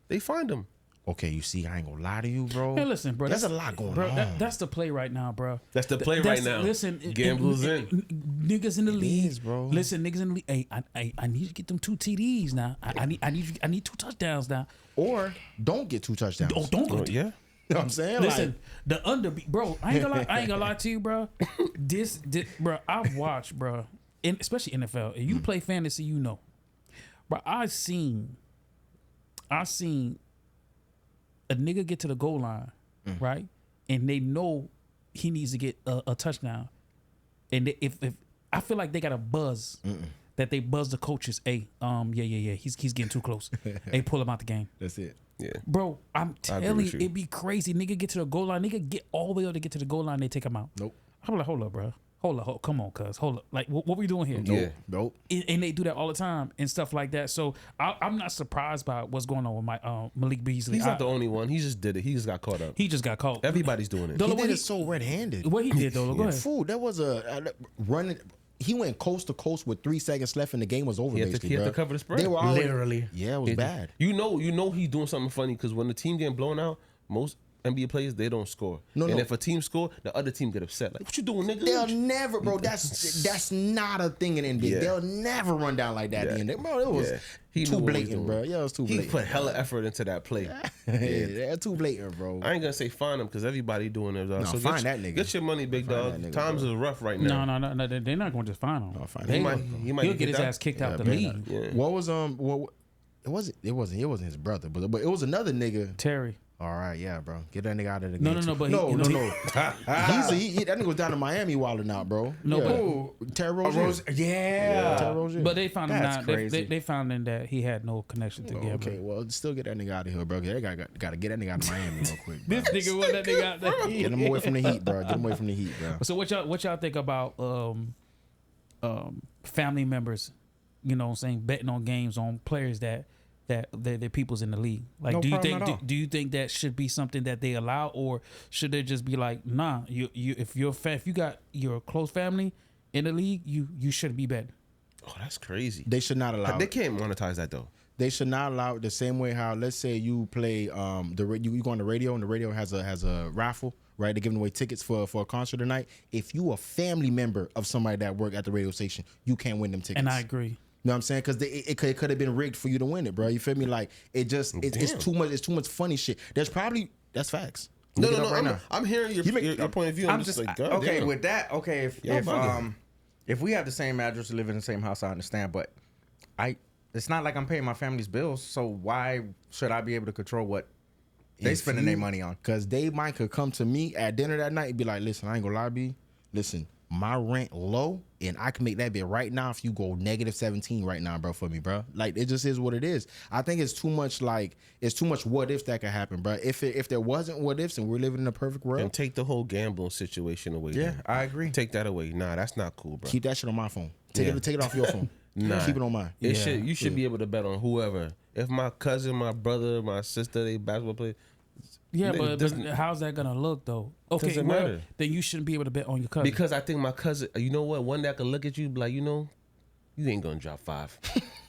They fined him. Okay, you see, I ain't gonna lie to you, bro. Hey, listen, bro. There's a lot going on. That's the play right now, bro. That's the play right now. Listen, gamblers in. Niggas in the league, bro. Listen, niggas in the league. Hey, I need to get them 2 TDs now. I need 2 touchdowns now. Or don't get 2 touchdowns. Oh, don't go. Yeah. You know what I'm saying? Listen, the underbeat, bro. I ain't gonna lie to you, bro. This bro, I've watched, bro, especially NFL. If you play fantasy, you know, bro. I seen a nigga get to the goal line, right, and they know he needs to get a touchdown, and if I feel like they got a buzz. That they buzz the coaches. Hey, he's getting too close. Hey, pull him out the game. That's it. Yeah, bro, I'm telling you, it'd be crazy. Nigga get to the goal line. Nigga get all the way up to get to the goal line. They take him out. Nope. I'm like, hold up, bro. Hold up. Come on, cuz. Hold up. Like, what we doing here? Yeah. Nope. And they do that all the time and stuff like that. So I'm not surprised by what's going on with my Malik Beasley. He's not the only one. He just did it. He just got caught up. He just got caught. Everybody's doing it. He did it so red-handed. What he did, though? Go ahead. Fool, there was a running. He went coast to coast with 3 seconds left and the game was over. He had to cover the spread. They were already, literally. Yeah, it was bad. You know he's doing something funny because when the team getting blown out, most NBA players, they don't score. No. If a team score, the other team get upset. Like, what you doing, nigga? They'll never, bro. That's not a thing in NBA. Yeah. They'll never run down like that. Yeah. Bro, it was too blatant, bro. Yeah, it was too blatant. He put hella effort into that play. Yeah, too blatant, bro. I ain't gonna say fine him because everybody doing it. No, so find that nigga. Get your money, big dog. Nigga, Times are rough right now. No. They're not going to just fine him. No, find He'll get his ass kicked out the league. What was it wasn't his brother, but it was another nigga. Terry. All right, yeah, bro. Get that nigga out of the No, game. no, but no. that Nigga was down to Miami wilding out, bro. No, but Terry Rozier. Yeah. But they found him That's out. crazy. They found him that he had no connection to gambling. Okay, well, still get that nigga out of here, bro. They got to get that nigga out of Miami real quick. Bro. This nigga want that nigga out there. Get him away from the heat, bro. Get him away from the heat, bro. So what y'all think about family members? You know what I'm saying, betting on games on players that they're people's in the league. Like, No do you problem at all. think do you think that should be something that they allow, or should they just be like, nah, if you got your close family in the league, you shouldn't be betting. Oh, that's crazy. They should not allow. They can't monetize that though. They should not allow it the same way how, let's say you play you go on the radio and the radio has a raffle, right? They're giving away tickets for a concert tonight. If you a family member of somebody that work at the radio station, you can't win them tickets. And I agree. You know what I'm saying? Because it could have been rigged for you to win it, bro. You feel me? Like it's too much. It's too much funny shit. That's facts. No, Right I'm hearing your point of view. I'm just like, God okay damn. with that. Okay, if we have the same address, live in the same house, I understand. But it's not like I'm paying my family's bills. So why should I be able to control what they spending their money on? Because they might could come to me at dinner that night and be like, listen, I ain't gonna lie to you. Listen, my rent low, and I can make that bit right now if you go -17 right now, bro, for me, bro. Like, it just is what it is. I think it's too much what ifs that could happen, bro. If there wasn't what ifs and we're living in a perfect world. And take the whole gambling situation away. Yeah, then. I agree. Take that away. Nah, that's not cool, bro. Keep that shit on my phone. Take it off your phone. Nah. Keep it on mine. You should be able to bet on whoever. If my cousin, my brother, my sister, they basketball play. Yeah, but how's that gonna look though? Okay, Doesn't matter. Then you shouldn't be able to bet on your cousin. Because I think my cousin, you know what? One that could look at you, be like, you ain't gonna drop 5.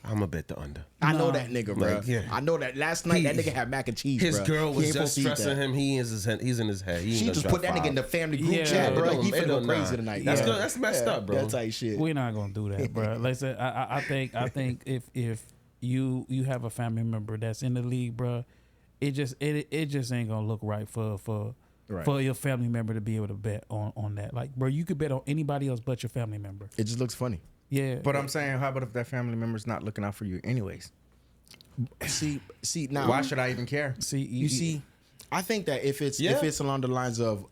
I'm gonna bet the under. I know that nigga, bro. Like, yeah. I know that. Last night that nigga had mac and cheese. His bro. girl He was ain't just supposed to eat stressing that. him. He's in his head. She just put that nigga in the family group chat, bro. He finna go crazy tonight. That's good. That's messed up, bro. That's type shit. We're not gonna do that, bro. Like I said, I think if you have a family member that's in the league, bro, it just ain't gonna look right for your family member to be able to bet on that. Like, bro, you could bet on anybody else but your family member. It just looks funny. Yeah, But I'm saying, how about if that family member's not looking out for you anyways? See now. Why should I even care? See, I think that if it's along the lines of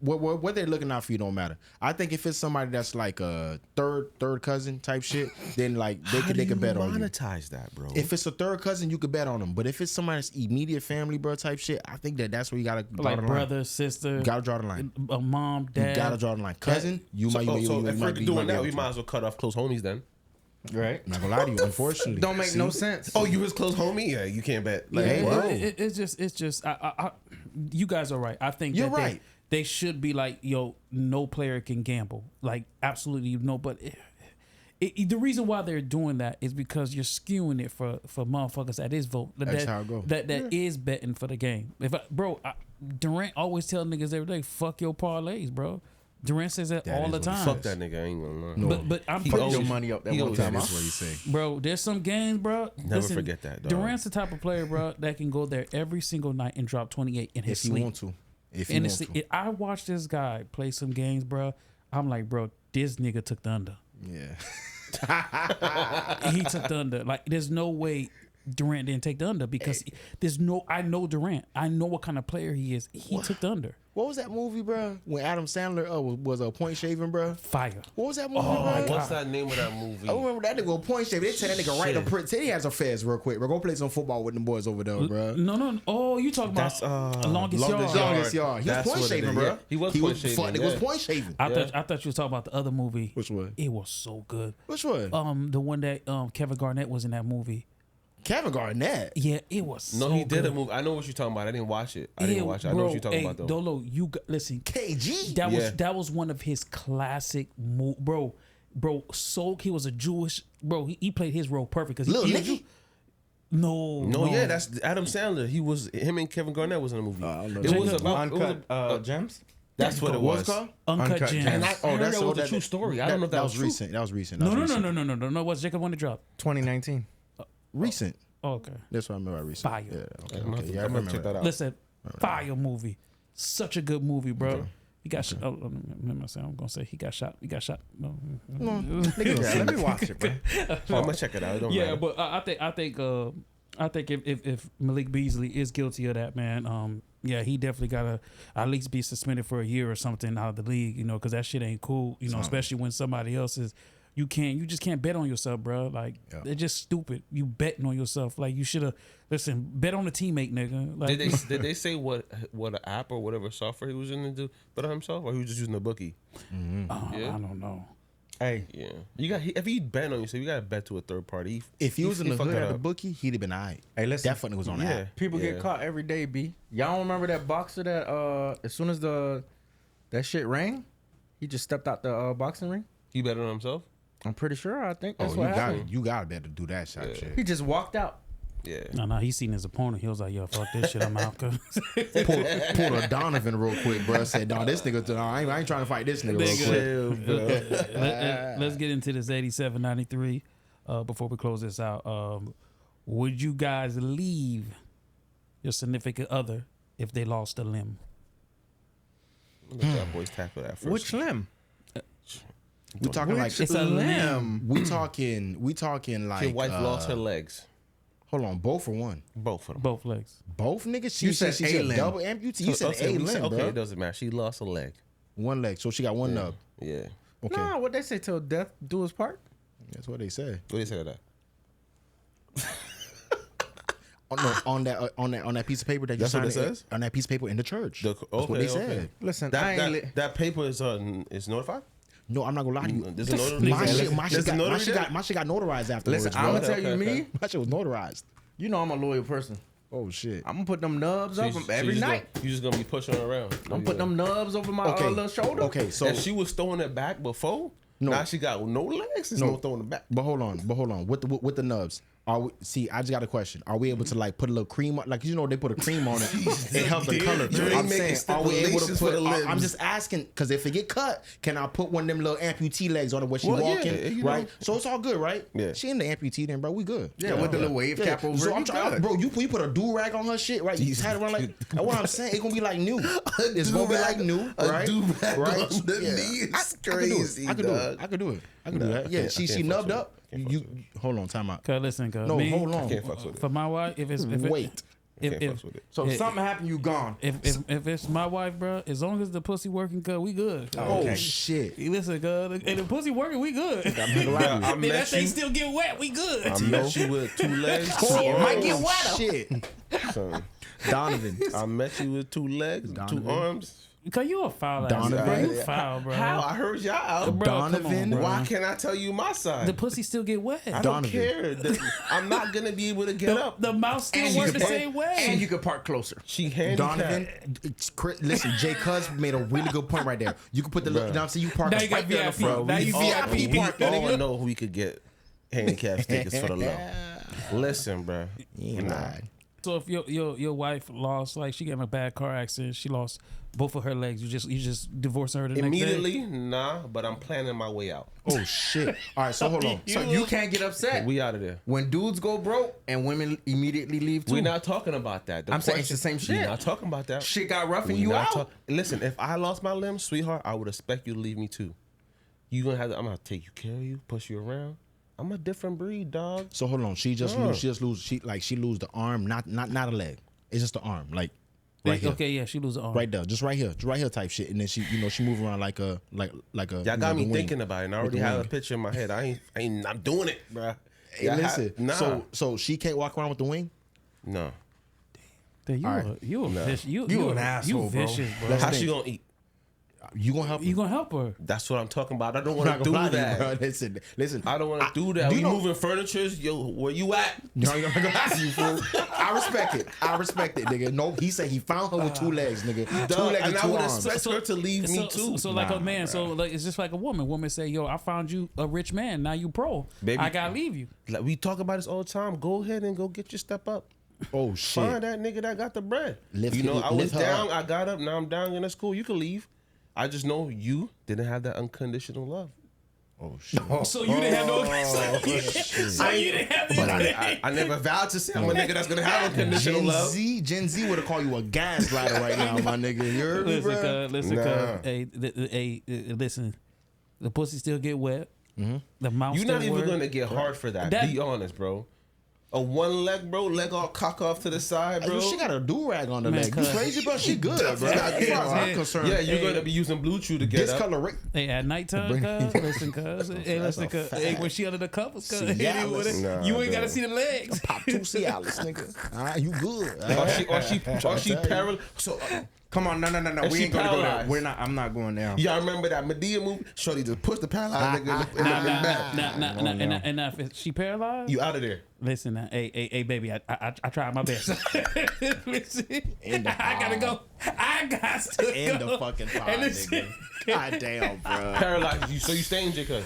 what they're looking out for you don't matter. I think if it's somebody that's like a third cousin type shit, then like they could bet on you. Monetize that, bro. If it's a third cousin, you could bet on them. But if it's somebody's immediate family, bro, type shit, I think that's where you gotta draw like the line. brother, sister, You gotta draw the line. a mom, dad. You gotta draw the line. Cousin, you might. So if we're doing that, we be might as well cut off close homies then. Right? I'm not gonna lie to you. Unfortunately, Don't make no sense. Oh, you his close homie? Yeah, you can't bet. Like, Hey, Well, bro. it's just you guys are right. I think You're that right. They should be like, yo, no player can gamble. Like, absolutely no. But the reason why they're doing that is because you're skewing it for motherfuckers that is vote. That's how it go. That is betting for the game. Didnt always tell niggas every day, fuck your parlays, bro. Didnt says that all the time. fuck that nigga. I ain't gonna lie. No. But I'm Put pretty your sure, money up that he one always time. That's what you say. bro. There's some games, bro. Never forget that, dog. Durant's the type of player, bro, that can go there every single night and drop 28 in his If you sleep. want to. If you And want to. I watched this guy play some games, bro. I'm like, bro, this nigga took the under. Yeah. He took the under. Like, there's no way Didnt didn't take the under because I know Didnt. I know what kind of player he is. He took the under. What was that movie, bro? When Adam Sandler was a point shaving, bro. Fire. What was that movie, bro? What's that name of that movie? I remember that nigga go point shaving. They tell that nigga right up print. Say he has a fast real quick. We're gonna play some football with them boys over there, bro. No. Oh, you talking about longest yard? Longest yard. He was That's point what it shaving, is. bro. Yeah. He was point shaving, Nigga was point shaving. I thought you was talking about the other movie. Which one? It was so good. Which one? The one that Kevin Garnett was in that movie. Kevin Garnett. Yeah, it was. No, so he did good. a movie. I know what you're talking about. I didn't watch it. I know what you're talking about though. Dolo, listen. KG. That was one of his classic bro. So he was a Jewish bro. He played his role perfect because Little he Nicky. No, yeah, that's Adam Sandler. Him and Kevin Garnett was in the movie. It was about Uncut Gems. That's what it was. Uncut Gems. And I heard that was a true story. I don't know if that was true. recent. That was recent. No. What's Jacob want to drop? 2019. Recent. Oh, okay. That's what I remember. Recent. Fire. Yeah. I'm Okay. Yeah, I gonna remember check that out. Listen, fire movie. Such a good movie, bro. Okay. He got shot. I'm gonna say he got shot. He got shot. No. Yeah, let me watch it, bro. I'm gonna check it out. It don't Yeah, matter. but I think I think if Malik Beasley is guilty of that, man, yeah, he definitely gotta at least be suspended for a year or something out of the league, you know, because that shit ain't cool, you know, especially when somebody else is. You just can't bet on yourself, bro. Like they're just stupid. You betting on yourself. Like you should have bet on a teammate, nigga. Like, did they say what an app or whatever software he was in to do bet on himself, or he was just using a bookie? I don't know. Hey, yeah, if he bet on yourself, you got to bet to a third party. If he was in the hood at the bookie, he'd have been alright. Hey, listen, definitely was on the app. People get caught every day. B, y'all don't remember that boxer that as soon as that shit rang, he just stepped out the boxing ring. He bet on himself. I'm pretty sure. I think that's what happened. You got to better do that shit. He just walked out. Yeah. No, he seen his opponent. He was like, yo, fuck this shit. I'm out. Pulled a Donovan real quick, bro. Said, no, this nigga, I ain't trying to fight this nigga real quick. Let's get into this 87-93 before we close this out. Would you guys leave your significant other if they lost a limb? Let that boys tackle that first. Which limb? We talking like it's a limb. We talking like your wife lost her legs. Hold on, both or one? Both of them. Both legs. Both niggas? You said she a said limb. double amputee. You said a limb, bro. Okay, it doesn't matter. She lost a leg. One leg, so she got one nub. Yeah. Okay, Nah, what they say till death do us part. that's what they say. What do you say to that? On that piece of paper that you That's what signed it says? on that piece of paper in the church. That's what Okay, they said. okay. Listen, That paper is notified? No, I'm not gonna lie to you. There's a notary. My shit got notarized afterwards. Listen, I'm gonna tell you me. My shit was notarized. You know I'm a loyal person. Oh shit. I'm gonna put them nubs up every night. You just gonna be pushing her around. I'm put them nubs over my little shoulder. Okay, so And she was throwing it back before. No. Now she got no legs. There's no throwing it back. But hold on. With the nubs. I just got a question. Are we able to like put a little cream on, like they put a cream on it? It helps the color. I'm saying, are we able to put? I'm just asking because if it get cut, can I put one of them little amputee legs on it when she walking? Right. So it's all good, right? Yeah. She in the amputee then, bro. We good. Yeah, with the little wave cap over. So I'm trying, bro. You put a do rag on her shit, right? You had it around like. That's what I'm saying. It's gonna be like new. It's gonna be like new, right? Right. On the knee is crazy. I could do it. Yeah. She nubbed up. You hold on, time out. Cause listen, No, hold on. Can't fuck with it. For my wife, if Wait. So if something happened, you gone. If it's my wife, bro, as long as the pussy working good, we good. Oh shit. Listen, good. And the pussy working, we good. I If that thing still get wet, we good. I met you with 2 legs. Shit, might get wetter. Shit. Son, Donovan. I met you with 2 legs, 2 arms. Cause you a foul ass. Donovan. Bro. You foul, bro. How? I heard y'all out. Bro, Donovan. come on, bro. Why can't I tell you my side? The pussy still get wet. I don't Donovan. care. I'm not gonna be able to get up. The mouth still work the same way. And you could park closer. She handicapped. Donovan, listen, Jay Cuz made a really good point right there. You can put the little, you know what I'm saying? You park Now us you got right there in the VIP. front. Now you VIP park. We all know we could get handicap stickers for the low. Listen, bro. You ain't lying. So if your wife lost, like she got in a bad car accident, she lost both of her legs, you just divorce her the next day? Immediately, nah, but I'm planning my way out. Oh shit. All right, so hold on. So you can't get upset We out of there. when dudes go broke and women immediately leave too. We're not talking about that. I'm saying it's the same shit. We're not talking about that. Shit got rough and We you not out. Listen, if I lost my limb, sweetheart, I would expect you to leave me too. I'm gonna take care of you, push you around. I'm a different breed, dog. So hold on. She lose the arm, not a leg. It's just the arm, like right here. Okay, yeah, she lose the arm. Right there, just right here type shit. And then she move around like a Y'all got me thinking about it, and I already have a picture in my head. I'm doing it, bro. Hey, listen. So she can't walk around with the wing? No. Damn, you an asshole, you vicious, bro. Let's How think. she gonna eat? You gonna help her? You gonna help her? That's what I'm talking about. I don't I'm want not to do gonna lie to you, that. bro. Listen. I don't want to do that. do We you know- moving furniture. Yo, where you at? No, you're not gonna ask you, fool. I respect it, nigga. No, he said he found her with 2 legs, nigga. 2 Dog, legs and and I 2 would arms. expect her to leave me too. So like a man, so like it's just like a woman. Woman say, "Yo, I found you a rich man. Now you pro. Baby. I gotta leave you." Like, we talk about this all the time. Go ahead and go get your step up. Oh shit. Find that nigga that got the bread. I Lift was her down. up. I got up. Now I'm down. And that's cool. You can leave. I just know you didn't have that unconditional love. Oh shit. So you didn't have no. So you didn't have anything. I never vowed to say I'm a nigga that's gonna have unconditional love. Gen Z would have called you a gaslighter right now, my nigga. You heard me, bro? Listen. The pussy still get wet. The mouth. You're not still even work. gonna get hard for that. Be honest, bro. A one leg, bro. Leg all cock off to the side, bro. She got a do-rag on the leg. You crazy, bro? She good, bro. As far as I'm concerned. Yeah, you're going to be using Blue Chew to get discoloration. Hey, at nighttime, cuz. Listen, cuz. Hey, listen, cuz. Hey, when she under the covers, cuz. You ain't got to see the legs. Pop 2 Cialis, nigga. All right, you good. Or she paralyzed. So... Come on, no. We ain't gonna go there. We're not. I'm not going down. Y'all remember that Medea movie? Shorty just pushed the paralyzed nigga in the back. And if she paralyzed, you out of there. Listen, hey, baby, I tried my best. Listen, I gotta go. I got to end the fucking pod, nigga. God damn, bro. Paralyzed you, so you staying, Jacke?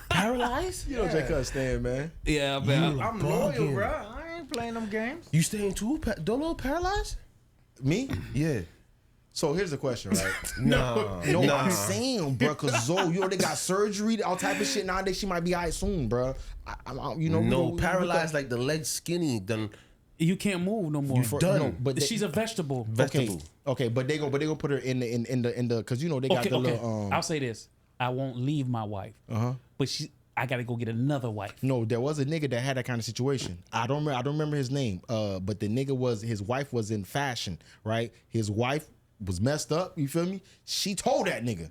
Paralyzed? You know Jacke staying, man. Yeah, man. I'm loyal, bro. I ain't playing them games. You staying too? Don't know paralyzed? Me? Yeah. So here's the question, right? No, I'm saying, bro, because Zoe, they got surgery, all type of shit. Nowadays, she might be all right soon, bro. Paralyzed like the leg skinny. Done. You can't move no more. But she's a vegetable. Okay, but they go put her in the because they got the little. I'll say this: I won't leave my wife. But I gotta go get another wife. No, there was a nigga that had that kind of situation. I don't remember his name. But the nigga his wife was in fashion, right? His wife was messed up. You feel me? She told that nigga,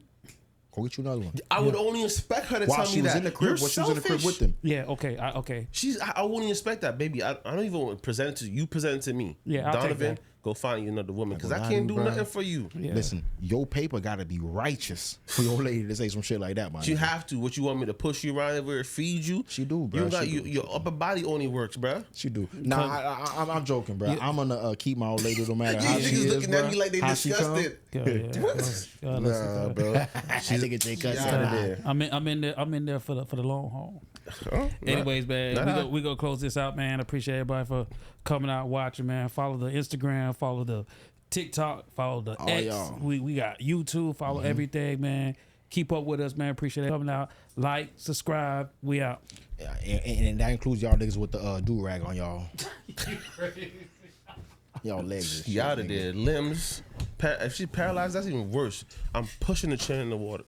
go get you another one. I would only expect her to tell me that. In the crib, while she was in the crib with them. Yeah. Okay. Okay. I wouldn't expect that, baby. I don't even want to present it to you. Present it to me. Yeah. Donovan, go find you another woman because I can't do nothing for you. Yeah. Listen, your paper got to be righteous for your lady to say some shit like that, man. You have to. What you want me to push you around everywhere, feed you? She do, bro. Your upper body only works, bro. She do. Nah, I'm joking, bro. I'm gonna keep my old lady no matter how she is, looking at me like they disgusted. Nah, bro. She look at Jacke. I'm in there for the long haul. Anyways, man, we gonna close this out, man. Appreciate everybody for coming out watching, man. Follow the Instagram, follow the TikTok, follow the X. Y'all. We got YouTube. Follow everything, man. Keep up with us, man. Appreciate it coming out. Like, subscribe. We out. Yeah, and that includes y'all niggas with the do rag on y'all. Y'all legs. She out of there. Limbs. If she's paralyzed, that's even worse. I'm pushing the chair in the water.